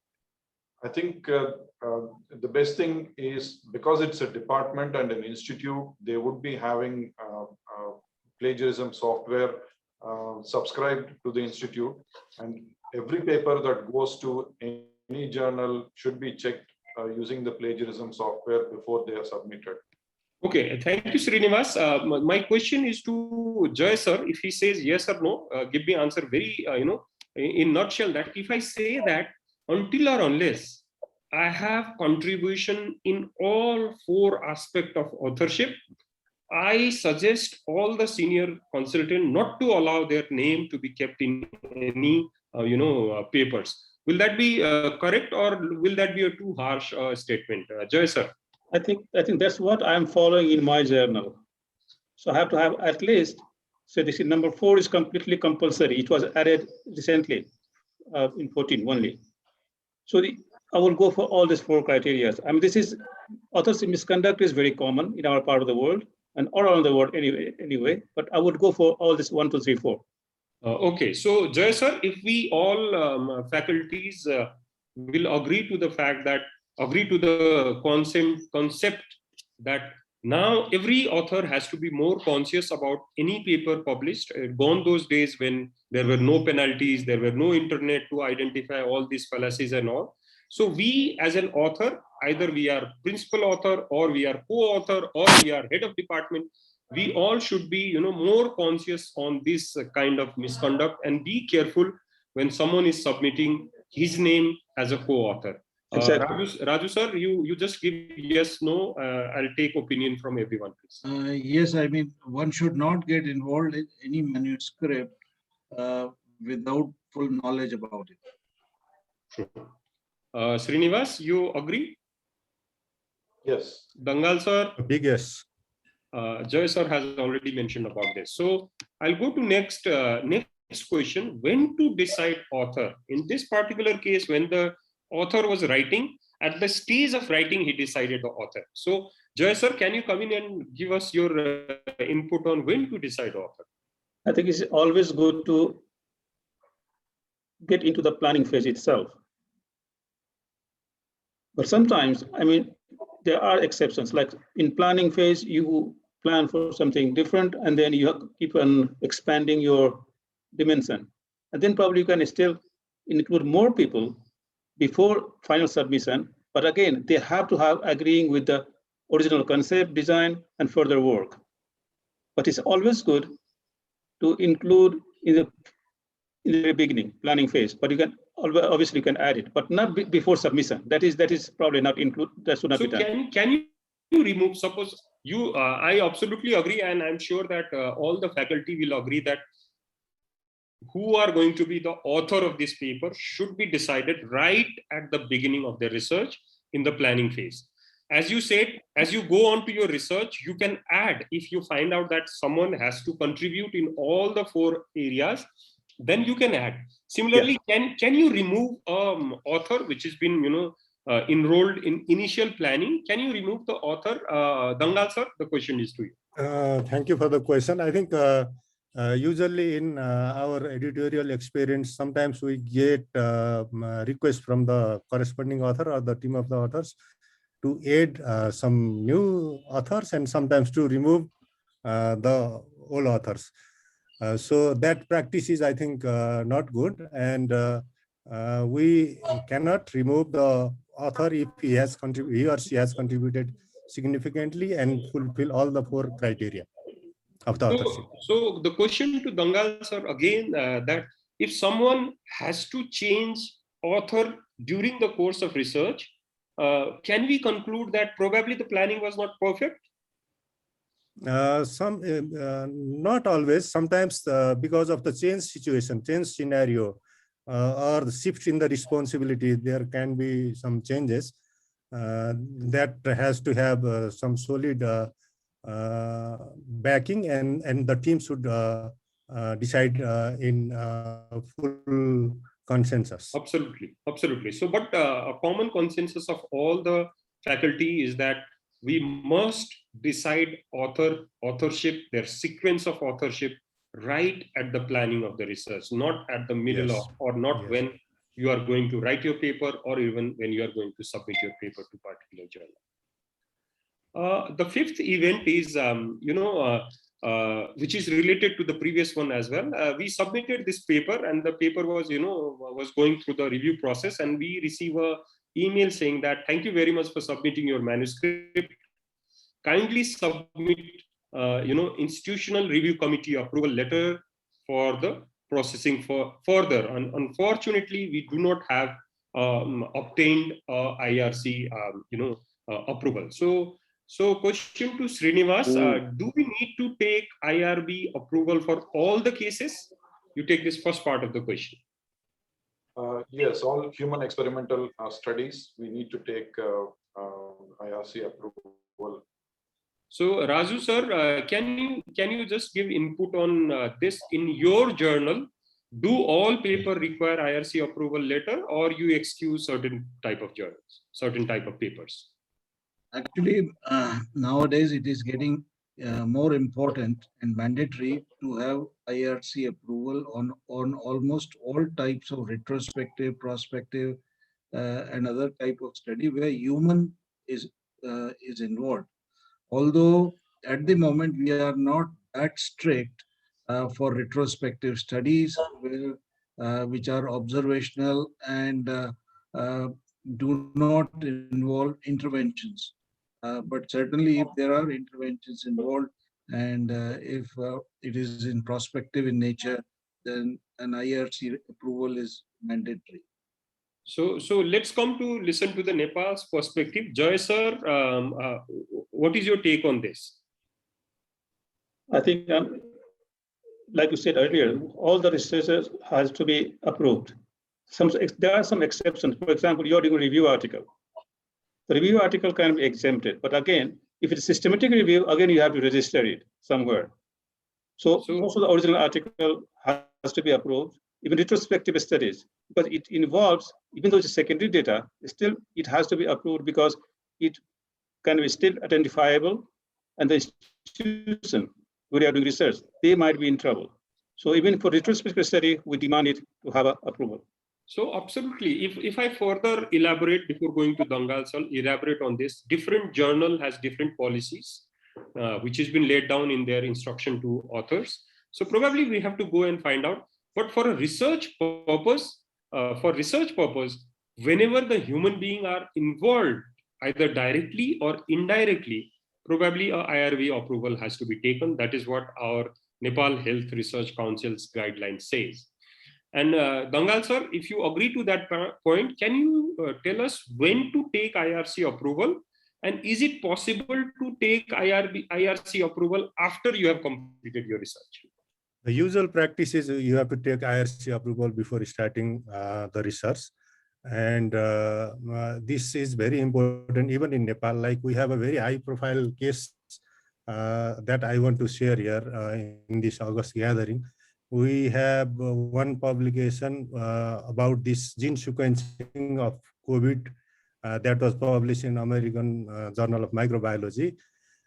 I think the best thing is, because it's a department and an institute, they would be having plagiarism software subscribed to the institute, and every paper that goes to any journal should be checked using the plagiarism software before they are submitted. Okay, thank you, Srinivas. My question is to Joy sir. If he says yes or no, give me answer very, in nutshell, that if I say that until or unless I have contribution in all 4 aspects of authorship, I suggest all the senior consultant not to allow their name to be kept in any, papers. Will that be correct, or will that be a too harsh statement? Joy sir. I think that's what I'm following in my journal. So I have to have at least, so this is number 4 is completely compulsory. It was added recently in 14 only. So I will go for all these 4 criteria. I mean, this is authorship misconduct is very common in our part of the world and all around the world anyway, but I would go for all this 1, 2, 3, 4. Okay, so Joy sir, if we all faculties will agree to the fact that, agree to the concept that now every author has to be more conscious about any paper published. Gone those days when there were no penalties, there were no internet to identify all these fallacies and all. So we as an author, either we are principal author or we are co-author or we are head of department, we all should be more conscious on this kind of misconduct and be careful when someone is submitting his name as a co-author. Exactly. Raju sir, you just give yes, no. I'll take opinion from everyone, please. Yes, I mean, one should not get involved in any manuscript without full knowledge about it. Sure. Srinivas, you agree? Yes. Dangal sir? Big yes. Joy sir has already mentioned about this. So I'll go to next question. When to decide author? In this particular case, when the author was writing, at the stage of writing, he decided the author. So Joy sir, can you come in and give us your input on when to decide author? I think it's always good to get into the planning phase itself. But sometimes, I mean, there are exceptions. Like in planning phase, you plan for something different, and then you keep on expanding your dimension. And then probably you can still include more people before final submission. But again, they have to have agreeing with the original concept, design, and further work. But it's always good to include in the very beginning, planning phase. But you can obviously you can add it, but not before submission. That is probably not include. That should not be done. Can you remove? Suppose you, I absolutely agree, and I'm sure that all the faculty will agree that who are going to be the author of this paper should be decided right at the beginning of the research in the planning phase. As you said, as you go on to your research, you can add, if you find out that someone has to contribute in all the 4 areas, then you can add. Similarly, can you remove author which has been enrolled in initial planning? Can you remove the author? Dangal sir, the question is to you. Thank you for the question. I think usually in our editorial experience, sometimes we get requests from the corresponding author or the team of the authors to add some new authors and sometimes to remove the old authors. So that practice is, I think, not good, and we cannot remove the author if he or she has contributed significantly and fulfill all the 4 criteria of the authorship. So the question to Dangal sir again, that if someone has to change author during the course of research, can we conclude that probably the planning was not perfect? Not always. Sometimes because of the change situation, change scenario, or the shift in the responsibility, there can be some changes that has to have some solid backing, and the team should decide in full consensus. Absolutely. So, but a common consensus of all the faculty is that we must decide authorship, their sequence of authorship, right at the planning of the research, not at the middle of, or not when you are going to write your paper, or even when you are going to submit your paper to particular journal. The fifth event is, which is related to the previous one as well. We submitted this paper, and the paper was, was going through the review process, and we receive a email saying that, thank you very much for submitting your manuscript. Kindly submit, institutional review committee approval letter for the processing for further. And unfortunately, we do not have obtained IRC, approval. So question to Srinivas, do we need to take IRB approval for all the cases? You take this first part of the question. Yes, all human experimental studies, we need to take IRC approval. So Raju sir, can you just give input on this in your journal? Do all paper require IRC approval letter, or you excuse certain type of journals, certain type of papers? Actually, nowadays it is getting more important and mandatory to have IRC approval on almost all types of retrospective, prospective, and other type of study where human is involved. Although at the moment we are not that strict for retrospective studies, which are observational and do not involve interventions. But certainly if there are interventions involved, and if it is in prospective in nature, then an IRC approval is mandatory. So let's come to listen to the Nepal's perspective. Joy sir, what is your take on this? I think, like you said earlier, all the researchers has to be approved. There are some exceptions. For example, you're doing a review article. The review article can be exempted, but again, if it's systematic review, again you have to register it somewhere. So most of the original article has to be approved. Even retrospective studies, because it involves, even though it's secondary data, still it has to be approved because it can be still identifiable, and the institution where you are doing research, they might be in trouble. So even for retrospective study, we demand it to have approval. So absolutely, if I further elaborate before going to Dangal, so I'll elaborate on this. Different journal has different policies, which has been laid down in their instruction to authors. So probably we have to go and find out. But for a research purpose, whenever the human being are involved, either directly or indirectly, probably a IRB approval has to be taken. That is what our Nepal Health Research Council's guideline says. And Dangal sir, if you agree to that point, can you tell us when to take IRC approval? And is it possible to take IRC approval after you have completed your research? The usual practice is you have to take IRC approval before starting the research. And this is very important even in Nepal. Like we have a very high profile case that I want to share here in this August gathering. We have one publication about this gene sequencing of COVID that was published in American Journal of Microbiology.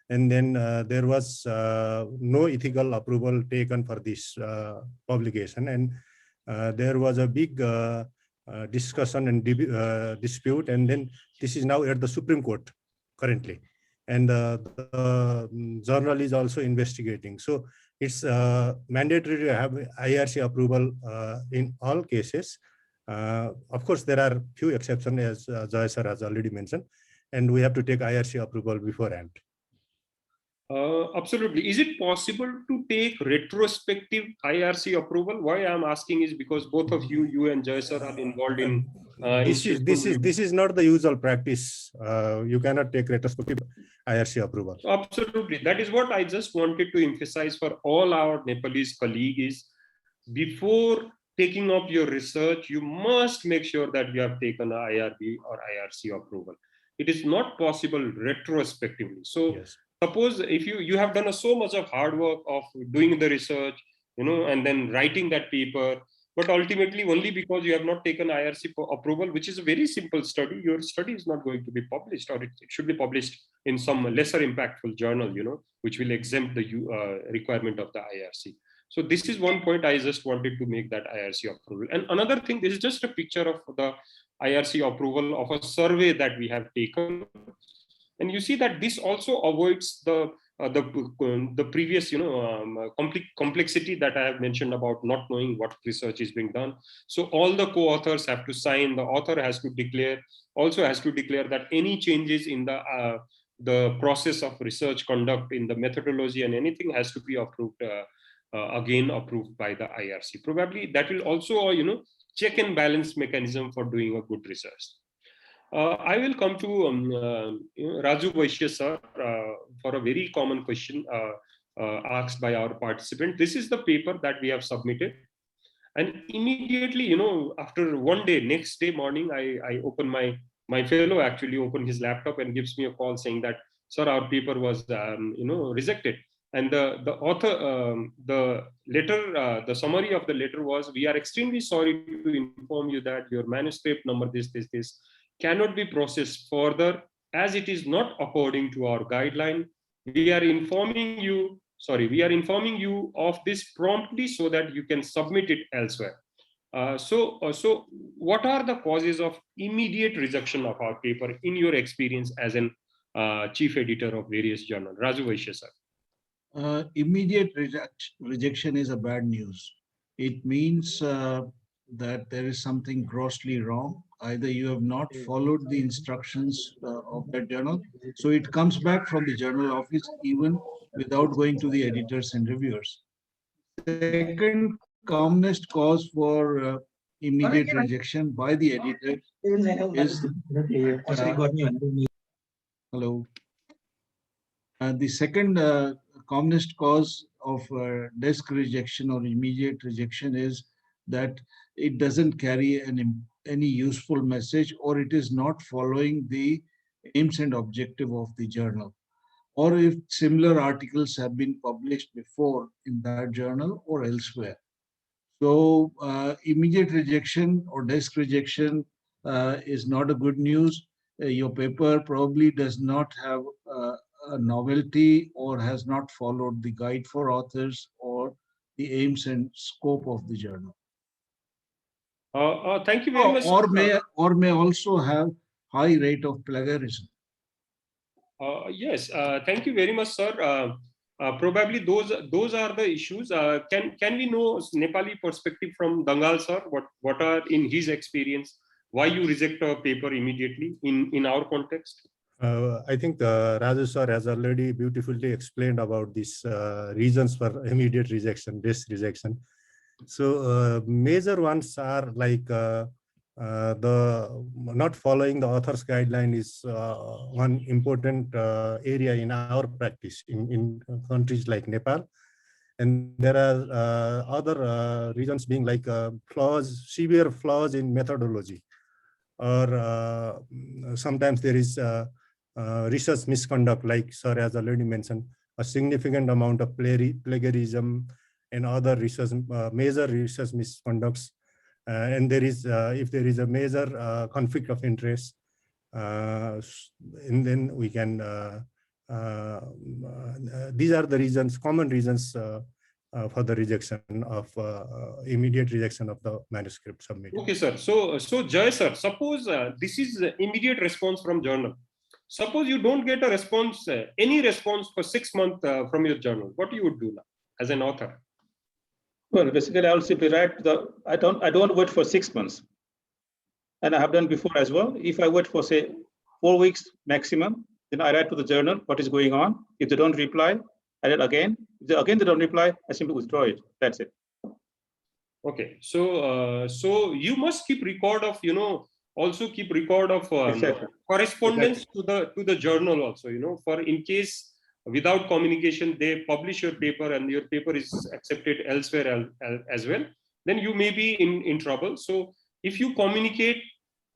And then there was no ethical approval taken for this publication. And there was a big discussion and dispute. And then this is now at the Supreme Court currently. And the journal is also investigating. So it's mandatory to have IRC approval in all cases. Of course, there are few exceptions, as Joy sir has already mentioned, and we have to take IRC approval beforehand. Absolutely. Is it possible to take retrospective IRC approval? Why I'm asking is because both of you and Joy sir are involved in. This is not the usual practice. You cannot take retrospective IRC approval. Absolutely. That is what I just wanted to emphasize for all our Nepalese colleagues. Before taking up your research, you must make sure that you have taken a IRB or IRC approval. It is not possible retrospectively. So yes. Suppose if you have done so much of hard work of doing the research, and then writing that paper, but ultimately only because you have not taken IRC approval, which is a very simple study, your study is not going to be published, or it should be published in some lesser impactful journal, which will exempt the requirement of the IRC. So this is one point I just wanted to make, that IRC approval. And another thing, this is just a picture of the IRC approval of a survey that we have taken. And you see that this also avoids the previous, complexity that I have mentioned about not knowing what research is being done. So all the co-authors have to sign, the author has to declare, also has to declare that any changes in the process of research conduct, in the methodology and anything, has to be approved, again approved by the IRC. Probably that will also, check and balance mechanism for doing a good research. I will come to Raju Vaishya sir for a very common question asked by our participant. This is the paper that we have submitted. And immediately, after one day, next day morning, I open my fellow actually opened his laptop and gives me a call saying that, sir, our paper was, rejected. And the author, the letter, the summary of the letter was, we are extremely sorry to inform you that your manuscript number this cannot be processed further as it is not according to our guideline. We are informing you of this promptly so that you can submit it elsewhere. So what are the causes of immediate rejection of our paper in your experience as an chief editor of various journals? Raju Vaishya sir. Immediate rejection is a bad news. It means that there is something grossly wrong. Either you have not followed the instructions of that journal, so it comes back from the journal office even without going to the editors and reviewers. Second commonest cause for immediate rejection by the editor is hello. The second commonest cause of desk rejection or immediate rejection is that it doesn't carry any useful message, or it is not following the aims and objective of the journal, or if similar articles have been published before in that journal or elsewhere. So immediate rejection or desk rejection is not a good news. Your paper probably does not have a novelty or has not followed the guide for authors or the aims and scope of the journal. Thank you very much. Or may also have high rate of plagiarism. Yes, thank you very much, sir. Probably those are the issues. Can we know Nepali perspective from Dangal, sir? What are, in his experience, why you reject a paper immediately in our context? I think Raju sir has already beautifully explained about these reasons for immediate rejection, desk rejection. So major ones are like the not following the author's guideline is one important area in our practice in countries like Nepal. And there are other reasons being like severe flaws in methodology, or sometimes there is research misconduct, like sir has already mentioned, a significant amount of plagiarism and other research, major research misconducts. And there is, if there is a major conflict of interest, and then we can, these are the reasons, common reasons for the rejection of, immediate rejection of the manuscript submitted. Okay, sir. So Jay, sir, suppose this is immediate response from journal. Suppose you don't get a response, any response for 6 months from your journal. What you would do now as an author? Well, basically, I will simply write I don't wait for 6 months, and I have done before as well. If I wait for say 4 weeks maximum, then I write to the journal what is going on. If they don't reply, I write again. If they don't reply, I simply withdraw it. That's it. Okay. So you must keep record of also keep record of Exactly. correspondence to the journal also, for in case without communication they publish your paper and your paper is accepted elsewhere as well, then you may be in trouble. So if you communicate,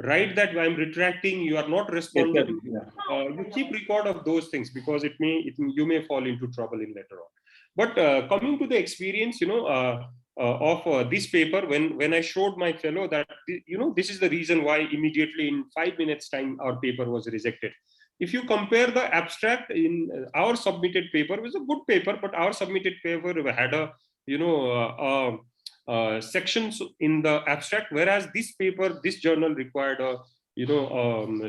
write that I'm retracting, you are not responding, you keep record of those things, because you may fall into trouble in later on. But coming to the experience, of this paper, when I showed my fellow that, this is the reason why immediately in 5 minutes time our paper was rejected. If you compare the abstract in our submitted paper, it was a good paper, but our submitted paper had a sections in the abstract, whereas this journal required a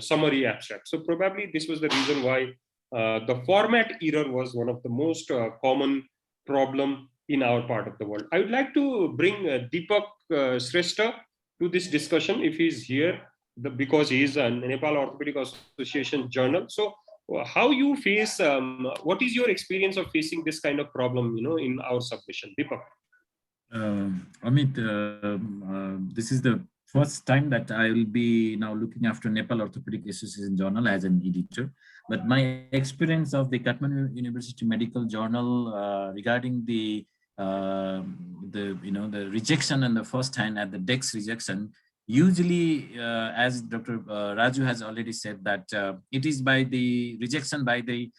summary abstract. So probably this was the reason why the format error was one of the most common problem in our part of the world. I would like to bring Dipak Shrestha to this discussion if he's here, because he is a Nepal Orthopedic Association journal. So how you face, what is your experience of facing this kind of problem, in our submission? Dipak. Amit, this is the first time that I will be now looking after Nepal Orthopedic Association Journal as an editor. But my experience of the Kathmandu University Medical Journal regarding the rejection and the first hand at the DEX rejection, usually, as Dr. Raju has already said, that it is by the rejection by the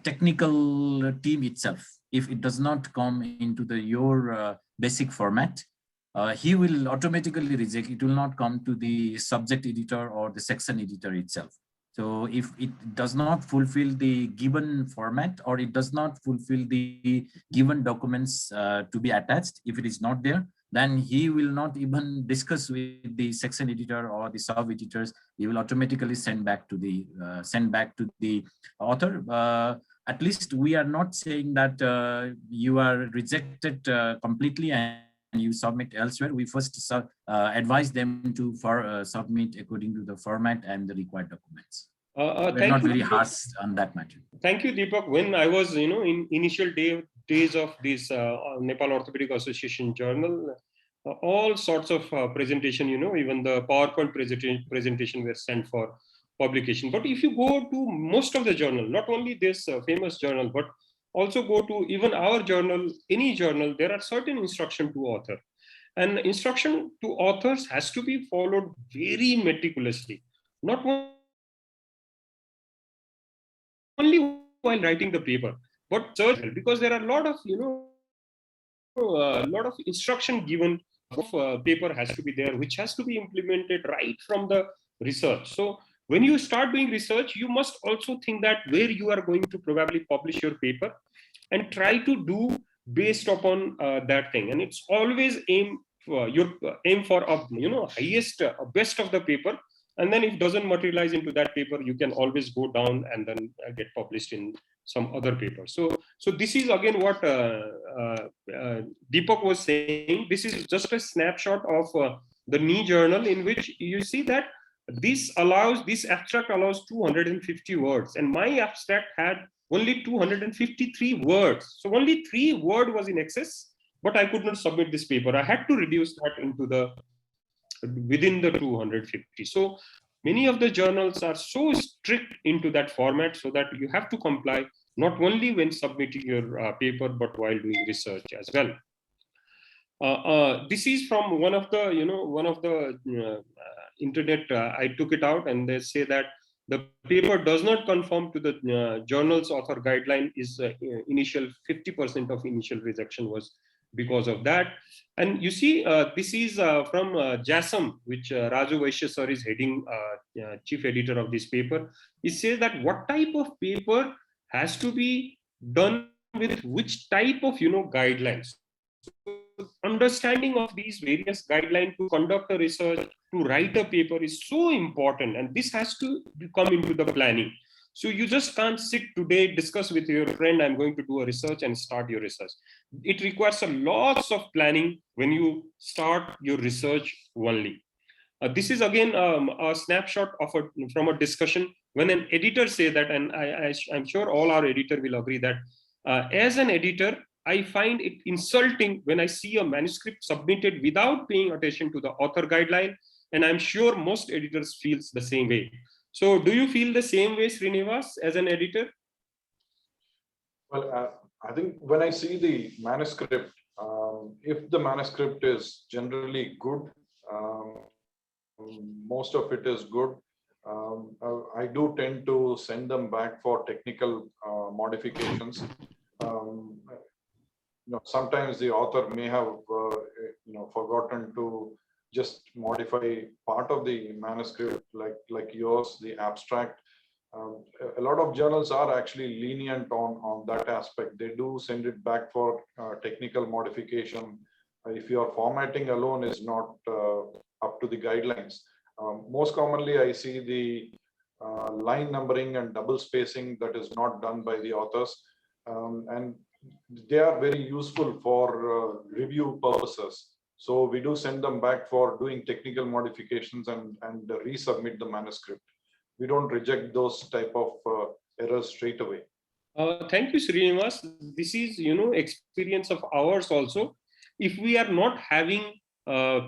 technical team itself. If it does not come into your basic format, he will automatically reject. It will not come to the subject editor or the section editor itself. So if it does not fulfill the given format, or it does not fulfill the given documents to be attached, if it is not there, then he will not even discuss with the section editor or the sub editors. He will automatically send back to the author. At least we are not saying that you are rejected completely and you submit elsewhere. We first advise them to submit according to the format and the required documents. We're not very harsh on that matter. Thank you, Dipak. When I was, in initial days of this Nepal Orthopedic Association journal, all sorts of presentation, even the PowerPoint presentation were sent for publication. But if you go to most of the journal, not only this famous journal, but also go to even our journal, any journal, there are certain instruction to author. And instruction to authors has to be followed very meticulously, not only while writing the paper, but because there are a lot of, instruction given of paper has to be there, which has to be implemented right from the research. So when you start doing research, you must also think that where you are going to probably publish your paper and try to do based upon that thing. And it's always aim for highest, best of the paper. And then if it doesn't materialize into that paper, you can always go down and then get published in some other paper. So this is again what Dipak was saying. This is just a snapshot of the knee journal, in which you see that this abstract allows 250 words, and my abstract had only 253 words. So only 3 words was in excess, but I could not submit this paper. I had to reduce that into within the 250. So many of the journals are so strict into that format, so that you have to comply not only when submitting your paper, but while doing research as well. This is from one of the internet. I took it out, and they say that the paper does not conform to the journal's author guideline. Is initial 50% of initial rejection was because of that. And you see, this is from JASM, which Raju Vaishya sir is heading, chief editor of this paper. He says that what type of paper has to be done with which type of guidelines. Understanding of these various guidelines to conduct a research, to write a paper is so important, and this has to come into the planning. So you just can't sit today, discuss with your friend, I'm going to do a research, and start your research. It requires a lots of planning when you start your research only. This is again a snapshot of from a discussion when an editor say that, and I'm sure all our editor will agree that as an editor, I find it insulting when I see a manuscript submitted without paying attention to the author guideline, and I'm sure most editors feels the same way. So do you feel the same way, Srinivas, as an editor? Well, I think when I see the manuscript, if the manuscript is generally good, most of it is good, I do tend to send them back for technical modifications. Sometimes the author may have forgotten to just modify part of the manuscript, like yours, the abstract. A lot of journals are actually lenient on that aspect. They do send it back for technical modification. If your formatting alone is not up to the guidelines. Most commonly, I see the line numbering and double spacing that is not done by the authors. And they are very useful for review purposes. So we do send them back for doing technical modifications and resubmit the manuscript. We don't reject those type of errors straight away. Thank you, Srinivas. This is, experience of ours also. If we are not having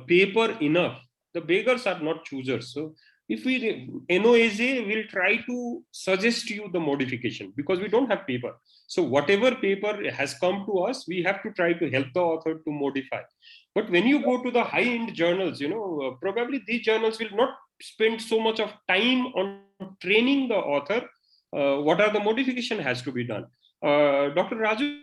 paper enough, the beggars are not choosers. So if we, NOAJ will try to suggest you the modification because we don't have paper. So whatever paper has come to us, we have to try to help the author to modify. But when you go to the high-end journals, probably these journals will not spend so much of time on training the author. What are the modification has to be done? Dr. Raju,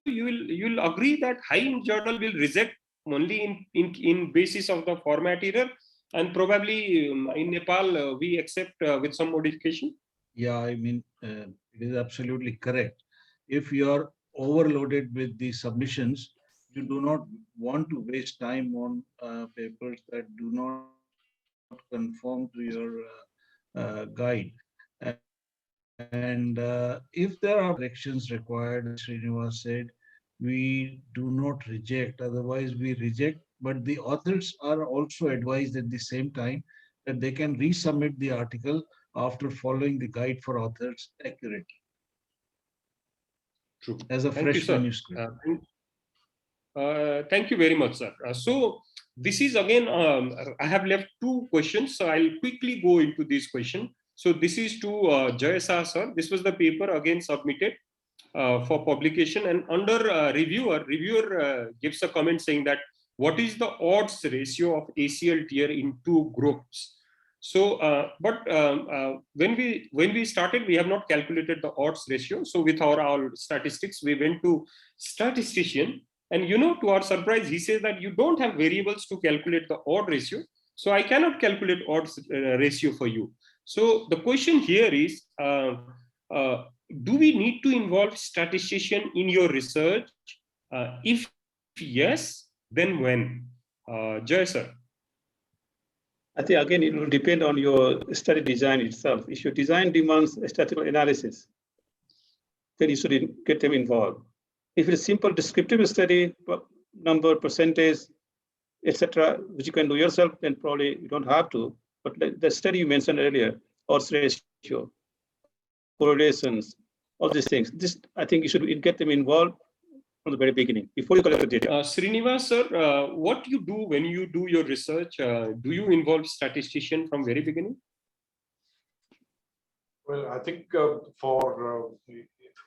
you'll agree that high-end journal will reject only in basis of the format error, and probably in Nepal we accept with some modification. Yeah, I mean, it is absolutely correct. If you are overloaded with the submissions, you do not want to waste time on papers that do not conform to your guide. And if there are corrections required, as Srinivas said, we do not reject. Otherwise, we reject. But the authors are also advised at the same time that they can resubmit the article after following the guide for authors accurately. True. As a Thank fresh you, sir. manuscript. Thank you very much, sir. So this is again, I have left two questions, so I'll quickly go into this question. So this is to Shah, sir. This was the paper again submitted for publication, and under reviewer gives a comment saying that what is the odds ratio of ACL tier in two groups? So, when we started, we have not calculated the odds ratio. So with our statistics, we went to statistician, and to our surprise, he says that you don't have variables to calculate the odd ratio. So I cannot calculate odds ratio for you. So the question here is, do we need to involve statistician in your research? If yes, then when? Jay, sir. I think again, it will depend on your study design itself. If your design demands a statistical analysis, then you should get them involved. If it's a simple descriptive study, number, percentage, etc., which you can do yourself, then probably you don't have to. But the study you mentioned earlier, odds ratio, correlations, all these things, this I think you should get them involved from the very beginning before you collect the data. Srinivas, sir, what you do when you do your research? Do you involve statistician from very beginning? Well, I think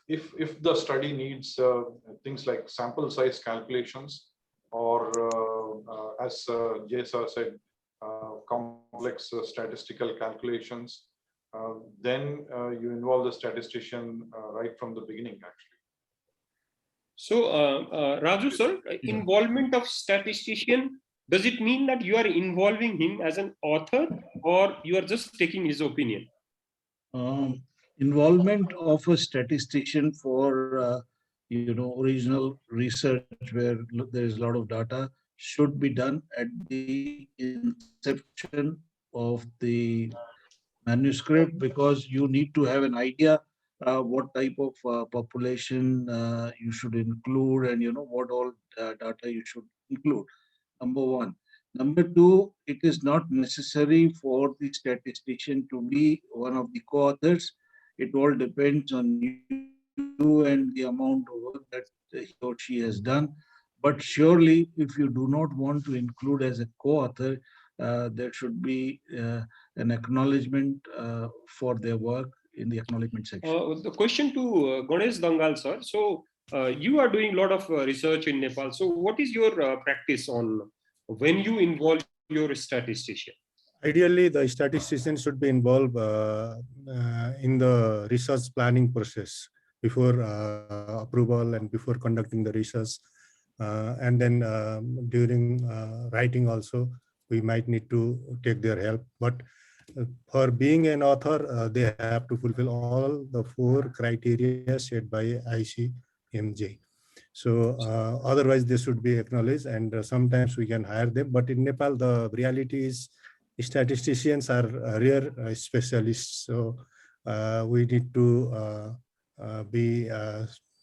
if the study needs things like sample size calculations, or as Jesa said, complex statistical calculations, then you involve the statistician right from the beginning, actually. So, Raju, sir, involvement of statistician, does it mean that you are involving him as an author, or you are just taking his opinion? Involvement of a statistician for original research where there is a lot of data should be done at the inception of the manuscript, because you need to have an idea what type of population you should include, and what all data you should include. Number one. Number two, it is not necessary for the statistician to be one of the co-authors. It all depends on you and the amount of work that he or she has done. But surely, if you do not want to include as a co-author, there should be an acknowledgement for their work in the acknowledgement section. The question to Ganesh Dangal, sir. So you are doing a lot of research in Nepal. So what is your practice on when you involve your statistician? Ideally, the statistician should be involved in the research planning process before approval and before conducting the research. And then during writing also, we might need to take their help. But for being an author, they have to fulfill all the 4 criteria set by ICMJ. So otherwise they should be acknowledged, and sometimes we can hire them. But in Nepal, the reality is statisticians are rare specialists. So we need to be,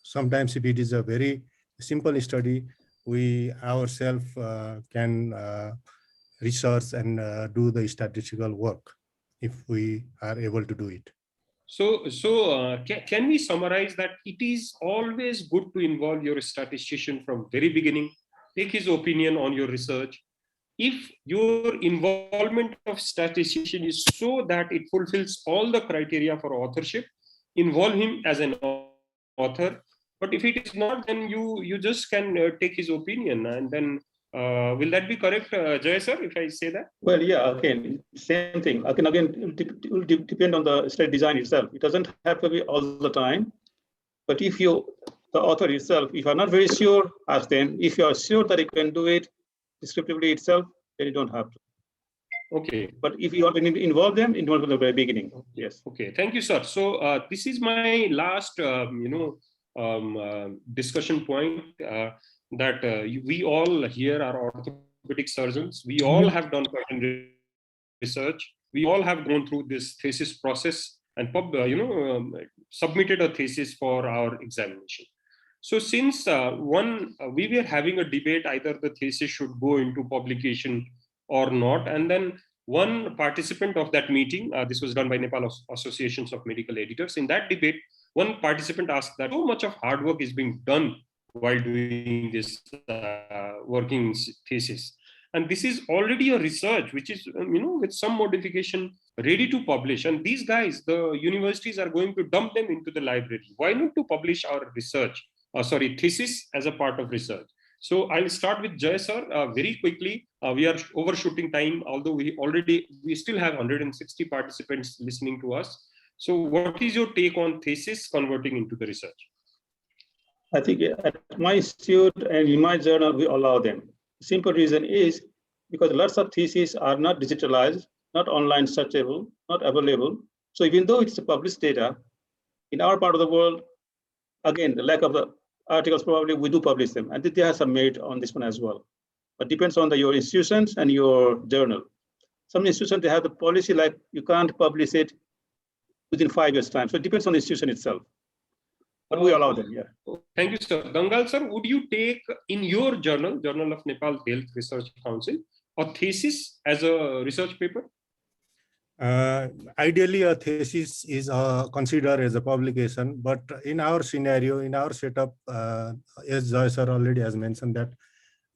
sometimes if it is a very simple study, we ourselves can research and do the statistical work if we are able to do it. So can we summarize that it is always good to involve your statistician from very beginning, take his opinion on your research. If your involvement of statistician is so that it fulfills all the criteria for authorship, involve him as an author. But if it is not, then you just can take his opinion, and then will that be correct, Jay sir, if I say that? Well, yeah, again, same thing. Again, it will depend on the study design itself. It doesn't have to be all the time. But if you, the author itself, if you're not very sure, ask them. If you are sure that you can do it descriptively itself, then you don't have to. Okay. But if you want to involve them from the very beginning, yes. Okay, thank you, sir. So this is my last, discussion point. That we all here are orthopedic surgeons. We all have done certain research. We all have gone through this thesis process and submitted a thesis for our examination. So since we were having a debate, either the thesis should go into publication or not, and then one participant of that meeting, this was done by Nepal Associations of Medical Editors. In that debate, one participant asked that so much of hard work is being done while doing this working thesis, and this is already a research which is with some modification ready to publish, and these guys, the universities, are going to dump them into the library. Why not to publish our research, thesis as a part of research? So I'll start with Jay sir very quickly. We are overshooting time, although we still have 160 participants listening to us. So what is your take on thesis converting into the research? I think at my institute and in my journal, we allow them. Simple reason is because lots of theses are not digitalized, not online searchable, not available. So even though it's published data, in our part of the world, again, the lack of the articles, probably we do publish them. And they have some merit on this one as well. But depends on your institutions and your journal. Some institutions, they have the policy like you can't publish it within 5 years' time. So it depends on the institution itself. But we allow them, yeah. Thank you, sir. Dangal, sir, would you take in your journal, Journal of Nepal Health Research Council, a thesis as a research paper? Ideally, a thesis is considered as a publication, but in our scenario, in our setup, as Joy sir already has mentioned, that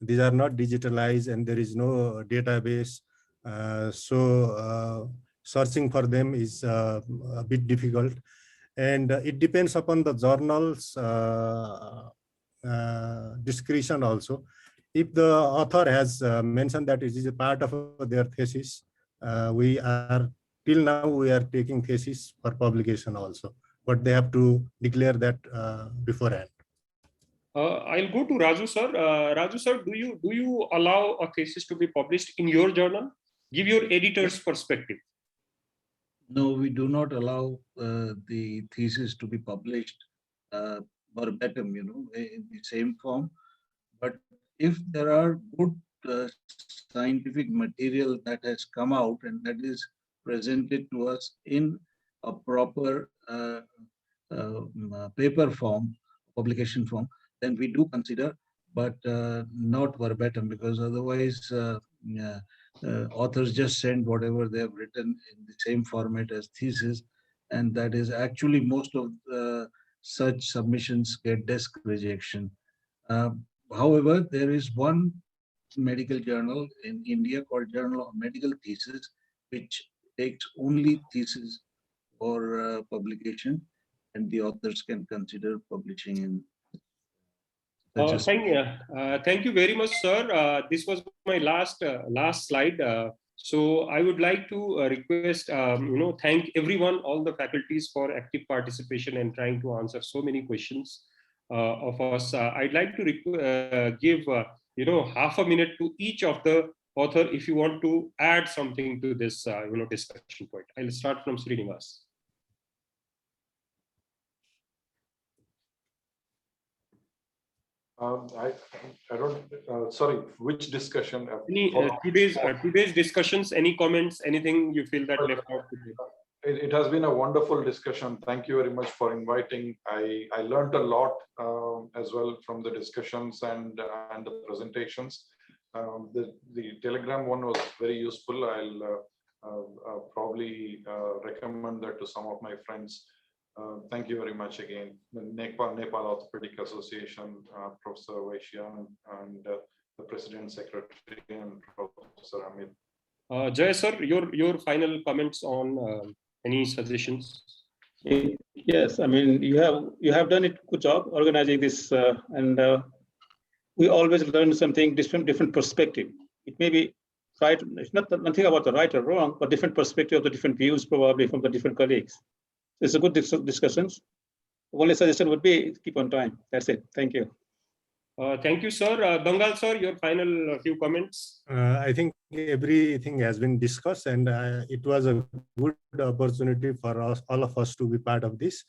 these are not digitalized and there is no database. So searching for them is a bit difficult. And it depends upon the journal's discretion also. If the author has mentioned that it is a part of their thesis, till now we are taking thesis for publication also, but they have to declare that beforehand. I'll go to Raju sir. Raju sir, do you allow a thesis to be published in your journal? Give your editor's perspective. No, we do not allow the thesis to be published verbatim, in the same form. But if there are good scientific material that has come out and that is presented to us in a proper paper form, publication form, then we do consider, but not verbatim, because otherwise authors just send whatever they have written in the same format as thesis, and that is actually most of such submissions get desk rejection. However, there is one medical journal in India called Journal of Medical Thesis, which takes only thesis for publication, and the authors can consider publishing in. Thank you very much, sir. This was my last slide. So I would like to request, thank everyone, all the faculties for active participation and trying to answer so many questions of us. I'd like to give half a minute to each of the author, if you want to add something to this discussion point. I'll start from Srinivas. I don't, sorry, which discussion? Any today's discussions, any comments, anything you feel that left out today? It has been a wonderful discussion. Thank you very much for inviting. I learned a lot as well from the discussions and the presentations. The Telegram one was very useful. I'll probably recommend that to some of my friends. Thank you very much again. The Nepal Orthopedic Association, Professor Vaishya, and the President Secretary and Professor Amit. Jay sir, your final comments on any suggestions? Yes, I mean you have done it good job organizing this, and we always learn something different perspective. It may be right. It's not nothing about the right or wrong, but different perspective of the different views probably from the different colleagues. It's a good discussions. Only suggestion would be keep on time. That's it. Thank you. Thank you, sir. Dangal, sir, your final few comments. I think everything has been discussed, and it was a good opportunity for us, all of us, to be part of this.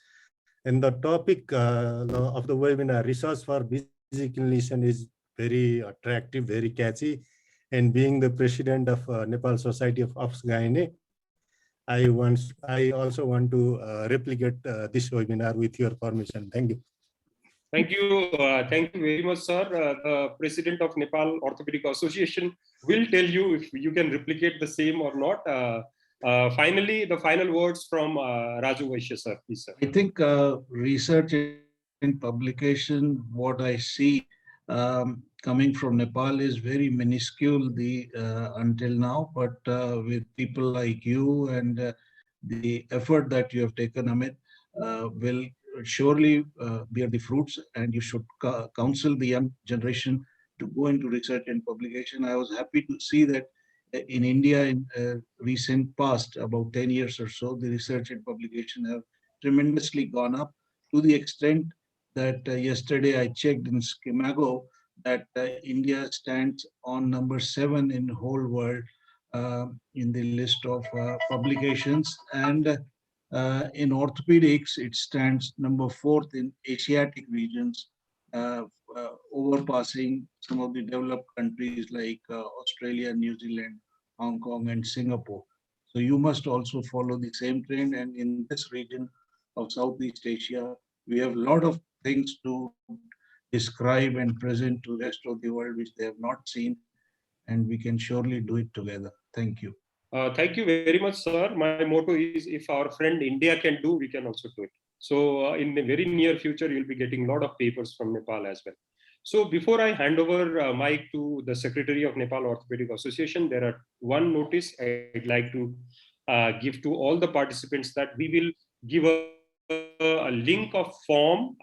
And the topic of the webinar, research for busy clinician, is very attractive, very catchy. And being the president of Nepal Society of Obs-Gyne, I also want to replicate this webinar with your permission. Thank you. Thank you very much, sir. The president of Nepal Orthopedic Association will tell you if you can replicate the same or not. Finally, the final words from Raju Vaishya, sir. Please, sir. I think research and publication, what I see coming from Nepal is very minuscule until now, but with people like you and the effort that you have taken, Amit, will surely bear the fruits, and you should counsel the young generation to go into research and publication. I was happy to see that in India in recent past, about 10 years or so, the research and publication have tremendously gone up, to the extent that yesterday I checked in Schimago that India stands on number 7 in the whole world in the list of publications, and in orthopedics it stands number 4th in Asiatic regions, overpassing some of the developed countries like Australia, New Zealand, Hong Kong, and Singapore. So you must also follow the same trend. And in this region of Southeast Asia, we have a lot of things to describe and present to the rest of the world which they have not seen, and we can surely do it together. Thank you. Thank you very much, sir. My motto is, if our friend India can do, we can also do it. So in the very near future, you'll be getting a lot of papers from Nepal as well. So before I hand over mic to the Secretary of Nepal Orthopedic Association, there are one notice I'd like to give to all the participants, that we will give a link of form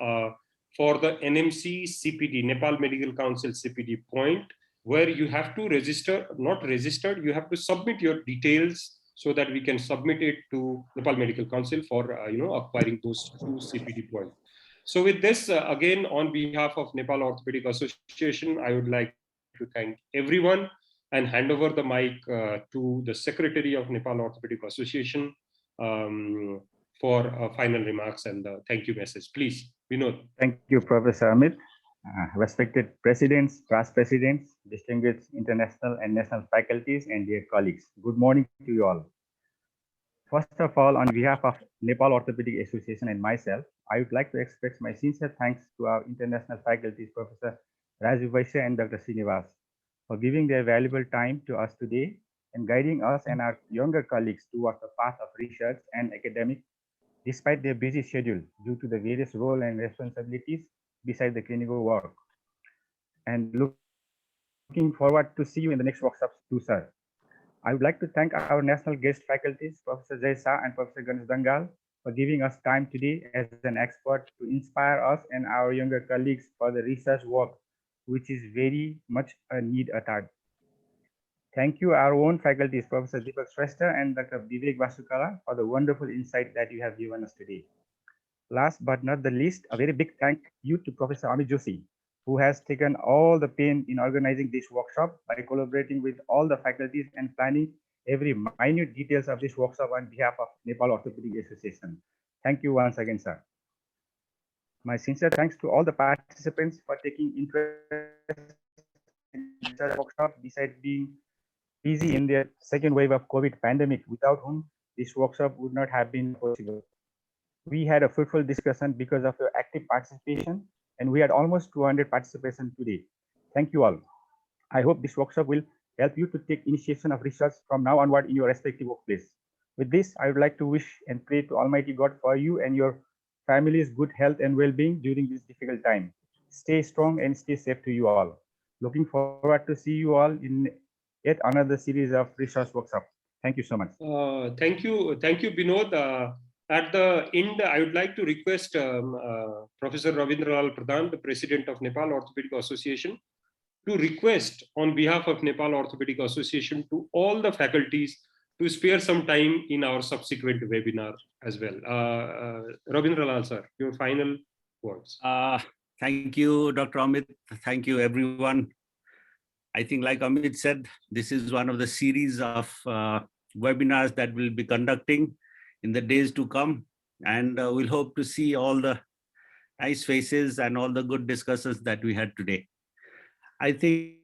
for the NMC CPD, Nepal Medical Council CPD point, where you have to register, not registered, you have to submit your details so that we can submit it to Nepal Medical Council for acquiring those 2 CPD points. So with this, again, on behalf of Nepal Orthopedic Association, I would like to thank everyone and hand over the mic to the Secretary of Nepal Orthopedic Association for final remarks and the thank you message. Please, Vinod. Thank you, Professor Amit. Respected presidents, past presidents, distinguished international and national faculties, and dear colleagues, good morning to you all. First of all, on behalf of Nepal Orthopedic Association and myself, I would like to express my sincere thanks to our international faculties, Professor Raju Vaishya and Dr. Srinivas, for giving their valuable time to us today and guiding us and our younger colleagues towards the path of research and academic, despite their busy schedule due to the various roles and responsibilities beside the clinical work. And looking forward to see you in the next workshops too, sir. I would like to thank our national guest faculties, Professor Shah and Professor Ganesh Dangal, for giving us time today as an expert to inspire us and our younger colleagues for the research work, which is very much a need at heart. Thank you, our own faculties, Professor Dipak Shrestha and Dr. Bibek Basukala, for the wonderful insight that you have given us today. Last but not the least, a very big thank you to Professor Amit Joshi who has taken all the pain in organizing this workshop by collaborating with all the faculties and planning every minute details of this workshop on behalf of Nepal Orthopedic Association. Thank you once again, sir. My sincere thanks to all the participants for taking interest in this workshop, besides being busy in the second wave of COVID pandemic, without whom this workshop would not have been possible. We had a fruitful discussion because of your active participation, and we had almost 200 participation today. Thank you all. I hope this workshop will help you to take initiation of research from now onward in your respective workplace. With this, I would like to wish and pray to Almighty God for you and your families good health and well-being during this difficult time. Stay strong and stay safe to you all. Looking forward to see you all in yet another series of research workshop. Thank you so much. Thank you, Binod. At the end, I would like to request Professor Ravindralal Pradhan, the President of Nepal Orthopedic Association, to request on behalf of Nepal Orthopedic Association to all the faculties to spare some time in our subsequent webinar as well. Ravindralal sir, your final words. Thank you, Dr. Amit. Thank you, everyone. I think, like Amit said, this is one of the series of webinars that we'll be conducting in the days to come. And we'll hope to see all the nice faces and all the good discussions that we had today. I think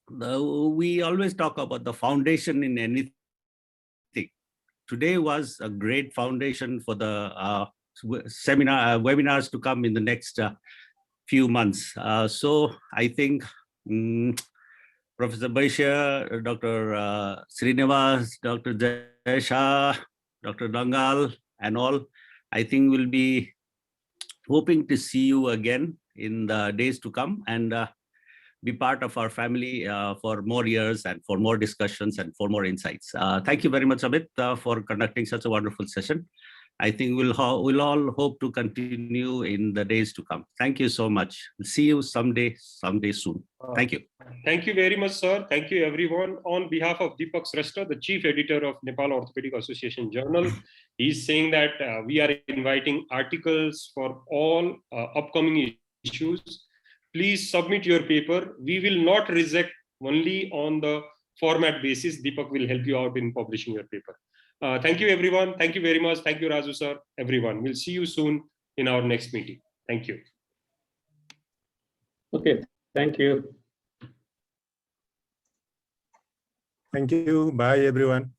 we always talk about the foundation in anything. Today was a great foundation for the webinars to come in the next few months. So I think Professor Vaishya, Dr. Srinivas, Dr. Shah, Dr. Dangal, and all, I think we'll be hoping to see you again in the days to come and be part of our family for more years and for more discussions and for more insights. Thank you very much, Amit, for conducting such a wonderful session. I think we'll all hope to continue in the days to come. Thank you so much. See you someday soon. Thank you. Thank you very much, sir. Thank you, everyone. On behalf of Dipak Shrestha, the Chief Editor of Nepal Orthopedic Association Journal, he's saying that we are inviting articles for all upcoming issues. Please submit your paper. We will not reject only on the format basis. Dipak will help you out in publishing your paper. Thank you, everyone. Thank you very much. Thank you, Raju, sir. Everyone. We'll see you soon in our next meeting. Thank you. Okay. Thank you. Thank you. Bye, everyone.